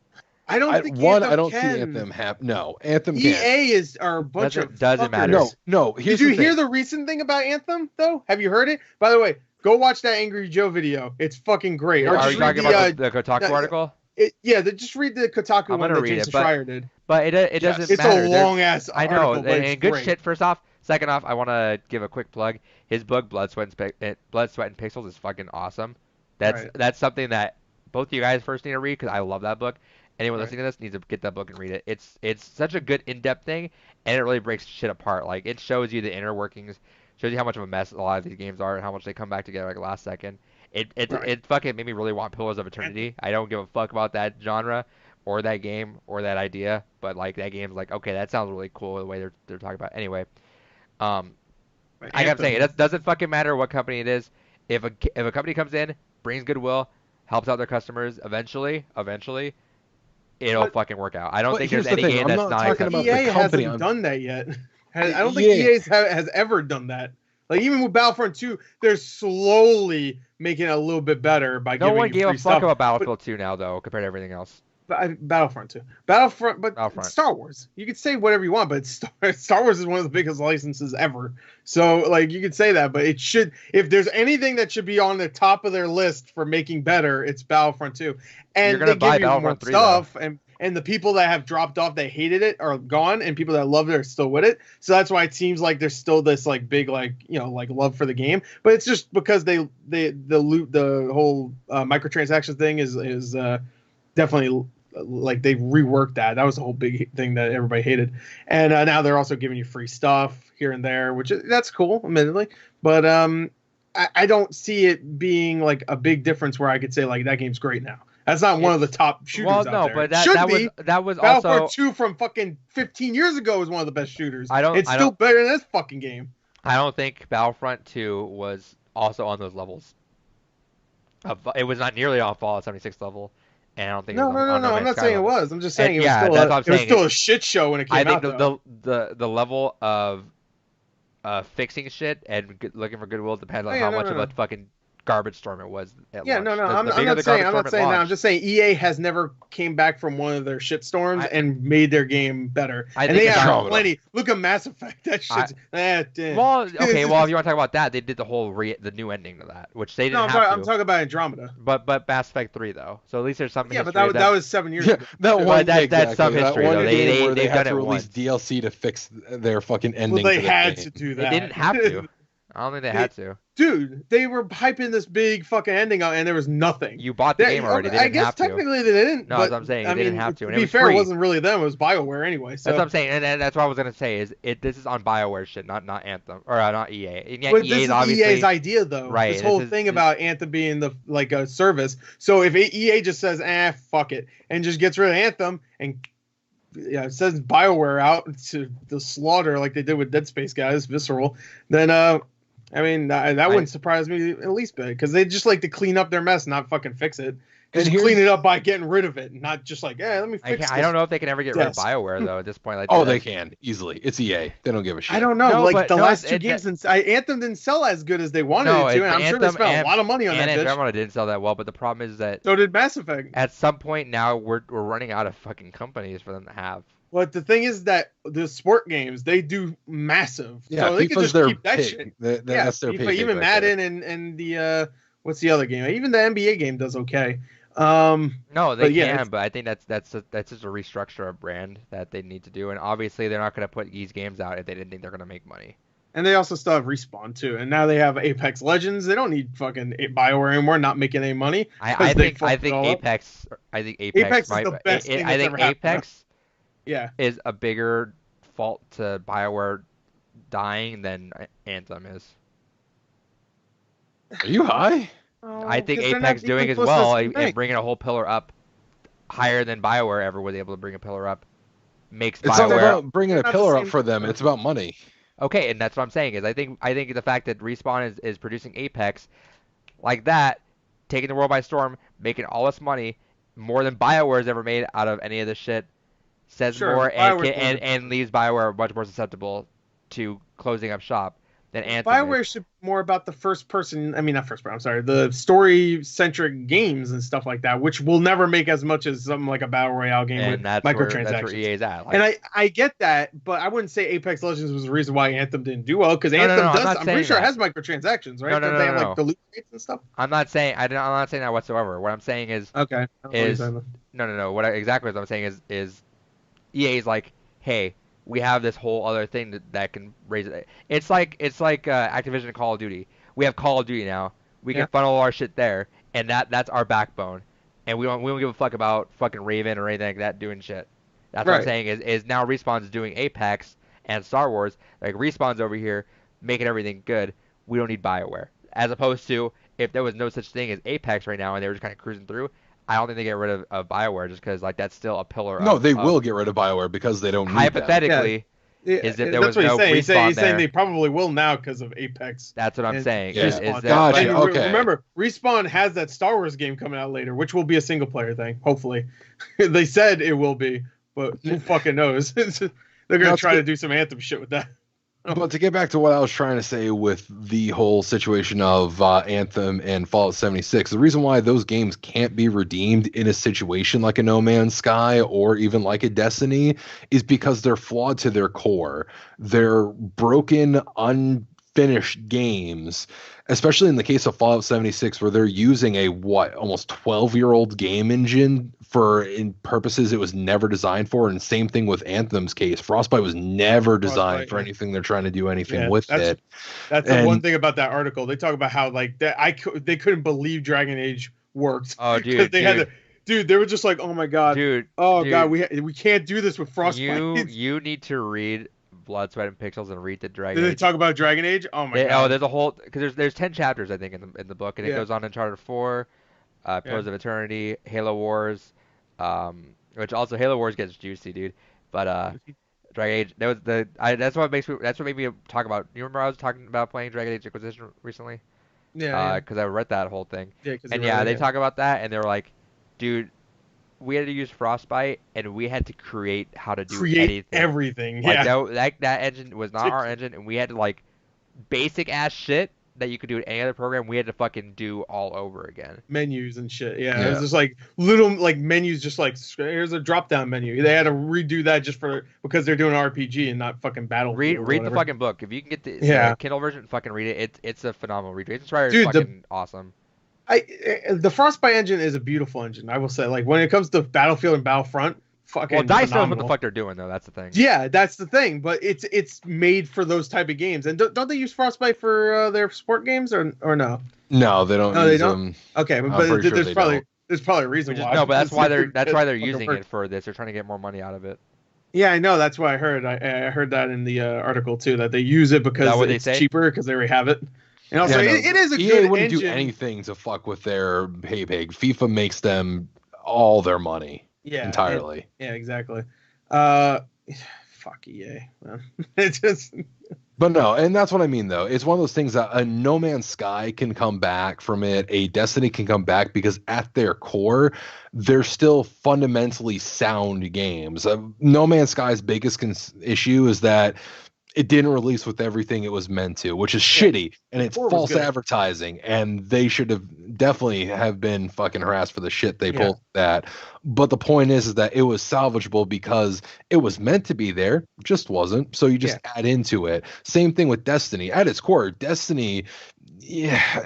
I don't think one, Anthem I don't can. see Anthem have. No, Anthem EA can't. are a bunch of Doesn't fuckers. matter. No. Here's Did you the thing. hear the recent thing about Anthem though? Have you heard it? By the way, go watch that Angry Joe video. It's fucking great. Or Are just you read talking about the Kotaku article? just read the Kotaku I'm one gonna that read Jason it, but- Schreier did. But it doesn't It's matter. a long ass. I know, article, but it's and good great. shit. First off, second off, I want to give a quick plug. His book, Blood, Sweat, and Pixels, is fucking awesome. That's something that both of you guys first need to read because I love that book. Anyone listening to this needs to get that book and read it. It's such a good in-depth thing, and it really breaks shit apart. Like it shows you the inner workings, shows you how much of a mess a lot of these games are, and how much they come back together like last second. It fucking made me really want Pillars of Eternity. I don't give a fuck about that genre or that game or that idea, but like that game's like okay, that sounds really cool the way they're talking about it. Anyway, I gotta say it doesn't fucking matter what company it is. If a company comes in, brings goodwill, helps out their customers, eventually it'll fucking work out. I don't think here's there's the any thing, game I'm that's not not talking about EA the company. hasn't done that yet. I don't think EA has ever done that. Like even with Battlefront 2, they're slowly making it a little bit better by No giving one you gave free a fuck stuff. about Battlefield 2 now though, compared to everything else. Battlefront 2. But Battlefront. Star Wars. You could say whatever you want, but Star Wars is one of the biggest licenses ever. So like you could say that, but it should. If there's anything that should be on the top of their list for making better, it's Battlefront 2. And they give you more stuff, and the people that have dropped off, they hated it, are gone, and people that loved it are still with it. So that's why it seems like there's still this like big like like love for the game. But it's just because the whole microtransaction thing is definitely. Like they reworked that. That was the whole big thing that everybody hated, and now they're also giving you free stuff here and there, that's cool, admittedly. But I don't see it being like a big difference where I could say like that game's great now. That's not one of the top shooters out there. Well, no, but that was Battlefront also 2 from fucking 15 years ago was one of the best shooters. I don't- It's still better than this fucking game. I don't think Battlefront 2 was also on those levels. It was not nearly on Fallout 76 level. And I don't think No, it was on I'm No Man's not Sky saying it level. was. I'm just saying And, it was yeah, still that's what I'm it was saying. still a shit show when it came I think out. the level of fixing shit and looking for goodwill depends on how much of a fucking garbage storm it was at Yeah, launch. I'm not saying that. I'm just saying EA has never came back from one of their shit storms and made their game better. And they have plenty. Look at Mass Effect. That shit's well, okay. Well, if you want to talk about that, they did the whole the new ending to that, which they didn't have to. I'm talking about Andromeda. But Mass Effect 3 though, so at least there's some. Yeah, but that was 7 years ago. That's some history though. They've done it release DLC to fix their fucking ending. Well, they had to do that. They didn't have to. I don't think they had to. Dude, they were hyping this big fucking ending out, and there was nothing. You bought the game already. They didn't have to. I guess technically they didn't. No, that's what I'm saying. They didn't have to. To be fair, it wasn't really them. It was BioWare anyway. So. That's what I'm saying, and that's what I was gonna say. This is on BioWare shit, not Anthem or not EA. And but this is EA's idea, though. Right. This whole thing about Anthem being a service. So if EA just says, fuck it, and just gets rid of Anthem and it says BioWare out to the slaughter like they did with Dead Space guys, Visceral, then I mean, that wouldn't surprise me at least bit, because they just like to clean up their mess, not fucking fix it. Just clean it up by getting rid of it, not just like, let me fix it. I don't know if they can ever get rid of BioWare, though, at this point. Like, they can, easily. It's EA. They don't give a shit. I don't know. The last two games, Anthem didn't sell as good as they wanted it to, and I'm sure they spent a lot of money on that bitch. Andromeda didn't sell that well, but the problem is that... So did Mass Effect. At some point now, we're running out of fucking companies for them to have. But the thing is that the sport games, they do massive. Yeah, so they can just keep that shit. That's their FIFA, even Madden and the what's the other game? Even the NBA game does okay. No, they can, but I think that's just a restructure of brand that they need to do, and obviously they're not going to put these games out if they didn't think they're going to make money. And they also still have Respawn too, and now they have Apex Legends. They don't need fucking BioWare anymore, not making any money. I think Apex is the best thing that's ever happened. Apex is a bigger fault to BioWare dying than Anthem is. Are you high? I think Apex doing as well and bringing a whole pillar up higher than BioWare ever was able to bring a pillar up makes It's BioWare. not about bringing a Not the pillar up same- for them. It's about money. Okay, and that's what I'm saying is I think the fact that Respawn is producing Apex like that, taking the world by storm, making all this money, more than BioWare's ever made out of any of this shit, says Sure, more BioWare's and leaves BioWare much more susceptible to closing up shop than Anthem BioWare is. should be more about the first person. I mean, not first person. I'm sorry, the story-centric games and stuff like that, which will never make as much as something like a battle royale game And with that's microtransactions. where EA's at. Like, And I get that, but I wouldn't say Apex Legends was the reason why Anthem didn't do well, because No, Anthem I'm does. not I'm pretty saying sure it that. has microtransactions, right? No, Don't they have no. like the loot crates and stuff? I'm not saying that whatsoever. What I'm saying is Okay. I don't know what you're is saying then. no. Exactly what I'm saying is EA's like, hey, we have this whole other thing that can raise it. It's like Activision and Call of Duty. We have Call of Duty now. We can funnel our shit there, and that's our backbone. And we don't give a fuck about fucking Raven or anything like that doing shit. That's what I'm saying is now Respawn's doing Apex and Star Wars. Like Respawn's over here making everything good. We don't need BioWare. As opposed to if there was no such thing as Apex right now and they were just kind of cruising through, I don't think they get rid of BioWare just because like that's still a pillar. No, they will get rid of BioWare because they don't need hypothetically. Yeah, Is if there was that's what no he's saying. Respawn He's saying there. they probably will now because of Apex. That's what I'm saying. Yeah. Is Respawn. that, Gotcha, And okay. Remember, Respawn has that Star Wars game coming out later, which will be a single player thing. Hopefully, they said it will be, but who fucking knows? They're gonna try to do some Anthem shit with that. But to get back to what I was trying to say with the whole situation of Anthem and Fallout 76, the reason why those games can't be redeemed in a situation like a No Man's Sky or even like a Destiny is because they're flawed to their core. They're broken, unfinished games, especially in the case of Fallout 76, where they're using a almost 12-year-old game engine for in purposes it was never designed for. And same thing with Anthem's case. Frostbite was never designed for anything they're trying to do anything with it. That's the one thing about that article. They talk about how like they couldn't believe Dragon Age worked. Oh, dude, they were just like, oh my god, god, we can't do this with Frostbite. You need to read Blood, Sweat, and Pixels and read the Dragon Did Age. they talk about Dragon Age? Oh my god. Oh, there's a whole because there's 10 chapters I think in the book, and it goes on Uncharted 4, Pillars of Eternity, Halo Wars, which also Halo Wars gets juicy, dude. But Dragon Age, that's what made me talk about. You remember I was talking about playing Dragon Age Inquisition recently? Yeah. Because I read that whole thing. Yeah, and they talk about that, and they were like, dude, we had to use Frostbite, and we had to create how to do everything. Like, that engine was not our engine, and we had to like basic ass shit that you could do in any other program. We had to fucking do all over again. Menus and shit. Yeah. It was just like little like menus, just like here's a drop down menu. They had to redo that just because they're doing RPG and not fucking Battlefield. Read the fucking book if you can get the Kindle version. Fucking read it. It's a phenomenal read. Jason Schreier is fucking awesome. The Frostbite engine is a beautiful engine. I will say, like when it comes to Battlefield and Battlefront, fucking. Well, DICE knows what the fuck they're doing though. That's the thing. Yeah, that's the thing. But it's made for those type of games. And don't they use Frostbite for their sport games or no? No, they don't. No, they don't. Okay, but there's probably a reason why. No, but that's why they're using it for this. They're trying to get more money out of it. Yeah, I know. That's what I heard. I heard that in the article too, that they use it because it's cheaper because they already have it. And also, it is a good wouldn't engine. do anything to fuck with their pig. FIFA makes them all their money. Entirely. Exactly. Fuck EA, man. It just. But no, and that's what I mean, though. It's one of those things that a No Man's Sky can come back from it. A Destiny can come back because at their core, they're still fundamentally sound games. No Man's Sky's biggest issue is that it didn't release with everything it was meant to, which is shitty, and it's false advertising, and they should have definitely have been fucking harassed for the shit they pulled that. But the point is that it was salvageable because it was meant to be there, just wasn't. So you just add into it. Same thing with Destiny. At its core, Destiny,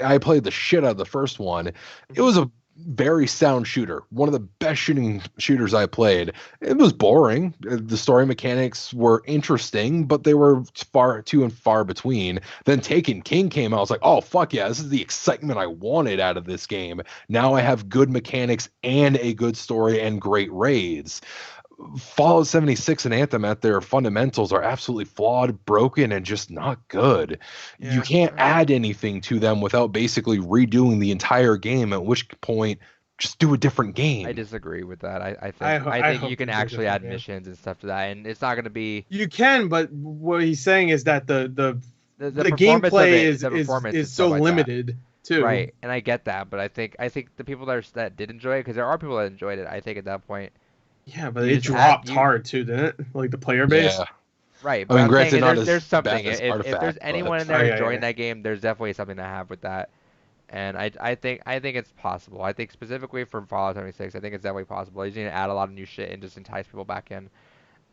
I played the shit out of the first one. It was a very sound shooter, one of the best shooters I played. It was boring. The story mechanics were interesting, but they were far between. Then Taken King came out. I was like, oh fuck yeah, this is the excitement I wanted out of this game. Now I have good mechanics and a good story and great raids. Fallout 76 and Anthem at their fundamentals are absolutely flawed, broken, and just not good. You can't add anything to them without basically redoing the entire game, at which point just do a different game. I disagree with that. I think you can actually add missions and stuff to that, and it's not going to be. You can, but what he's saying is that the performance gameplay is so like limited too. Right, and I get that, but I think the people that did enjoy it, because there are people that enjoyed it. I think at that point. Yeah, but it dropped hard too, didn't it? Like the player base. Yeah. Right, but I'm saying there's something. If there's anyone in there enjoying that game, there's definitely something to have with that. And I think it's possible. I think specifically for Fallout 76, I think it's definitely possible. You need to add a lot of new shit and just entice people back in.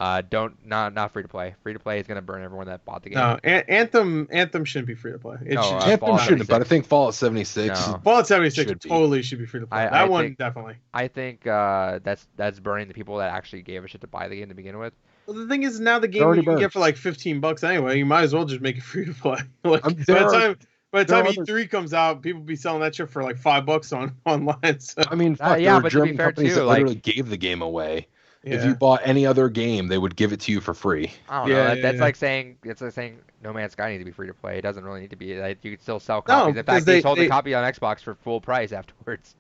Not free to play. Free to play is gonna burn everyone that bought the game. No, Anthem shouldn't be free to play. Anthem shouldn't, but I think Fallout 76. No. Fallout 76 totally should be free to play. That one definitely. I think that's burning the people that actually gave a shit to buy the game to begin with. Well, the thing is, now the game you can get for like $15 anyway. You might as well just make it free to play. Like by the time E3 comes out, people be selling that shit for like $5 online. So. I mean, but German companies that literally gave the game away. Yeah. If you bought any other game, they would give it to you for free. I don't know. That's like saying No Man's Sky needs to be free to play. It doesn't really need to be. Like, you could still sell copies. In fact, they sold the copy on Xbox for full price afterwards.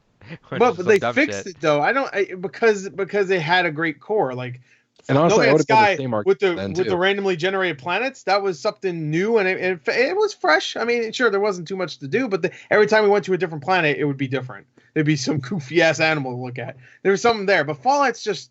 But they fixed it though. Because they had a great core. Like, and honestly, No Man's Sky with the randomly generated planets, that was something new, and it was fresh. I mean, sure, there wasn't too much to do, but every time we went to a different planet, it would be different. There'd be some goofy ass animal to look at. There was something there, but Fallout's just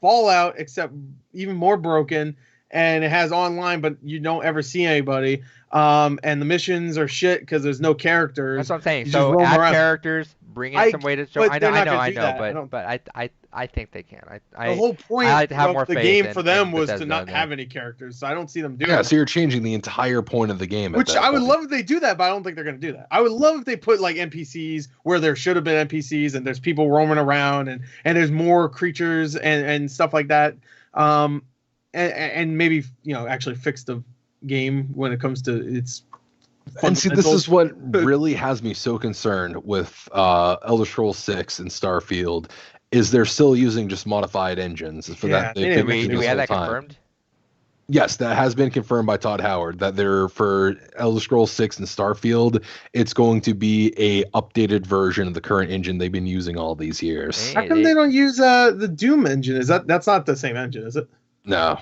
Fallout, except even more broken, and it has online, but you don't ever see anybody. And the missions are shit because there's no characters. That's what I'm saying. So add characters, bring in some way to show. I know, but I think they can. The whole point of the game for them was to not have any characters, so I don't see them doing that. Yeah, so you're changing the entire point of the game. Which I would love if they do that, but I don't think they're going to do that. I would love if they put like NPCs where there should have been NPCs, and there's people roaming around, and there's more creatures and stuff like that. And maybe actually fix the game when it comes to its. And see, this is what really has me so concerned with Elder Scrolls 6 and Starfield. Is they're still using just modified engines for that? Do we have that confirmed? Yes, that has been confirmed by Todd Howard that they're for Elder Scrolls 6 and Starfield. It's going to be a updated version of the current engine they've been using all these years. How come they don't use the Doom engine? That's not the same engine, is it? No.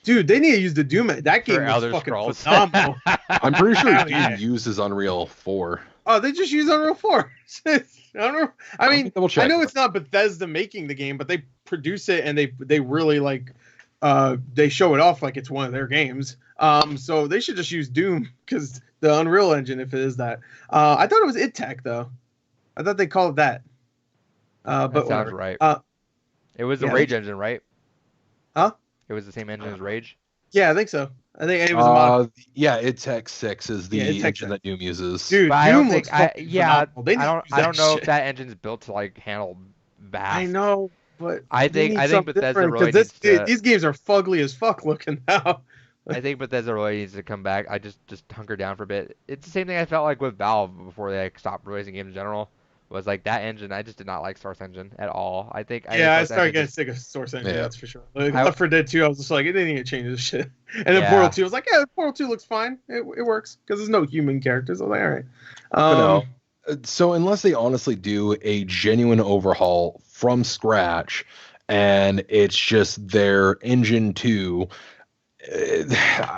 Dude, they need to use the Doom. That game was fucking phenomenal. I'm pretty sure Doom uses Unreal 4. Oh, they just use Unreal 4. I mean, I know it's not Bethesda making the game, but they produce it and they really like they show it off like it's one of their games. So they should just use Doom because the Unreal Engine, if it is that. I thought it was id Tech though. I thought they called it that. But that sounds right. It was the Rage engine, right? Huh? It was the same engine as Rage. Yeah, I think so. I think it was a mod. Yeah, id Tech 6 is the engine that Doom uses. Dude, but Doom looks phenomenal. I don't know if that engine's built to like handle vast. I know, but I think Bethesda really needs to, these games are fugly as fuck looking now. I think Bethesda really needs to come back. I just hunker down for a bit. It's the same thing I felt like with Valve before they stopped releasing games in general. Was like that engine. I just did not like Source Engine at all. I started getting sick of Source Engine. Yeah. That's for sure. Like, Left 4 Dead 2, I was just like, it didn't need to change this shit. And then Portal 2, I was like, yeah, Portal 2 looks fine. It works because there's no human characters. I was like, all right. So unless they honestly do a genuine overhaul from scratch, and it's just their engine 2.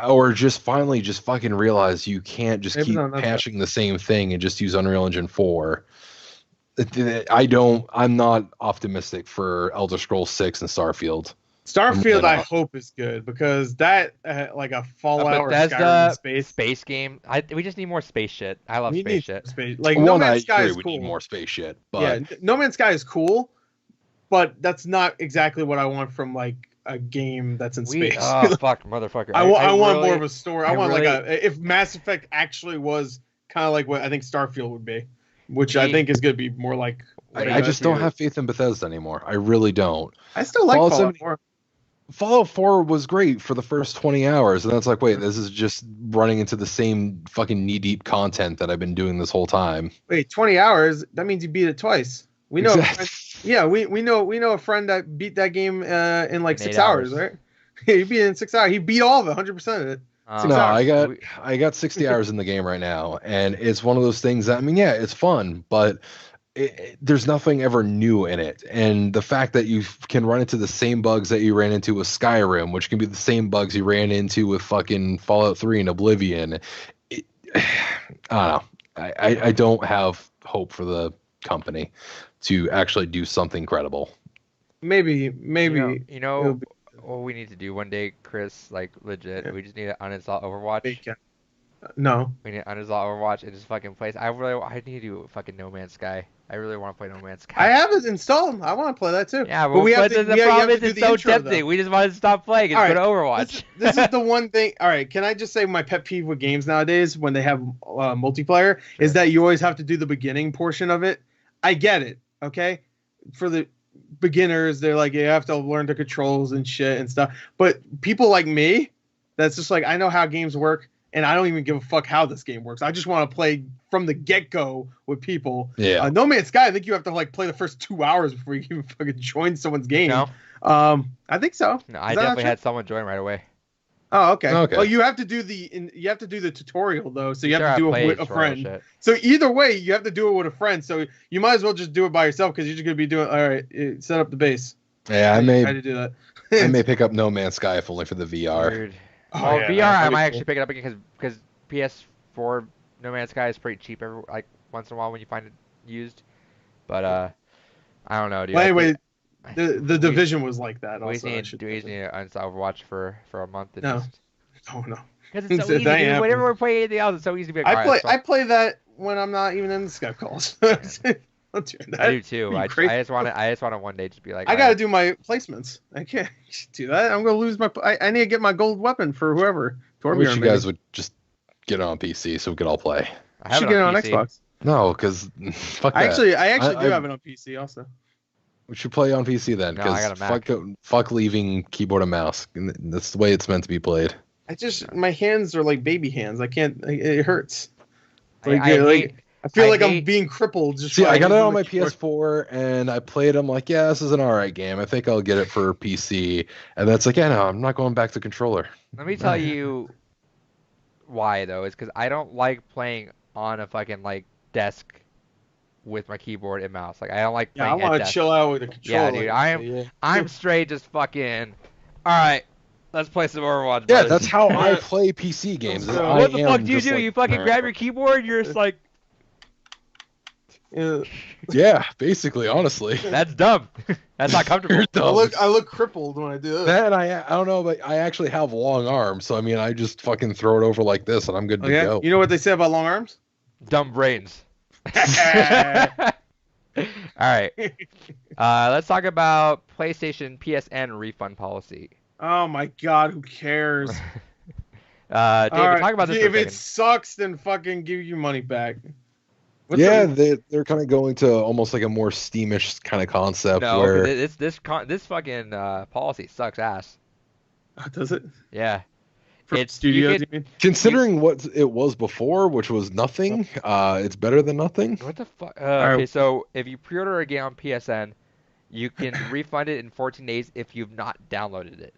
Or just finally just fucking realize you can't just keep patching the same thing and just use Unreal Engine 4. I'm not optimistic for Elder Scrolls 6 and Starfield. Starfield, I hope is good because that like a Fallout or Skyrim space game. We just need more space shit. I love space shit. Like No Man's Sky is cool. We need more space shit. But yeah, No Man's Sky is cool, but that's not exactly what I want from like a game that's in space. Oh fuck, motherfucker! I want more of a story. I want like if Mass Effect actually was kind of like what I think Starfield would be. Which I think is going to be more like... I just don't have faith in Bethesda anymore. I really don't. I still like Fallout 4. Fallout 4 was great for the first 20 hours, and then it's like, wait, this is just running into the same fucking knee-deep content that I've been doing this whole time. Wait, 20 hours? That means you beat it twice. We know. Exactly. We know a friend that beat that game in like 6 hours, right? Yeah, he beat it in 6 hours. He beat all of it, 100% of it. No, I got 60 hours in the game right now, and it's one of those things that, I mean, yeah, it's fun, but there's nothing ever new in it. And the fact that you can run into the same bugs that you ran into with Skyrim, which can be the same bugs you ran into with fucking Fallout 3 and Oblivion. I don't know. I don't have hope for the company to actually do something credible. Maybe. What we need to do one day, Chris, like legit, we just need to uninstall Overwatch. No. We need to uninstall Overwatch and just fucking play. I need to do fucking No Man's Sky. I really want to play No Man's Sky. I have it installed. I want to play that too. Yeah, but we have to. The problem is it's so tempting. We just want to stop playing and go to Overwatch. This is the one thing. All right, can I just say my pet peeve with games nowadays when they have multiplayer is that you always have to do the beginning portion of it. I get it. Okay, for the beginners, they're like, you have to learn the controls and shit and stuff. But people like me, that's just like, I know how games work, and I don't even give a fuck how this game works. I just want to play from the get-go with people. Yeah. No Man's Sky, I think you have to like play the first 2 hours before you even fucking join someone's game. No. I think so. No, I definitely had someone join right away. Oh, okay. Well, you have to do the tutorial though, so you have to do it with a friend. So either way, you have to do it with a friend. So you might as well just do it by yourself because you're just gonna be doing. All right, set up the base. Yeah, I may to do that. I may pick up No Man's Sky if only for the VR. Weird. VR, I might actually pick it up because PS4 No Man's Sky is pretty cheap like once in a while when you find it used. But I don't know, dude. Well, anyway. The Division was like that. We just need to uninstall Overwatch for a month. And no. Because it's so easy. Dude. Whenever we're playing anything else, it's so easy to be like, I play that when I'm not even in the Skype calls. I do too. I just want to one day just be like. I got to do my placements. I can't do that. I'm gonna lose my. I need to get my gold weapon for whoever. I wish you guys would just get it on PC so we could all play. I should get it on Xbox. No, because fuck that. I actually do have it on PC also. We should play on PC then, because fuck leaving keyboard and mouse. That's the way it's meant to be played. My hands are like baby hands. I can't. It hurts. I feel like I'm being crippled. I got it on my PS4 and I played. I'm like, yeah, this is an alright game. I think I'll get it for PC. And that's like, yeah, no, I'm not going back to controller. Let me tell you why though. It's because I don't like playing on a fucking like desk with my keyboard and mouse. Like I don't like playing. I want to chill out with the controller. Yeah, dude. I'm straight just fucking. All right, let's play some Overwatch. Yeah, that's how I play PC games. What the fuck do you do? You fucking grab your keyboard. You're just like. Yeah, basically, honestly. That's dumb. That's not comfortable. I look crippled when I do that. And I don't know, but I actually have long arms, so I mean, I just fucking throw it over like this, and I'm good to go. You know what they say about long arms? Dumb brains. All right. Let's talk about PlayStation PSN refund policy. Oh my God, who cares? David, talk about this. If it sucks, then fucking give your money back. They're kind of going to almost like a more Steamish kind of concept. No, where this fucking policy sucks ass. Does it? Yeah. For studios, you mean? Considering what it was before, which was nothing, it's better than nothing. What the fuck? Okay, so if you pre-order a game on PSN, you can refund it in 14 days if you've not downloaded it.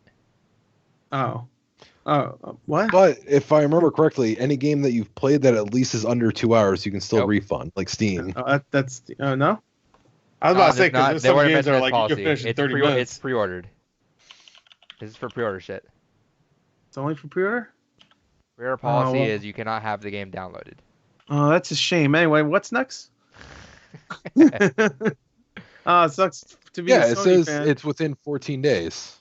What? But if I remember correctly, any game that you've played that at least is under 2 hours, you can still refund, like Steam. No. I was about to say, because some games are like, you can finish in 30 minutes. It's pre-ordered. This is for pre-order shit. It's only for pre-order? Pre-order policy is you cannot have the game downloaded. Oh, that's a shame. Anyway, what's next? It sucks to be a Sony it says fan. It's within 14 days.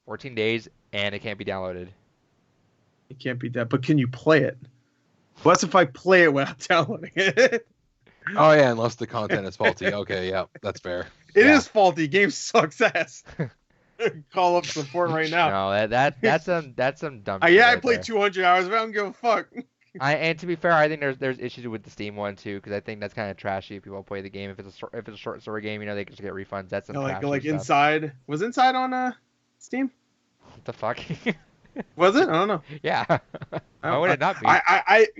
14 days, and it can't be downloaded. It can't be that, but can you play it? What's if I play it without downloading it? Oh, yeah, unless the content is faulty. Okay, yeah, that's fair. It is faulty. Game sucks ass. Call up support right now. No, that's some dumb shit. Yeah, I played 200 hours, but I don't give a fuck. And to be fair, I think there's issues with the Steam one too, because I think that's kind of trashy if people play the game. If it's a short story game, they can just get refunds. That's some like stuff. Inside. Was Inside on Steam? What the fuck? Was it? I don't know. Yeah. Why would it not be?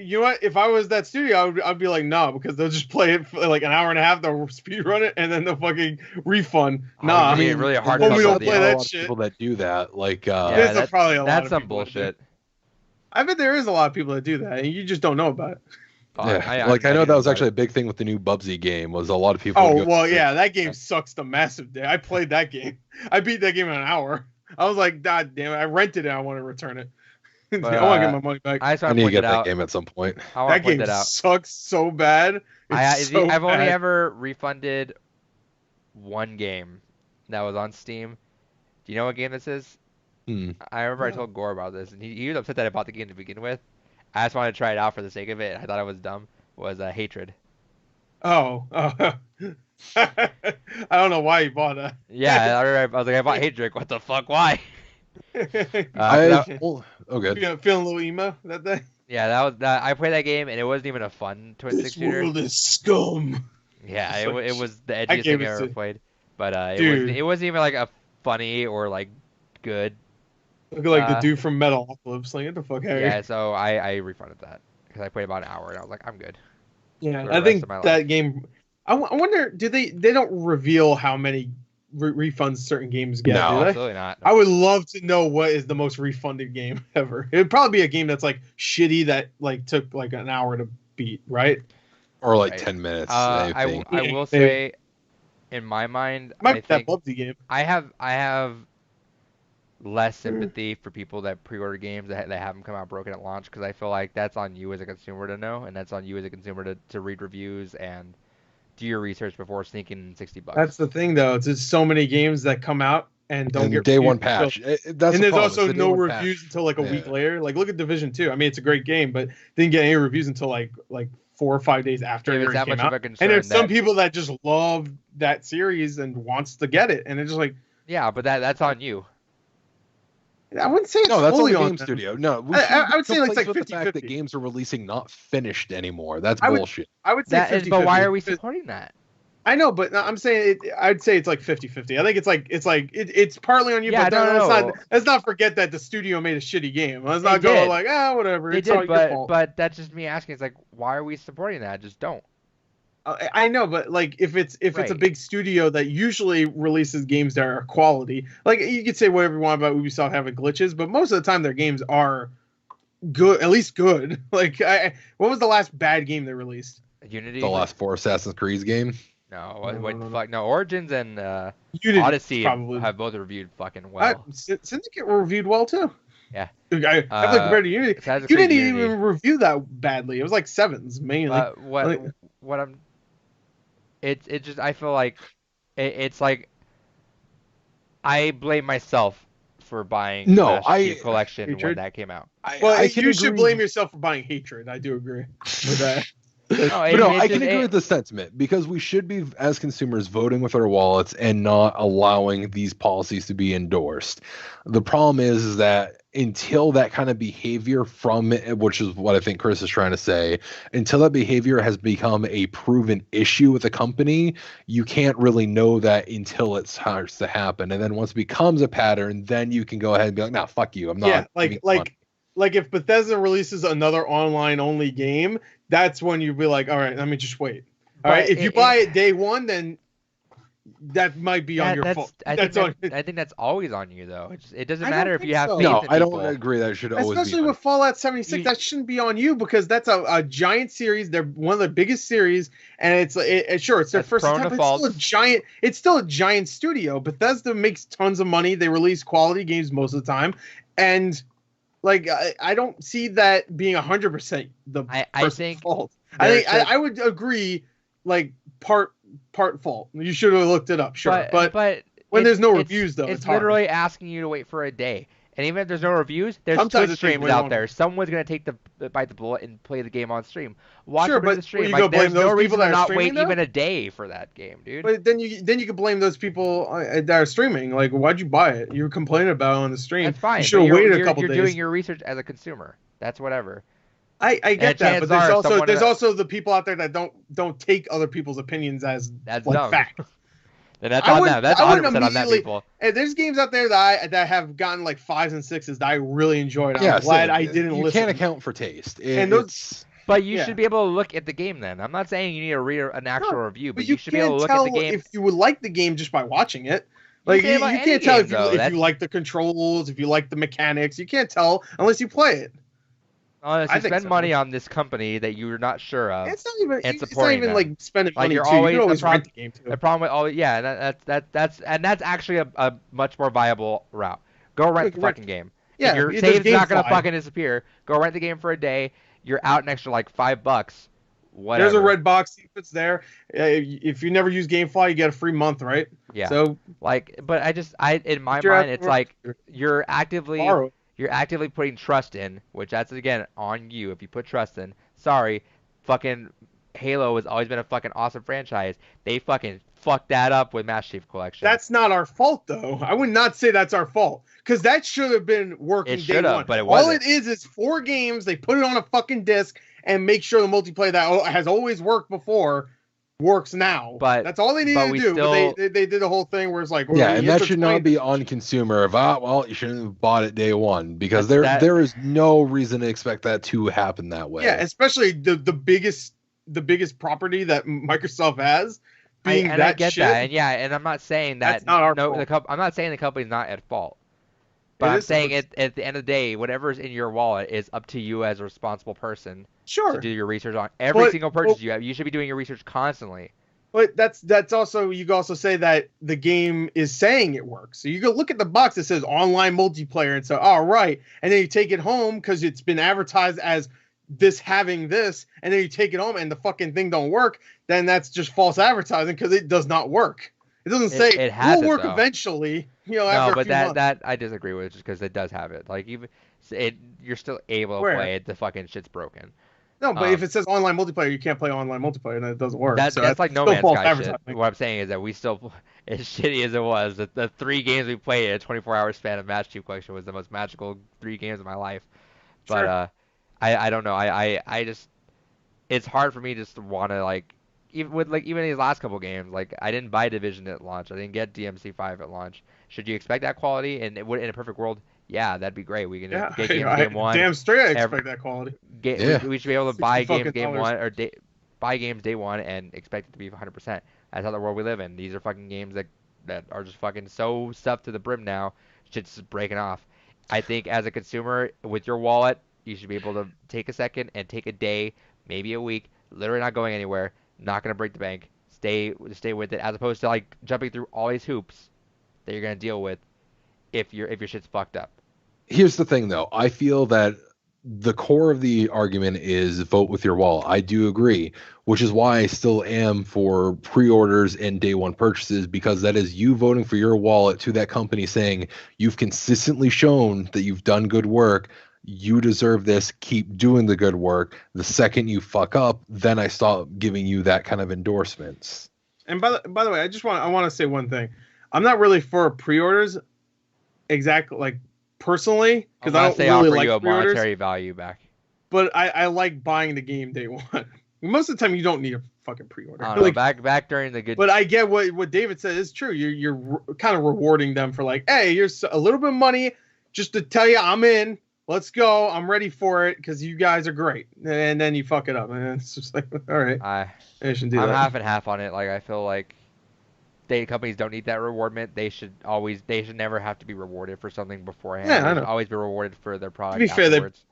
You know what? If I was that studio, I'd be like, no, because they'll just play it for like an hour and a half. They'll speed run it and then they'll fucking refund. Nah, I mean, really hard. We don't play that shit. People that do that, like, there's probably a lot of that's some people bullshit. I bet there is a lot of people that do that, and you just don't know about it. Yeah, I know that was actually a big thing with the new Bubsy game. Was a lot of people. Oh well, yeah, that game sucks the massive day. I played that game. I beat that game in an hour. I was like, God damn it! I rented it. I want to return it. But, I want to get my money back. I need to get that game at some point. That game sucks so bad. I've only ever refunded one game that was on Steam. Do you know what game this is? I remember I told Gore about this, and he was upset that I bought the game to begin with. I just wanted to try it out for the sake of it. I thought it was dumb. Was Hatred. Oh. I don't know why you bought that. Yeah, I was like, I bought Hatred. What the fuck? Why? Good. Feeling a little emo that day. Yeah, that was that. I played that game, and it wasn't even a fun twin stick shooter. This world is scum. Yeah, it was the edgiest thing I ever played. But it wasn't even like a funny or like good. Look like the dude from Metalocalypse. Like, get the fuck out of here. Yeah, so I refunded that because I played about an hour and I was like, I'm good. Yeah, I think that game. I wonder, they don't reveal how many refunds certain games get? No, do they? Absolutely not. I would love to know what is the most refunded game ever. It'd probably be a game that's like shitty that like took like an hour to beat, right? Or like 10 minutes. I will say, in my mind, I think Bubsy game. I have less sympathy for people that pre-order games that have them come out broken at launch, because I feel like that's on you as a consumer to know, and that's on you as a consumer to read reviews and do your research before sneaking in $60. That's the thing, though. It's just so many games that come out and don't get day one patch. And there's also no reviews until like a week later. Like, look at Division 2. I mean, it's a great game, but didn't get any reviews until like 4 or 5 days after it came out. And there's some people that just love that series and wants to get it, and it's just like, yeah, but that's on you. I wouldn't say it's that's fully on the on game studio. No, I would say like 50-50. The fact that games are releasing not finished anymore. That's bullshit. I would say that 50-50. But why are we supporting that? I know, but I'm saying I'd say it's like 50-50. I think it's partly on you, yeah, but let's not forget that the studio made a shitty game. Let's not go like, whatever. They did, but that's just me asking. It's like, why are we supporting that? Just don't. I know, but like if it's a big studio that usually releases games that are quality, like you could say whatever you want about Ubisoft having glitches, but most of the time their games are good, at least good. Like, what was the last bad game they released? Unity. The last 4 Assassin's Creed game. No, Origins and Odyssey have both reviewed fucking well. Syndicate reviewed well too. Yeah. I like compared to Unity. You didn't even review that badly. It was like 7s mainly. It's just, I feel like it's like I blame myself for buying the collection when that came out. You should blame yourself for buying Hatred. I do agree with that. I can agree with the sentiment, because we should be, as consumers, voting with our wallets and not allowing these policies to be endorsed. The problem is that until that kind of behavior which is what I think Chris is trying to say, until that behavior has become a proven issue with a company, you can't really know that until it starts to happen. And then once it becomes a pattern, then you can go ahead and be like, nah, fuck you. I'm not. Yeah, like if Bethesda releases another online only game, that's when you'd be like, all right, let me just wait. All right, if you buy it day one, then that might be on your fault. I think that's always on you, though. It doesn't matter if you have faith in people. I don't agree that it should always be. Especially with Fallout 76, that shouldn't be on you, because that's a giant series. They're one of the biggest series, and it's their first attempt. It's still a giant studio. Bethesda makes tons of money. They release quality games most of the time, and like I don't see that being 100% the person's fault. I would agree, like part fault. You should have looked it up, sure. But when there's no reviews, though, it's literally asking you to wait for a day. And even if there's no reviews, there's Twitch streams out there. Someone's gonna bite the bullet and play the game on stream. Watch it on the stream. Like, there's no reason to not wait even a day for that game, dude. But then you can blame those people that are streaming. Like, why'd you buy it? You were complaining about it on the stream. That's fine. You should have waited a couple days. You're doing your research as a consumer. That's whatever. I get that, but there's also the people out there that don't take other people's opinions as fact. Then that's on them. That's 100% on that people. And there's games out there that have gotten like 5s and 6s that I really enjoyed. I'm glad I didn't listen. You can't account for taste. But you should be able to look at the game then. I'm not saying you need to read an actual review, but you should be able to look at the game. If you would like the game just by watching it. Like, you can't tell if you like the controls, if you like the mechanics. You can't tell unless you play it. Honestly, I think spend so. money on this company that you're not sure of. It's not even. And It's not supporting even them. like spending Like money you're too. You always can always rent the game too. the problem with all yeah, that's actually a much more viable route. Go rent the fucking game. If Yeah, your there's save's not gonna GameFly. fucking disappear, go rent the game for a day. You're out an extra like $5. There's a Whatever. red box if it's there. If you never use GameFly, you get a free month, right? Yeah. So Like, but I in my you're mind, at it's like you're borrow. actively putting trust in, which that's again on you. If you put trust in, sorry, fucking Halo has always been a fucking awesome franchise. They fucking fucked that up with Master Chief Collection. That's not our fault, though. I would not say that's our fault because that should have been working It day should have, one. but it All wasn't. it is 4 games. They put it on a fucking disc and make sure the multiplayer that has always worked before works now. But that's all they needed to we do. still But they did a whole thing where it's like, Yeah, and that should not be on consumer of, well, you shouldn't have bought it day one, because there is no reason to expect that to happen that way. Yeah, especially the biggest property that Microsoft has. I get that, and yeah, and I'm not saying that that's not our fault. I'm not saying the company's not at fault. But I'm saying at the end of the day, whatever's in your wallet is up to you as a responsible person to do your research on every single purchase you have. You should be doing your research constantly. But that's also, you can also say that the game is saying it works. So you go look at the box that says online multiplayer and say, all right, and then you take it home because it's been advertised as this having this, and then you take it home and the fucking thing don't work. Then that's just false advertising because it does not work. It doesn't say it will work eventually. After but a few months. that I disagree with, just because it does have it. Like even you're still able to play it. The fucking shit's broken. No, but if it says online multiplayer, you can't play online multiplayer, and it doesn't work. That's like No Man's Sky shit. What I'm saying is that we still, as shitty as it was, the 3 games we played in a 24-hour span of Master Chief Collection was the most magical 3 games of my life. But I don't know. I just, it's hard for me just to want to like. Even these last couple games, like I didn't buy Division at launch. I didn't get DMC5 at launch. Should you expect that quality? And in a perfect world, yeah, that'd be great. We can get games game one. Damn straight, I expect that quality. We should be able to buy games game one or buy games day one and expect it to be 100%. That's how the world we live in. These are fucking games that are just fucking so stuffed to the brim now. Shit's just breaking off. I think as a consumer with your wallet, you should be able to take a second and take a day, maybe a week, literally not going anywhere. Not gonna break the bank. Stay with it, as opposed to like jumping through all these hoops that you're gonna deal with if your shit's fucked up. Here's the thing, though. I feel that the core of the argument is vote with your wallet. I do agree, which is why I still am for pre-orders and day one purchases, because that is you voting for your wallet to that company saying you've consistently shown that you've done good work. You deserve this. Keep doing the good work. The second you fuck up, then I stop giving you that kind of endorsements. And by the way, I want to say one thing. I'm not really for pre-orders, exactly, like personally, because I don't really like you pre-orders. Monetary value back. But I like buying the game day one. Most of the time, you don't need a fucking pre-order. I don't know, back during the good. But I get what David said is true. You're kind of rewarding them for like, hey, here's a little bit of money just to tell you I'm in. Let's go. I'm ready for it because you guys are great. And then you fuck it up. And it's just like, all right. I'm half and half on it. Like, I feel like companies don't need that rewardment. They should never have to be rewarded for something beforehand. Yeah, they should always be rewarded for their product. To be afterwards.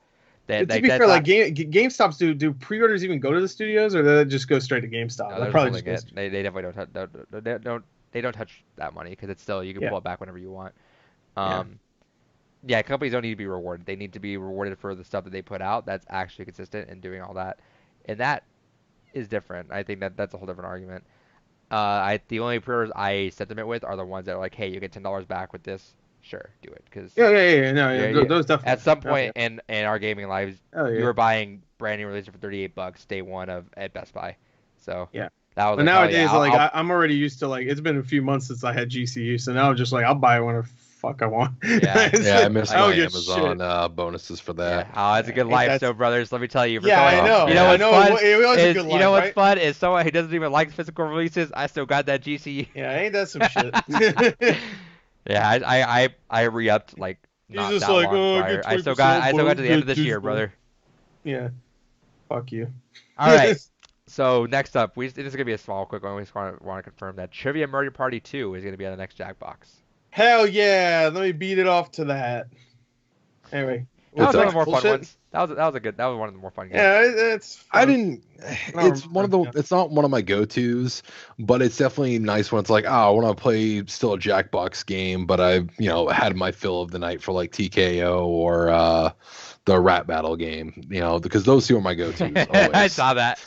fair, GameStops do pre-orders even go to the studios, or do they just go straight to GameStop? No, they definitely don't touch that money because it's still, you can pull it back whenever you want. Yeah, companies don't need to be rewarded. They need to be rewarded for the stuff that they put out that's actually consistent and doing all that. And that is different. I think that's a whole different argument. The only pre-orders I sentiment with are the ones that are like, hey, you get $10 back with this. Sure, do it. Cause those definitely. At some point in our gaming lives, you were buying brand new releases for $38 day one at Best Buy. So yeah. That was but nowadays, I'm already used to, like, it's been a few months since I had GCU, so now I'm just like, I'll buy it whenever fuck I want. Yeah, I missed my Amazon bonuses for that. Yeah. Oh, it's a good life, so brothers. Let me tell you. I know. You know what's fun? It was you know what's fun is someone who doesn't even like physical releases. I still got that GCU. Yeah, ain't that some shit? Yeah, I re-upped like not that long prior. I still got to the end of this year, brother. Yeah. Fuck you. All right. So next up, this is gonna be a small, quick one. We just want to confirm that Trivia Murder Party 2 is gonna be on the next Jackbox. Hell yeah! Let me beat it off to that. Anyway, that was one of the more fun ones. that was one of the more fun games. Yeah, it's. Fun. I didn't. It's remember, one of the. It's not one of my go-tos, but it's definitely nice when it's like, oh, I want to play still a Jackbox game, but I've had my fill of the night for like TKO or the Rap Battle game, because those two are my go-tos always. I saw that.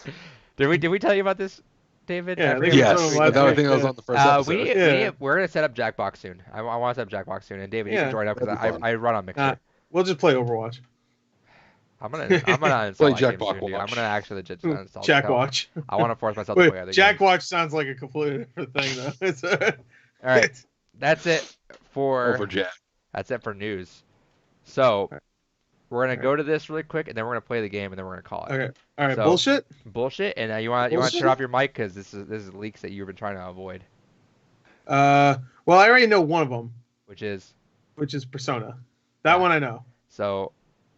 Did we tell you about this, David? Yeah, yes, I think that was on the first episode. We're gonna set up Jackbox soon. I want to set up Jackbox soon, and David, you can join up because I run on Mixer. We'll just play Overwatch. I'm gonna install Jackbox. I'm gonna actually legit install Jackwatch. I want to force myself to play other games. Jackwatch sounds like a completely different thing, though. All right, that's it for Jack. That's it for news. So we're gonna go to this really quick, and then we're gonna play the game, and then we're gonna call it. Okay. All right. So, bullshit. And you want to turn off your mic because this is leaks that you've been trying to avoid. Well, I already know one of them. Which is Persona. That one I know. So.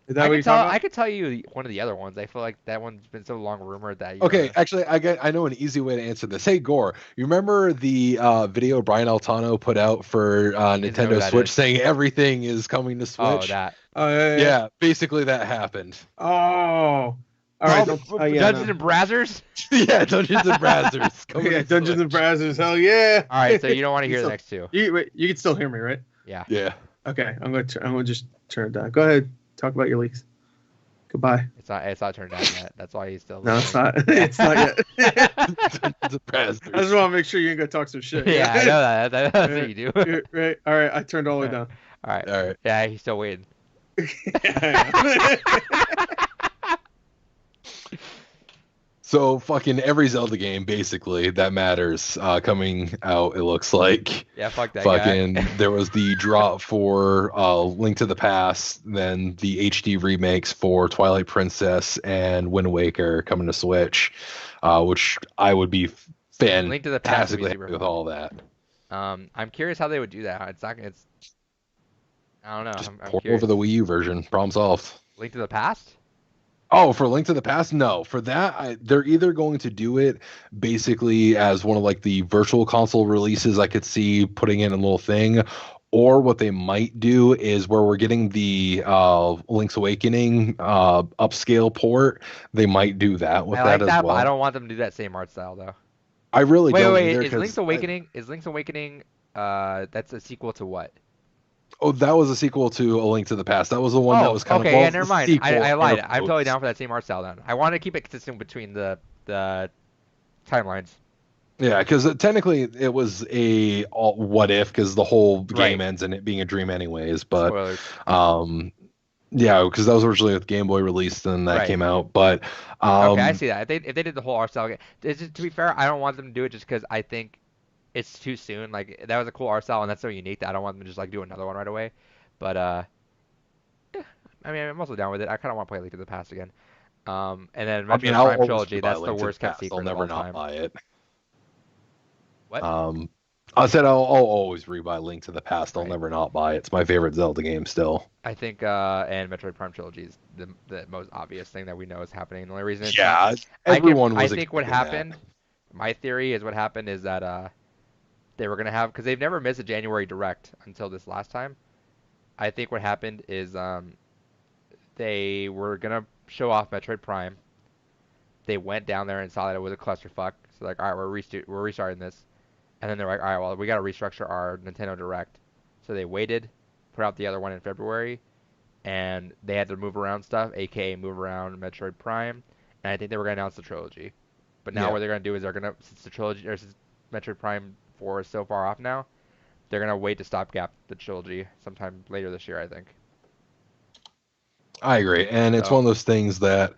Is that what you're talking about? I could tell you one of the other ones. I feel like that one's been so long rumored that. Actually, I know an easy way to answer this. Hey, Gore, you remember the video Brian Altano put out for Nintendo Switch saying everything is coming to Switch? Oh, that. Yeah. Basically that happened. Oh. All right. Dungeons and Brazzers? Yeah, Dungeons and Brazzers. Yeah, Dungeons and Brazzers. Hell yeah. All right, so you don't want to hear the next two. You can still hear me, right? Yeah. Yeah. Okay, I'm gonna just turn it down. Go ahead. Talk about your leaks. Goodbye. It's not turned down yet. That's why he's still. No, it's not. It's not yet. I just want to make sure you ain't gonna talk some shit. Yeah, I know that. That's what you do. Right. All right. I turned all the way down. All right. Yeah, he's still waiting. So fucking every Zelda game basically that matters coming out, it looks like. Yeah, fuck that fucking guy. There was the drop for Link to the Past, then the HD remakes for Twilight Princess and Wind Waker coming to Switch, which I would be fantastically happy with all that. I'm curious how they would do that. I don't know. Just I'm pour curious. over the Wii U version. Problem solved. Link to the Past? Oh, for Link to the Past? No. For that, they're either going to do it basically as one of like the virtual console releases I could see putting in a little thing, or what they might do is where we're getting the Link's Awakening upscale port, they might do that with that as well. But I don't want them to do that same art style though. I really don't either. Wait, is Link's Awakening that's a sequel to what? Oh, that was a sequel to A Link to the Past. That was the one that was kind of yeah, never mind. I lied. I'm totally down for that same art style then. I want to keep it consistent between the timelines. Yeah, because technically it was a what if, because the whole game ends in it being a dream anyways. But spoilers. Yeah, because that was originally with Game Boy released and that came out. But okay, I see that. If they did the whole art style, to be fair, I don't want them to do it just because I think it's too soon. Like that was a cool art style and that's so unique that I don't want them to just like do another one right away. But yeah, I mean, I'm also down with it. I kind of want to play Link to the Past again. And then Metroid Prime Trilogy. That's the worst kept secret. I'll never not buy it. What? I said I'll always rebuy Link to the Past. I'll never not buy it. It's my favorite Zelda game still. I think and Metroid Prime Trilogy is the most obvious thing that we know is happening. The only reason it's everyone was. I think what happened. My theory is what happened is that they were gonna have, because they've never missed a January Direct until this last time. I think what happened is they were gonna show off Metroid Prime. They went down there and saw that it was a clusterfuck. So like, all right, we're restarting this. And then they're like, all right, well, we got to restructure our Nintendo Direct. So they waited, put out the other one in February, and they had to move around stuff, aka move around Metroid Prime. And I think they were going to announce the trilogy. But now what they're going to do is since the trilogy, or since Metroid Prime 4 is so far off now, they're going to wait to stopgap the trilogy sometime later this year, I think. I agree. And it's one of those things that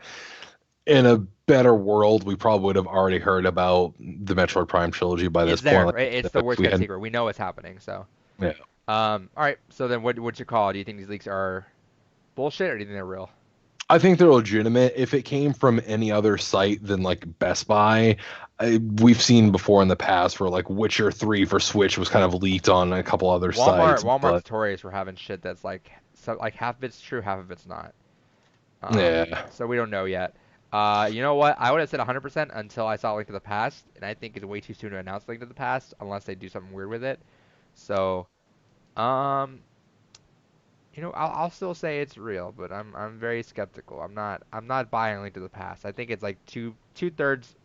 in a better world, we probably would have already heard about the Metroid Prime trilogy by this point. Right? It's the worst kept secret. We know it's happening, so. Yeah. All right. So then, what's your call? Do you think these leaks are bullshit, or do you think they're real? I think they're legitimate. If it came from any other site than like Best Buy, we've seen before in the past where like Witcher 3 for Switch was kind of leaked on a couple other sites. Walmart's notorious for having shit that's like half of it's true, half of it's not. So we don't know yet. You know what? I would have said 100% until I saw Link to the Past, and I think it's way too soon to announce Link to the Past unless they do something weird with it. So, I'll still say it's real, but I'm very skeptical. I'm not buying Link to the Past. I think it's like two-thirds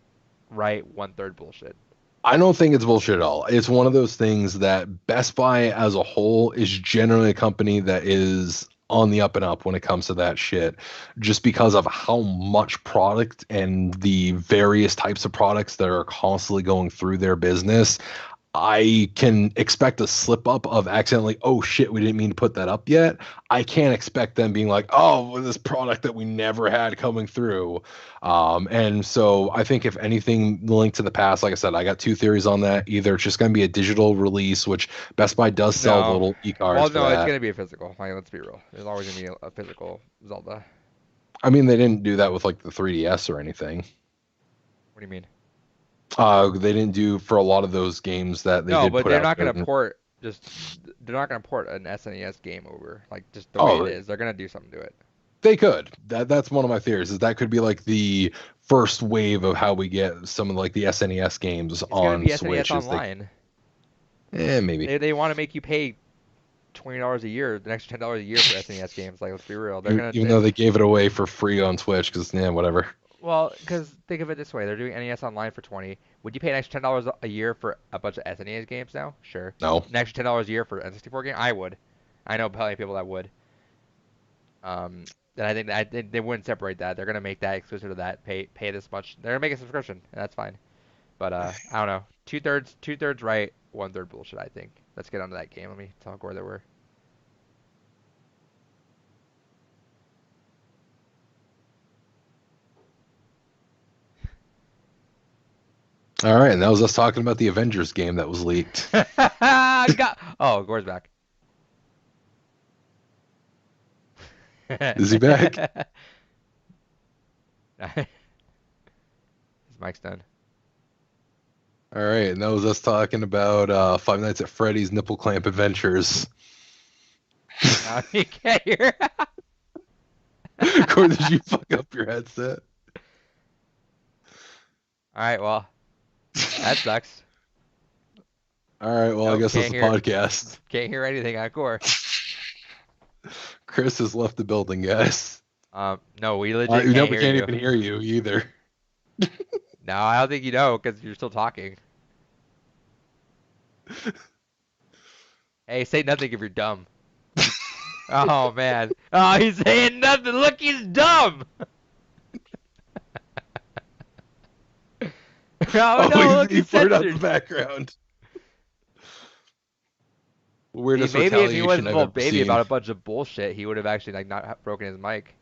right, one-third bullshit. I don't think it's bullshit at all. It's one of those things that Best Buy as a whole is generally a company that is on the up and up when it comes to that shit, just because of how much product and the various types of products that are constantly going through their business. I can expect a slip up of accidentally, oh shit, we didn't mean to put that up yet. I can't expect them being like, oh, well, this product that we never had coming through. And so I think if anything, Link to the Past, like I said, I got two theories on that. Either it's just going to be a digital release, which Best Buy does sell No. little e-cards Well, for no, it's that. gonna be a physical. Like, let's be real. There's always gonna be a physical Zelda. I mean, they didn't do that with like the 3DS or anything. What do you mean? They didn't do for a lot of those games that they No, did but put they're out not there. gonna port they're not gonna port an SNES game over like just the way Oh, it is. They're gonna do something to it. they could. That's one of my theories. Is that could be like the first wave of how we get some of like the SNES games It's gonna on be SNES Switch. Is they, Online. maybe They want to make you pay $20 a year, the extra $10 a year for SNES games. Like, let's be real. They're gonna even though they gave it away for free on Twitch because whatever. well, because think of it this way: they're doing NES Online for 20. Would you pay an extra $10 a year for a bunch of SNES games now? Sure. No. An extra $10 a year for an N64 game? I would. I know plenty of people that would. And I think they wouldn't separate that. They're gonna make that exclusive to that. Pay this much. They're gonna make a subscription, and that's fine. But I don't know. Two thirds right, one-third bullshit. I think. Let's get onto that game. Let me talk where they were. All right, and that was us talking about the Avengers game that was leaked. Oh, Gore's back. Is he back? His mic's done. All right, and that was us talking about Five Nights at Freddy's Nipple Clamp Adventures. You can't hear. Corey, did you fuck up your headset? All right, well, that sucks. All right, well, I guess that's the podcast. Can't hear anything on Core. Chris has left the building, guys. No, we legit We can't even hear you either. No, I don't think you know because you're still talking. Hey, say nothing if you're dumb. Oh man. Oh, he's saying nothing. Look, he's dumb. Oh no, look, he he's blurred out the censored. background. Weirdest Maybe if he retaliation wasn't I've a little ever baby seen. about a bunch of bullshit, he would have actually like not broken his mic.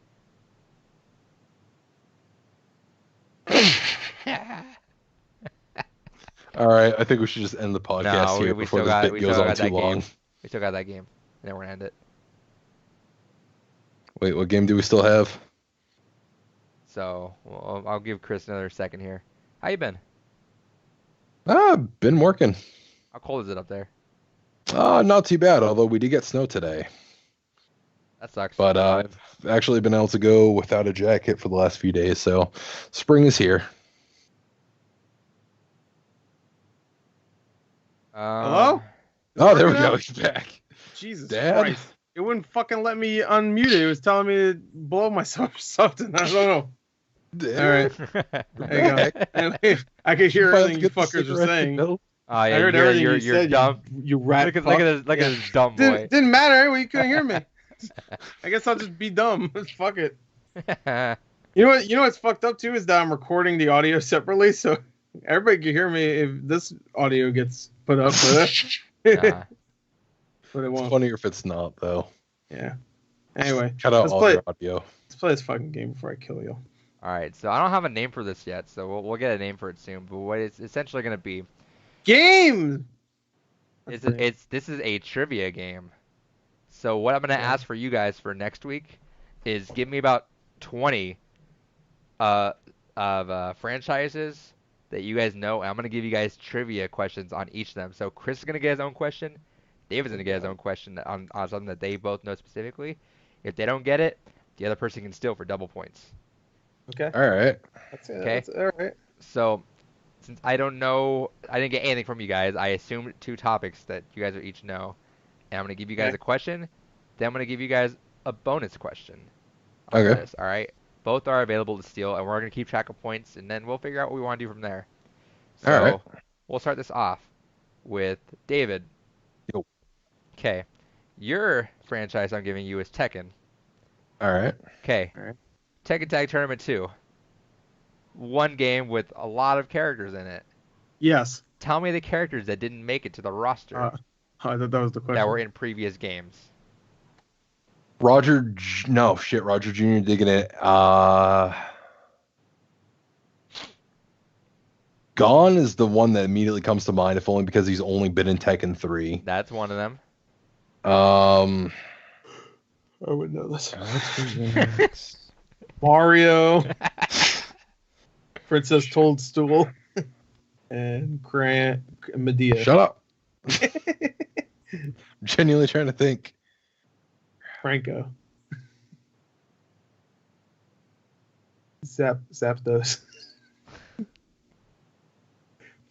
All right, I think we should just end the podcast here before this bit goes on too long. We still got that game. And then we're gonna end it. Wait, what game do we still have? So I'll give Chris another second here. How you been? Been working. How cold is it up there? Not too bad, although we did get snow today. That sucks. But I've actually been able to go without a jacket for the last few days, so spring is here. Hello? Oh, there we go. He's back. Jesus Dad? Christ. It wouldn't fucking let me unmute it. It was telling me to blow myself or something. I don't know. Dad. All right. There you go. I could hear everything you fuckers were saying. Oh yeah, I heard everything you you're said, dumb. You rat Look fuck. at this dumb boy. Didn't matter anyway. You couldn't hear me. I guess I'll just be dumb. Fuck it. You know what? You know what's fucked up too is that I'm recording the audio separately, so everybody can hear me if this audio gets put up. Nah. But it It's won't. funnier if it's not, though. Yeah. Anyway, Cut out let's all play. your audio. Let's play this fucking game before I kill you. All right, so I don't have a name for this yet, so we'll get a name for it soon. But what it's essentially gonna be Game. is this is a trivia game. So what I'm gonna ask for you guys for next week is give me about 20 of franchises that you guys know, and I'm gonna give you guys trivia questions on each of them. So Chris is gonna get his own question, David's gonna get his own question on something that they both know specifically. If they don't get it, the other person can steal for double points. Okay. All right. That's it. Okay. That's, all right. So since I don't know, I didn't get anything from you guys. I assumed two topics that you guys would each know, and I'm gonna give you guys Okay. a question. Then I'm gonna give you guys a bonus question on Okay. this. All right. Both are available to steal, and we're gonna keep track of points, and then we'll figure out what we want to do from there. All right. So we'll start this off with David. Yo. Okay. Your franchise I'm giving you is Tekken. All right. Okay. All right. Tekken Tag Tournament 2. One game with a lot of characters in it. Yes. Tell me the characters that didn't make it to the roster I thought that was the question. that were in previous games. No, shit, Roger Jr. digging it. Gone is the one that immediately comes to mind, if only because he's only been in Tekken 3. That's one of them. I would know this. Mario, Princess Toadstool, and Medea. Shut up. I'm genuinely trying to think. Franco. Zapdos.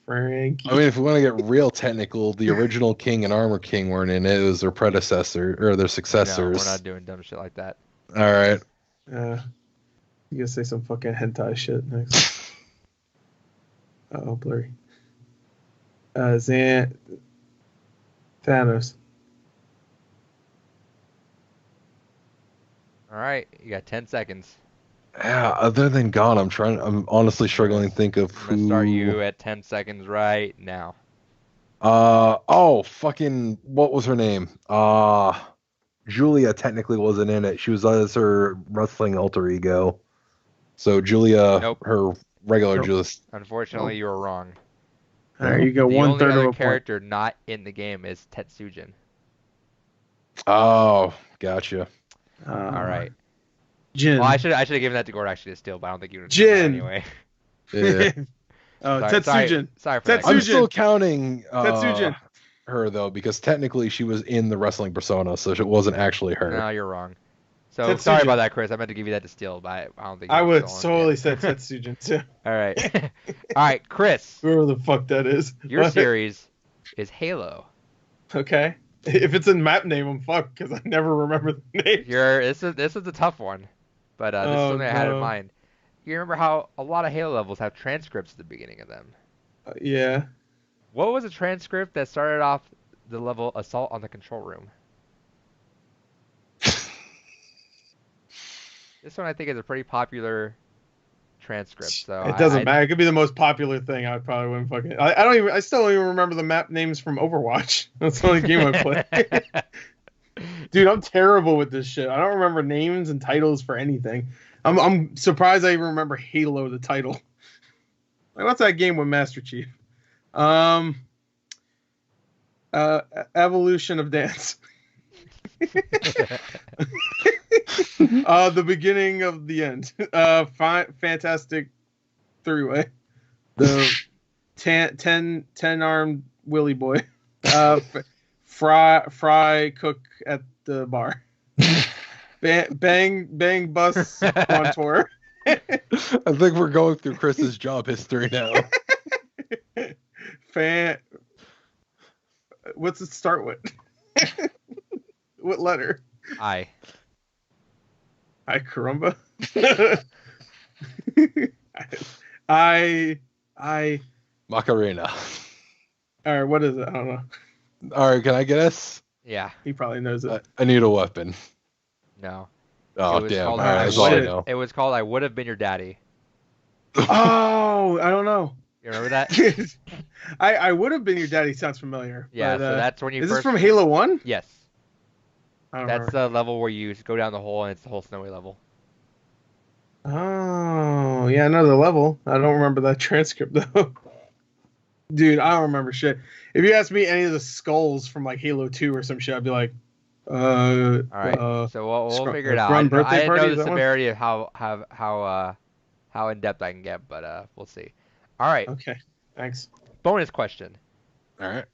Frankie. I mean, if we want to get real technical, the original King and Armor King weren't in it. It was their predecessor or their successors. No, we're not doing dumb shit like that. All right. You gonna say some fucking hentai shit next? Oh, blurry. Thanos. All right, you got 10 seconds. Yeah, other than God, I'm honestly struggling to think of I'm gonna start you at 10 seconds right now. Fucking, what was her name? Julia technically wasn't in it. She was as her wrestling alter ego. So Julia, Nope. her regular Nope. Julia. Unfortunately, you were wrong. There you go. The One only third of other a character not in the game is Tetsujin. Oh, gotcha. point. All right. Jin. Well, I should have given that to Gord actually to steal, but I don't think you would have Jin. anyway. Yeah. Tetsujin. Sorry for that. Tetsujin. I'm still counting Tetsujin. her though, because technically she was in the wrestling persona, so it wasn't actually her. No, you're wrong. So Tetsujin. sorry about that, Chris. I meant to give you that to steal, but I don't think I you would stolen totally it. say Tetsujin too. All right. All right, Chris. Whoever the fuck that is. Your series is Halo. Okay. If it's in map name, I'm fucked because I never remember the name. This is a tough one, but this is something I had in no. mind. You remember how a lot of Halo levels have transcripts at the beginning of them? Yeah. What was a transcript that started off the level Assault on the Control Room? This one I think is a pretty popular transcript. So It doesn't matter. It could be the most popular thing. I probably wouldn't fucking. I still don't even remember the map names from Overwatch. That's the only game I play. Dude, I'm terrible with this shit. I don't remember names and titles for anything. I'm surprised I even remember Halo, the title. Like, what's that game with Master Chief? Evolution of Dance. The beginning of the end. Fantastic three-way. The 10-armed Willy Boy. Fry cook at the bar. Bang bus on tour. I think we're going through Chris's job history now. What's it start with? What letter? I. Caramba. I. Macarena. All right, what is it? I don't know. All right, can I guess? Yeah. He probably knows it. I need a weapon. No. Oh, It was damn. All called right, that's all I know. It was called I Would Have Been Your Daddy. Oh, I don't know. You remember that? I would have been your daddy. Sounds familiar. Yeah, but, so that's when you is first... this from Halo 1? Yes. I don't That's remember. the level where you go down the hole and it's the whole snowy level. Oh, yeah, I know the level. I don't remember that transcript, though. Dude, I don't remember shit. If you ask me any of the skulls from, like, Halo 2 or some shit, I'd be like, All right, so we'll figure it out. I didn't know the severity of how in depth I can get, but we'll see. All right. Okay, thanks. Bonus question. All right.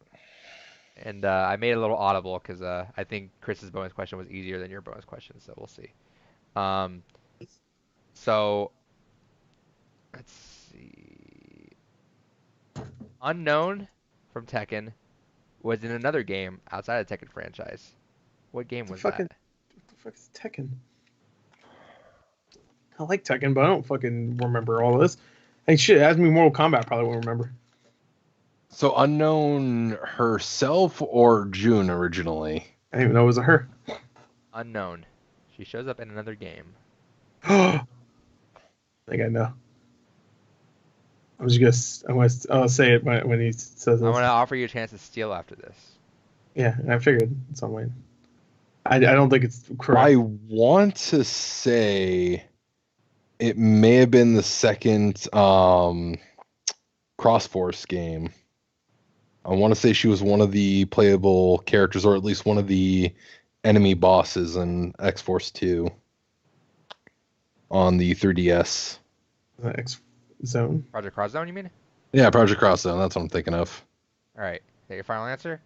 And I made it a little audible because I think Chris's bonus question was easier than your bonus question, so we'll see. So let's see. Unknown from Tekken was in another game outside of the Tekken franchise. What game was that? fuck is Tekken? I like Tekken, but I don't fucking remember all this. Hey, shit, ask me Mortal Kombat, probably won't remember. So Unknown herself or June originally? I didn't even know it was a her. Unknown. She shows up in another game. I think I know. I'll say it when he says this. I'm gonna offer you a chance to steal after this. Yeah, I figured it's on Wayne. I don't think it's correct. I want to say it may have been the second Crossforce game. I want to say she was one of the playable characters, or at least one of the enemy bosses in X-Force 2 on the 3DS. X Zone? Project Cross Zone, you mean? Yeah, Project Cross Zone. That's what I'm thinking of. All right. Is that your final answer?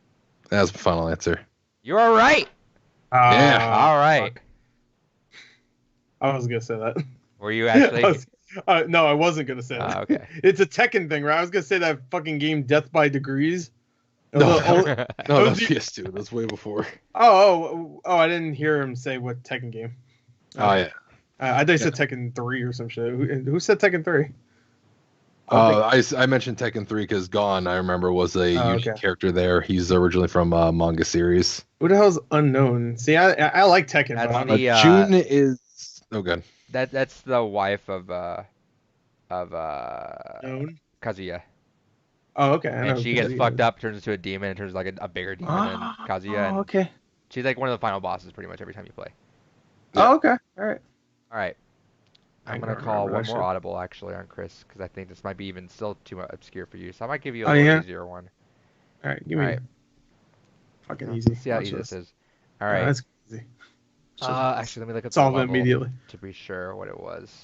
That's my final answer. You are right. Yeah. All right. Fuck. I was gonna say that. Were you actually? No, I wasn't gonna say that. Okay. It's a Tekken thing, right? I was gonna say that fucking game Death by Degrees. No, Oh, that's PS2. That's way before. I didn't hear him say what Tekken game. Oh, yeah. I thought he said Tekken 3 or some shit. Who said Tekken 3? I mentioned Tekken 3 because Gon, I remember, was a unique character there. He's originally from a manga series. Who the hell's Unknown? See, I like Tekken. That's June is... Oh, good. That's the wife of Known? Kazuya. Oh, okay. And she gets fucked up, turns into a demon, and turns like a bigger demon than Kazuya. Oh, okay. She's like one of the final bosses pretty much every time you play. Yeah. Oh, okay. All right. All right. I'm going to call one more audible, actually, on Chris, because I think this might be even still too obscure for you. So I might give you a little easier one. All right. Give me fucking easy. Let's see how easy this is. All right. That's easy. Actually, let me look at solve the it level immediately to be sure what it was.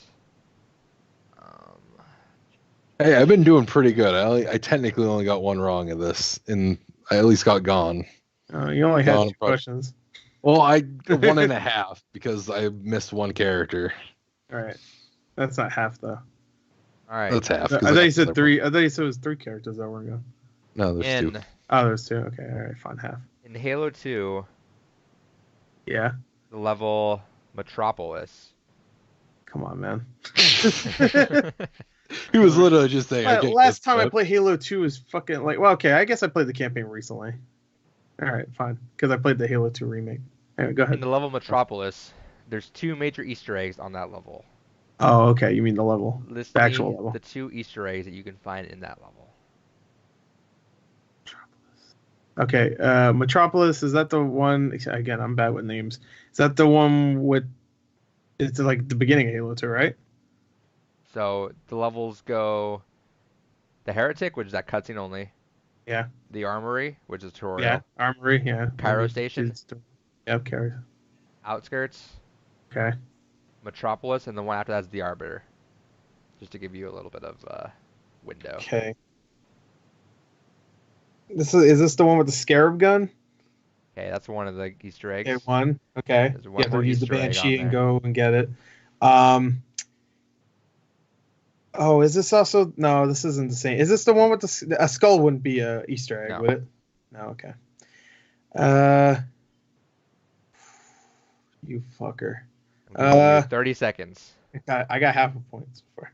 Hey, I've been doing pretty good. I technically only got one wrong in this, and I at least got Gone. You only had 2 questions. Well, I 1.5 because I missed one character. All right. That's not half, though. All right. That's half. I thought you said 3. I thought you said it was 3 characters that weren't going. No, there's 2. Oh, there's 2. Okay. All right. Fine. Half. In Halo 2. Yeah. The level Metropolis. Come on, man. He was literally just saying. Last time I played Halo 2 was fucking like. Well, okay. I guess I played the campaign recently. All right. Fine. Because I played the Halo 2 remake. Anyway, go ahead. In the level Metropolis, there's 2 major Easter eggs on that level. Oh, okay. You mean the level. List the actual level. The 2 Easter eggs that you can find in that level. Okay, Metropolis, is that the one? Again, I'm bad with names. Is that the one with? It's like the beginning of Halo 2, right? So the levels go: the Heretic, which is that cutscene only. Yeah. The Armory, which is tutorial. Yeah, Armory. Yeah. Cairo Station. Yep, Cairo. Outskirts. Okay. Metropolis, and the one after that is the Arbiter. Just to give you a little bit of window. Okay. Is this the one with the scarab gun? Okay, that's one of the Easter eggs. Okay, one. Okay. There's one more to use the Easter egg Banshee on and there. go and get it. Oh, is this also? No, this isn't the same. Is this the one with a skull? Wouldn't be a Easter egg, No. would it? No. Okay. You fucker. I'm giving you 30 seconds. I got half a point so far.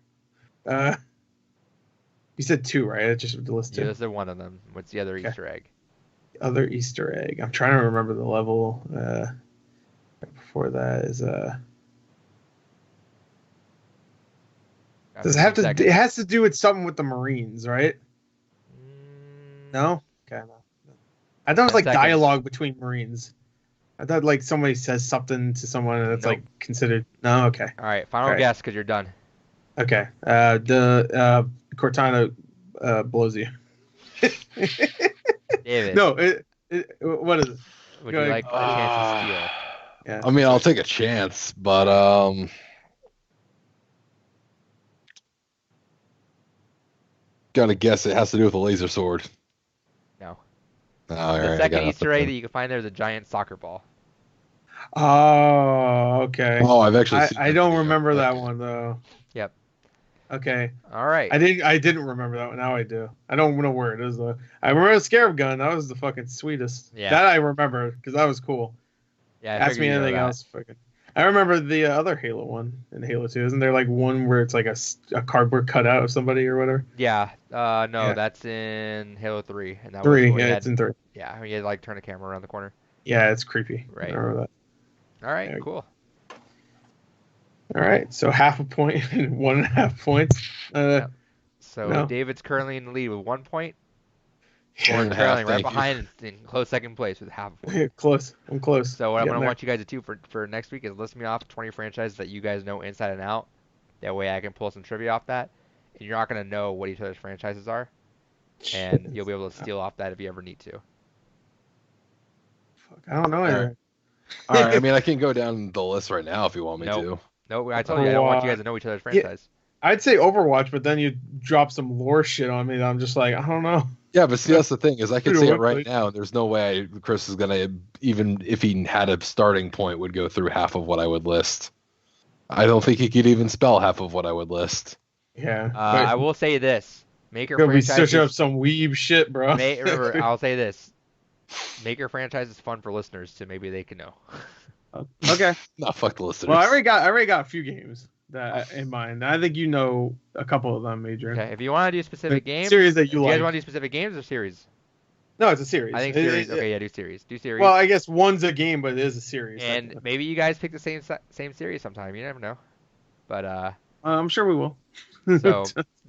You said 2, right? I just listed. Yeah, this is one of them. What's the other Easter egg? Other Easter egg. I'm trying to remember the level. Right before that is Does it have to? Seconds. It has to do with something with the Marines, right? No. Okay. No. I thought it was like seconds. dialogue between Marines. I thought like somebody says something to someone and it's like considered. No. Okay. All right, final guess because you're done. Okay. The Cortana blows you. David. No. What is it? Would Go you ahead. like a chance to steal? Yeah. I mean, I'll take a chance, but gotta guess it has to do with a laser sword. No. Oh, all The right, second Easter egg that you can find there is a giant soccer ball. Oh, okay. Oh, I've actually. Seen I don't remember that one though. Yep. Okay. All right. I didn't remember that one. Now I do. I don't know where it is though. I remember the scarab gun. That was the fucking sweetest. Yeah. That I remember because that was cool. Yeah, I Ask figured me you'd know anything that. else. Fucking. I remember the other Halo one in Halo 2. Isn't there like one where it's like a cardboard cutout of somebody or whatever? Yeah, no, Yeah. that's in Halo 3, and that was 3. when Yeah, you it's had, in 3. yeah, when you had to, like, turn the camera around the corner. Yeah, it's creepy. I Right. remember that. All right, Yeah. cool. All right, so half a point and 1.5 points. Yep. So No. David's currently in the lead with 1 point. One Or and a half, trailing right thank you. behind in close second place with half a point. Close. I'm close. So what I'm Getting gonna there. want you guys to do for next week is list me off 20 franchises that you guys know inside and out. That way I can pull some trivia off that, and you're not gonna know what each other's franchises are, and you'll be able to steal off that if you ever need to. Fuck, I don't know anything. All right, I mean, I can go down the list right now if you want me to. Nope, I told you I don't want you guys to know each other's franchise. I'd say Overwatch, but then you drop some lore shit on me that I'm just like, I don't know. Yeah, but see, that's the thing is I can Pretty say it much, right like- now. There's no way Chris is gonna, even if he had a starting point, would go through half of what I would list. I don't think he could even spell half of what I would list. Yeah. I will say this: make your Gonna be franchises. searching up some weeb shit, bro. Remember, I'll say this: make your franchises fun for listeners, so maybe they can know. Okay. Not fuck the listeners. Well, I already got a few games that in mind. I think you know a couple of them, Major. Okay, if you want to do specific games, Series that do you you guys like. want to do specific games or series? No, it's a series. I think series. Okay, yeah, do series. Do series. Well, I guess one's a game, but it is a series. And maybe you guys pick the same series sometime. You never know. But I'm sure we will. so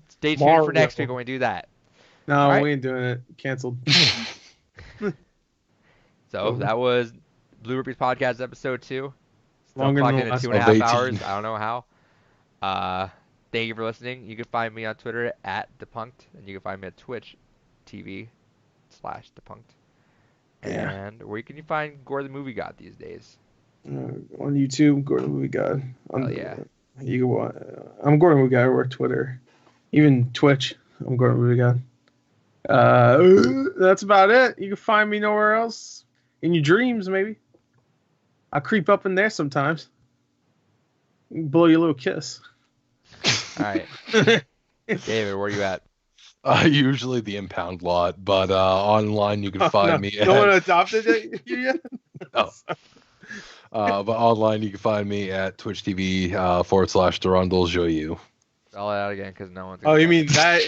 stay tuned Mario. for next week when we do that. No, Alright. we ain't doing it. Canceled. So that was Blue Rupees Podcast episode 2. Still Longer than clocked the in at last 2.5 one. hours. I don't know how. Thank you for listening. You can find me on Twitter at Depunked, and you can find me at Twitch TV/Depunked. Yeah. And where can you find Gore the Movie God these days? On YouTube, Gordon Movie God. Oh yeah. You can, I'm Gordon Movie God or Twitter, even Twitch. I'm Gordon Movie God. That's about it. You can find me nowhere else. In your dreams, maybe. I creep up in there sometimes. Blow you a little kiss. All right. David, where are you at? Usually the impound lot, but online you can find me. No one adopted you yet? No. But online you can find me at Twitch TV /DurandalJoyu. Spell it out again because no one's. Oh, you mean that?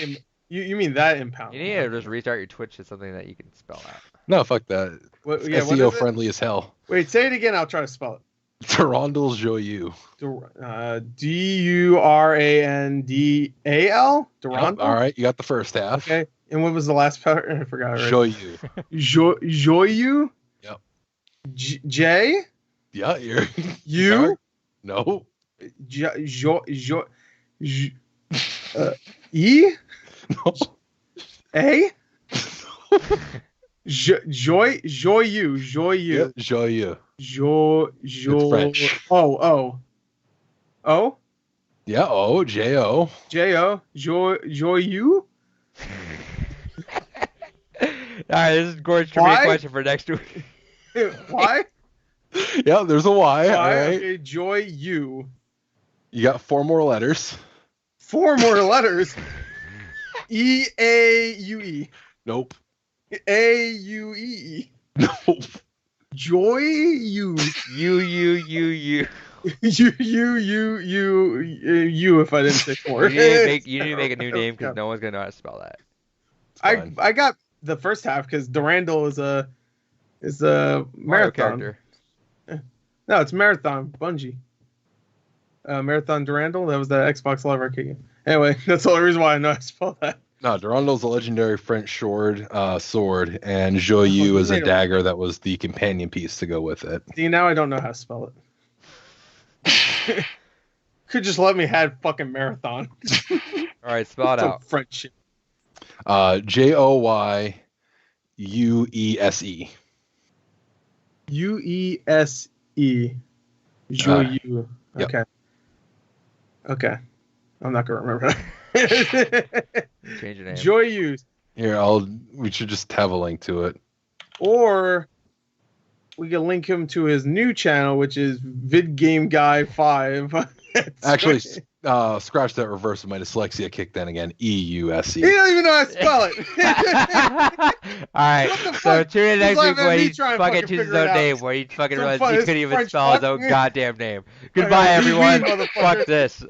You mean that impound? You need to just restart your Twitch to something that you can spell out. No, fuck that. What, It's what SEO is it? friendly as hell. Wait, say it again. I'll try to spell it. DurandalJoyu. Durandal? Durandal? Yep, all right, you got the first half. Okay. And what was the last part? I forgot already. Joyu. Joyu? Yep. J? Yeah, you're. U? No. E? No. A? Joyu. Yeah, Joyu. It's French. O. Yeah, O, J-O. J-O. Joyu? All right, this is Gord's trivia Why? question for next week. Why? Yeah, there's a Y. All Why? right. Okay, Joy U. You got 4 more letters. 4 more letters. E-A-U-E. Nope. A-U-E. Nope. Joy U. You. You if I didn't say 4. You need to make a new name because no one's gonna know how to spell that. Fine. I got the first half because Durandal is a Mario marathon character. No, it's Marathon Bungie. Marathon Durandal. That was the Xbox Live Arcade game. Anyway, that's the only reason why I know how to spell that. No, Durandal's a legendary French sword, and Joyu is a dagger that was the companion piece to go with it. See, now I don't know how to spell it. Could just let me have fucking Marathon. All right, spell it Some out. French shit. Joyuese. U-E-S-E. Joyu. Yep. Okay. I'm not gonna remember that. Change your name. Joyu. Here, we should just have a link to it. Or we can link him to his new channel, which is VidGameGuy5. Actually, Scratch that reverse of my dyslexia kicked in again. EUSE. He don't even know how to spell it. All right, so tune in next week when he fucking fucking chooses his own name, where he fucking Some runs. fun- He this couldn't even French spell his fuck. own goddamn name. Goodbye, everyone. Motherfucker. Fuck this.